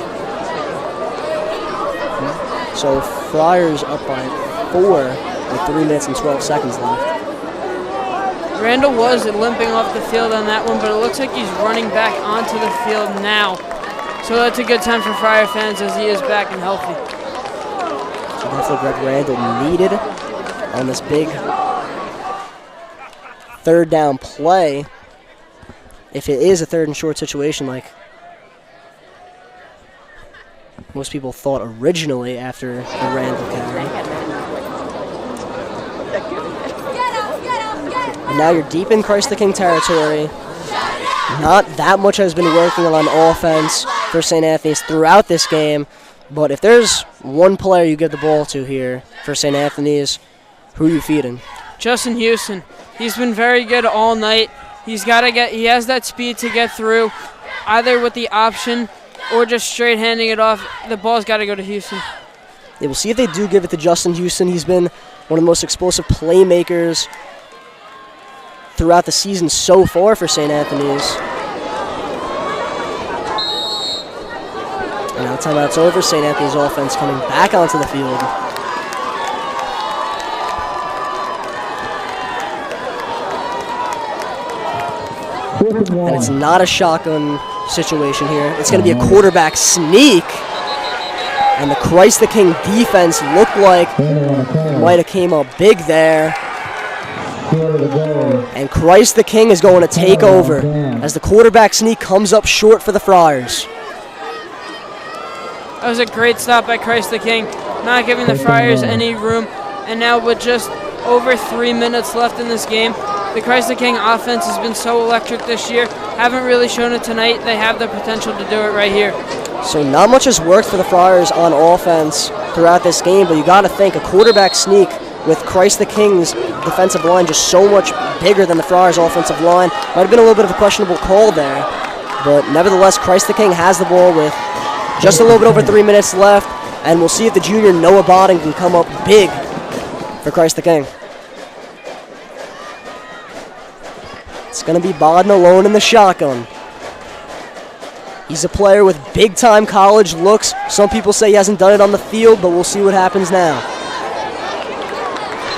So Friars up by 4 with 3 minutes and 12 seconds left. Randall was limping off the field on that one, but it looks like he's running back onto the field now. So that's a good time for Friar fans as he is back and healthy. So that's what Greg Randall needed on this big 3rd down play. If it is a 3rd and short situation like most people thought originally after the Randall carry. And now you're deep in Christ the King territory. Not that much has been working on offense for St. Anthony's throughout this game, but if there's one player you give the ball to here for St. Anthony's, who are you feeding? Justin Houston. He's been very good all night. He has that speed to get through, either with the option or just straight handing it off. The ball's got to go to Houston. Yeah, we'll see if they do give it to Justin Houston. He's been one of the most explosive playmakers throughout the season so far for St. Anthony's. And now timeout's over. St. Anthony's offense coming back onto the field. And it's not a shotgun situation here. It's going to be a quarterback sneak. And the Christ the King defense looked like it might have came up big there. And Christ the King is going to take over as the quarterback sneak comes up short for the Friars. That was a great stop by Christ the King, not giving the Friars any room. And now with just over 3 minutes left in this game, the Christ the King offense has been so electric this year. Haven't really shown it tonight. They have the potential to do it right here. So not much has worked for the Friars on offense throughout this game, but you got to think a quarterback sneak with Christ the King's defensive line just so much bigger than the Friars' offensive line. Might have been a little bit of a questionable call there, but nevertheless, Christ the King has the ball with just a little bit over 3 minutes left, and we'll see if the junior Noah Bodden can come up big for Christ the King. It's going to be Bodden alone in the shotgun. He's a player with big-time college looks. Some people say he hasn't done it on the field, but we'll see what happens now.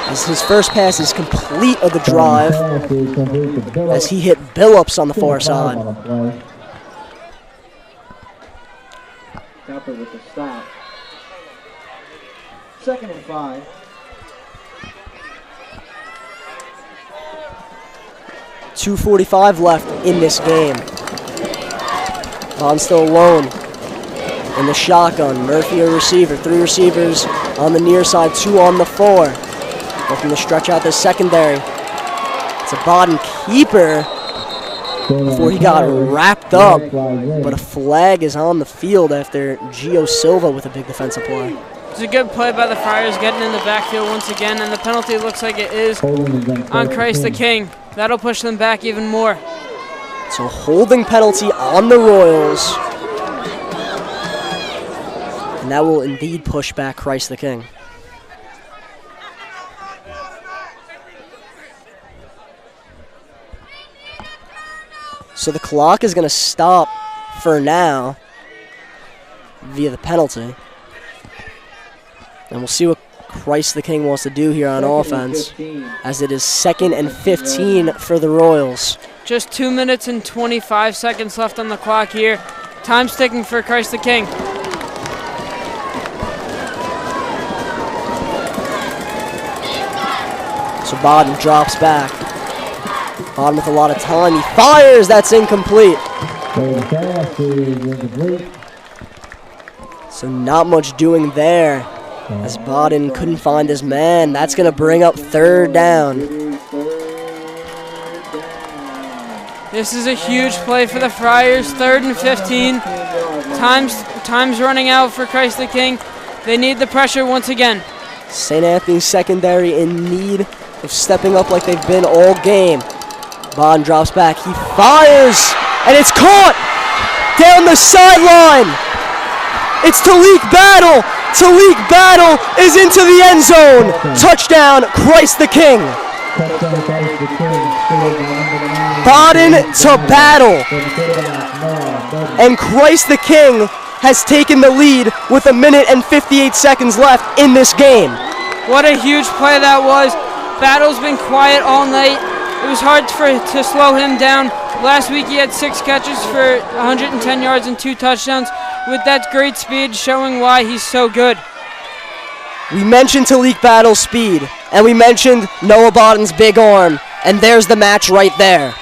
As his first pass is complete of the drive, as he hit Billups on the far side. Tupper with the stop. 2nd and 5. .245 left in this game. Bond still alone in the shotgun. Murphy a receiver. 3 receivers on the near side, 2 on the 4. Looking to stretch out the secondary. It's a Bodden keeper before he got wrapped up. But a flag is on the field after Gio Silva with a big defensive play. It's a good play by the Friars getting in the backfield once again, and the penalty looks like it is on Christ the King. That'll push them back even more. So holding penalty on the Royals. And that will indeed push back Christ the King. So the clock is going to stop for now via the penalty. And we'll see what Christ the King wants to do here on offense, as it is 2nd and 15 for the Royals. Just 2 minutes and 25 seconds left on the clock here. Time's ticking for Christ the King. So Bodden drops back. Bodden with a lot of time. He fires. That's incomplete. So not much doing there, as Bodden couldn't find his man. That's going to bring up 3rd down. This is a huge play for the Friars. 3rd and 15. Time's running out for Christ the King. They need the pressure once again. St. Anthony's secondary in need of stepping up like they've been all game. Bodden drops back. He fires, and it's caught down the sideline. It's Talik Battle. Talik Battle is into the end zone. Touchdown, Christ the King. Bodden to Battle. And Christ the King has taken the lead with 1 minute and 58 seconds left in this game. What a huge play that was. Battle's been quiet all night. It was hard to slow him down. Last week he had 6 catches for 110 yards and 2 touchdowns. With that great speed, showing why he's so good. We mentioned Talik Battle's speed, and we mentioned Noah Bodden's big arm, and there's the match right there.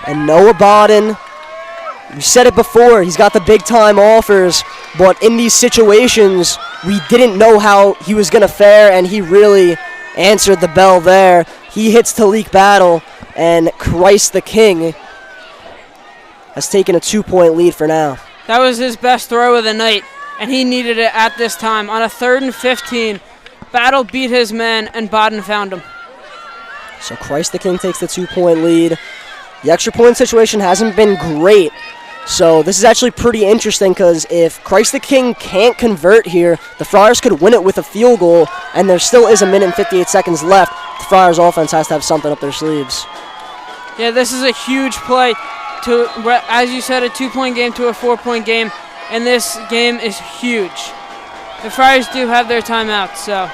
And Noah Bodden, we said it before, he's got the big time offers, but in these situations, we didn't know how he was going to fare, and he really answered the bell there. He hits Talik Battle, and Christ the King has taken a 2-point lead for now. That was his best throw of the night, and he needed it at this time. On a 3rd and 15, Battle beat his man, and Bodden found him. So Christ the King takes the 2-point lead. The extra point situation hasn't been great, so this is actually pretty interesting, because if Christ the King can't convert here, the Friars could win it with a field goal, and there still is 1 minute and 58 seconds left. The Friars offense has to have something up their sleeves. Yeah, this is a huge play. To, as you said, a 2-point game to a 4-point game, and this game is huge. The Friars do have their timeout, so.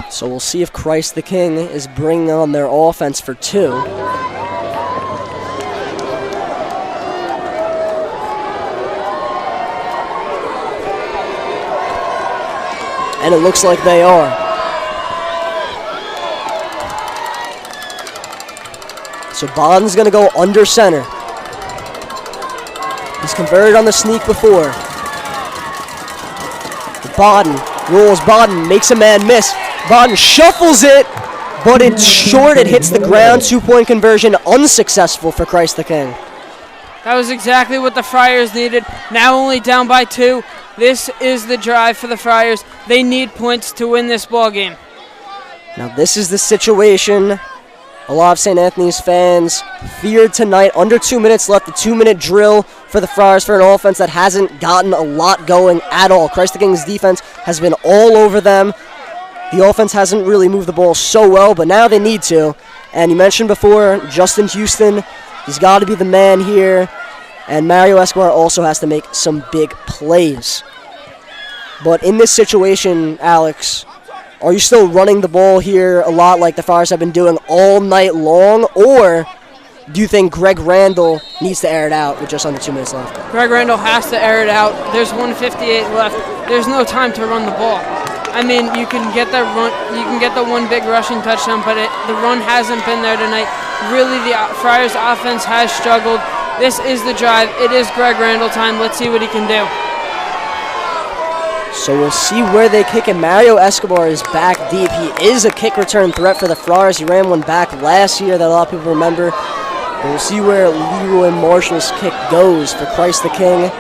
So we'll see if Christ the King is bringing on their offense for 2. And it looks like they are. So Bodden's going to go under center. He's converted on the sneak before. Bodden rolls. Bodden makes a man miss. Bodden shuffles it, but it's short. It hits the ground. 2-point conversion unsuccessful for Christ the King. That was exactly what the Friars needed. Now only down by 2. This is the drive for the Friars. They need points to win this ball game. Now this is the situation a lot of St. Anthony's fans feared tonight. Under 2 minutes left, the 2-minute drill for the Friars for an offense that hasn't gotten a lot going at all. Christ the King's defense has been all over them. The offense hasn't really moved the ball so well, but now they need to. And you mentioned before, Justin Houston, he's got to be the man here. And Mario Escobar also has to make some big plays. But in this situation, Alex, are you still running the ball here a lot like the Friars have been doing all night long? Or do you think Greg Randall needs to air it out with just under 2 minutes left? Greg Randall has to air it out. There's 1:58 left. There's no time to run the ball. I mean, you can get the run, you can get the one big rushing touchdown, but the run hasn't been there tonight. Really, the Friars offense has struggled. This is the drive. It is Greg Randall time. Let's see what he can do. So we'll see where they kick it. Mario Escobar is back deep. He is a kick return threat for the Friars. He ran one back last year that a lot of people remember. But we'll see where Leroy Marshall's kick goes for Christ the King.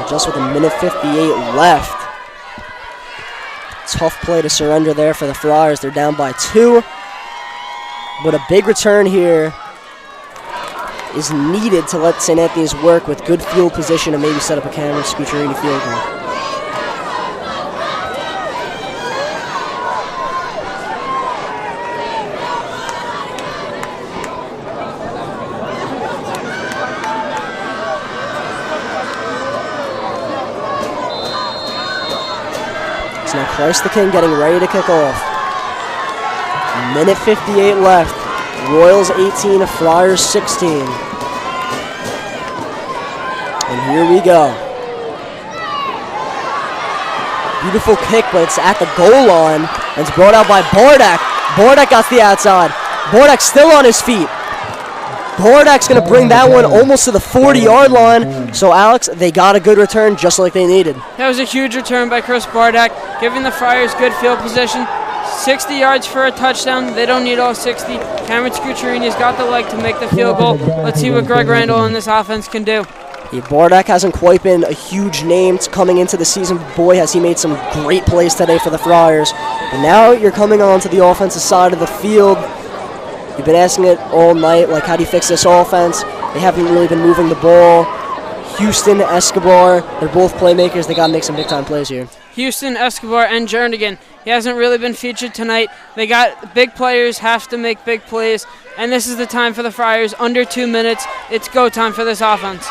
Just with 1:58 left. Tough play to surrender there for the Friars. They're down by 2. But a big return here is needed to let St. Anthony's work with good field position and maybe set up a Cameron Scucciarini field goal. So now Christ the King getting ready to kick off. 1:58 left. Royals 18, Friars 16. And here we go. Beautiful kick, but it's at the goal line. And it's brought out by Bardak. Bardak got the outside. Bardak still on his feet. Bardak's going to bring that one almost to the 40-yard line. So, Alex, they got a good return just like they needed. That was a huge return by Chris Bardak, giving the Friars good field position. 60 yards for a touchdown. They don't need all 60. Cameron Scucciarini's got the leg to make the field goal. Let's see what Greg Randall and this offense can do. Yeah, Bardak hasn't quite been a huge name coming into the season. Boy, has he made some great plays today for the Friars. And now you're coming on to the offensive side of the field. You've been asking it all night, like, how do you fix this offense? They haven't really been moving the ball. Houston, Escobar, they're both playmakers. They got to make some big-time plays here. Houston, Escobar, and Jernigan. He hasn't really been featured tonight. They got big players, have to make big plays, and this is the time for the Friars. Under 2 minutes, it's go time for this offense.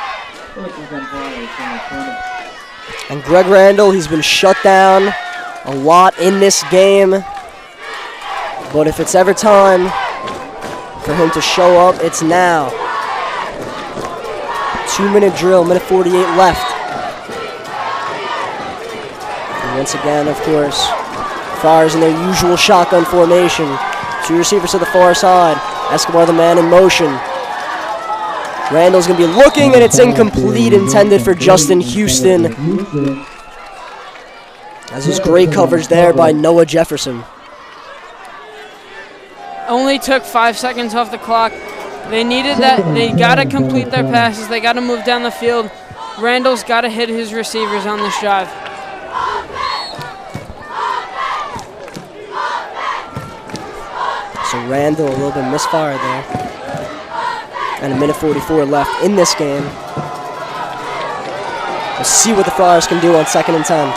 And Greg Randall, he's been shut down a lot in this game. But if it's ever time for him to show up, it's now. 2-minute drill, 1:48 left. And once again, of course, Friars in their usual shotgun formation. 2 receivers to the far side. Escobar, the man in motion. Randall's going to be looking, and it's incomplete, intended for Justin Houston. As was great coverage there by Noah Jefferson. Only took 5 seconds off the clock. They needed that. They got to complete their passes. They got to move down the field. Randall's got to hit his receivers on this drive. So Randall, a little bit misfired there. And 1:44 left in this game. We'll see what the Friars can do on 2nd and 10.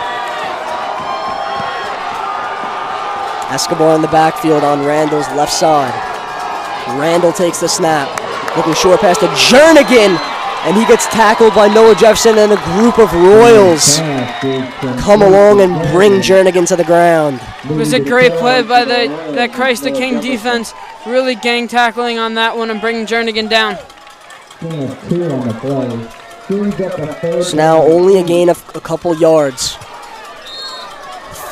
Escobar in the backfield on Randall's left side. Randall takes the snap. Looking short pass to Jernigan. And he gets tackled by Noah Jefferson, and a group of Royals come along and bring Jernigan to the ground. It was a great play by that Christ the King defense. Really gang tackling on that one and bringing Jernigan down. So now only a gain of a couple yards.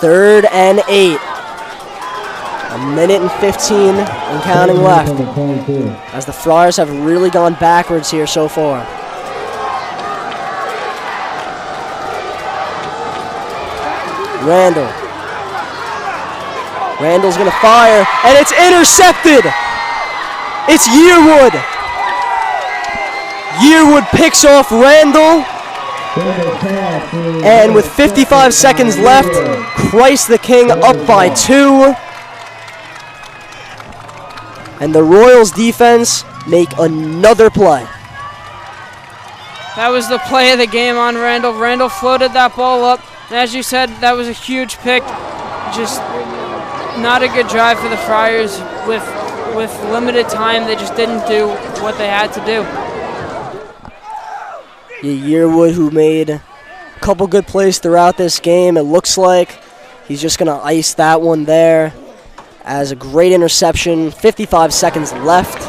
3rd and 8. 1:15 and counting left. As the Friars have really gone backwards here so far. Randall. Randall's going to fire, and it's intercepted. It's Yearwood. Yearwood picks off Randall. And with 55 seconds left, Christ the King up by 2. And the Royals defense make another play. That was the play of the game on Randall. Randall floated that ball up. And as you said, that was a huge pick. Just not a good drive for the Friars. With limited time, they just didn't do what they had to do. Yeah, Yearwood, who made a couple good plays throughout this game. It looks like he's just going to ice that one there. As a great interception, 55 seconds left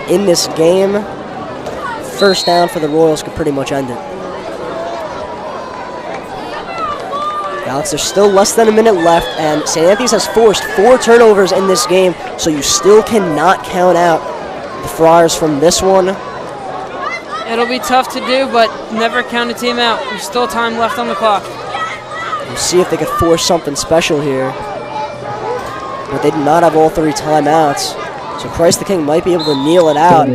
in this game. 1st down for the Royals could pretty much end it. Alex, there's still less than a minute left, and St. Anthony's has forced 4 turnovers in this game, so you still cannot count out the Friars from this one. It'll be tough to do, but never count a team out. There's still time left on the clock. We'll see if they could force something special here. But they do not have all 3 timeouts. So Christ the King might be able to kneel it out.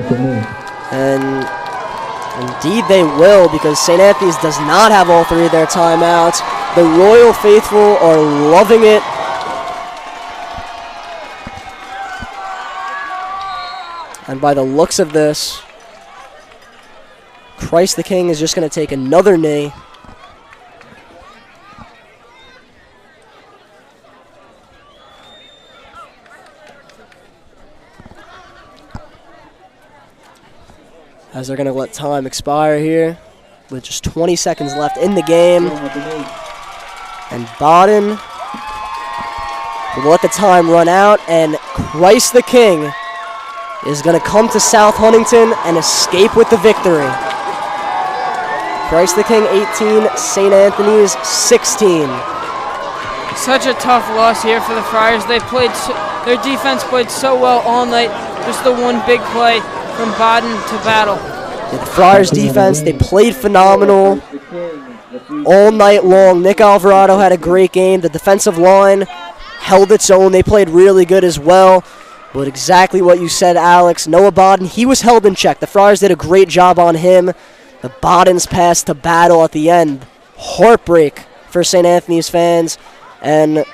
And indeed they will, because St. Anthony's does not have all 3 of their timeouts. The Royal Faithful are loving it. And by the looks of this, Christ the King is just going to take another knee. As they're going to let time expire here with just 20 seconds left in the game. And Baden will let the time run out, and Christ the King is going to come to South Huntington and escape with the victory. Christ the King 18, St. Anthony's 16. Such a tough loss here for the Friars. They played, their defense played so well all night. Just the one big play from Baden to Battle. Yeah, the Friars defense, they played phenomenal all night long. Nick Alvarado had a great game. The defensive line held its own. They played really good as well. But exactly what you said, Alex. Noah Baden, he was held in check. The Friars did a great job on him. The Baden's pass to Battle at the end. Heartbreak for St. Anthony's fans. And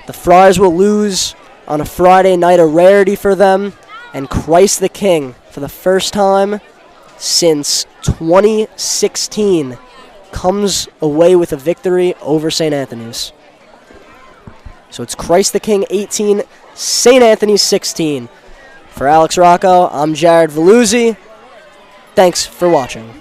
the Friars will lose on a Friday night, a rarity for them. And Christ the King, for the first time since 2016, comes away with a victory over St. Anthony's. So it's Christ the King 18, St. Anthony's 16. For Alex Rocco, I'm Jared Veluzzi. Thanks for watching.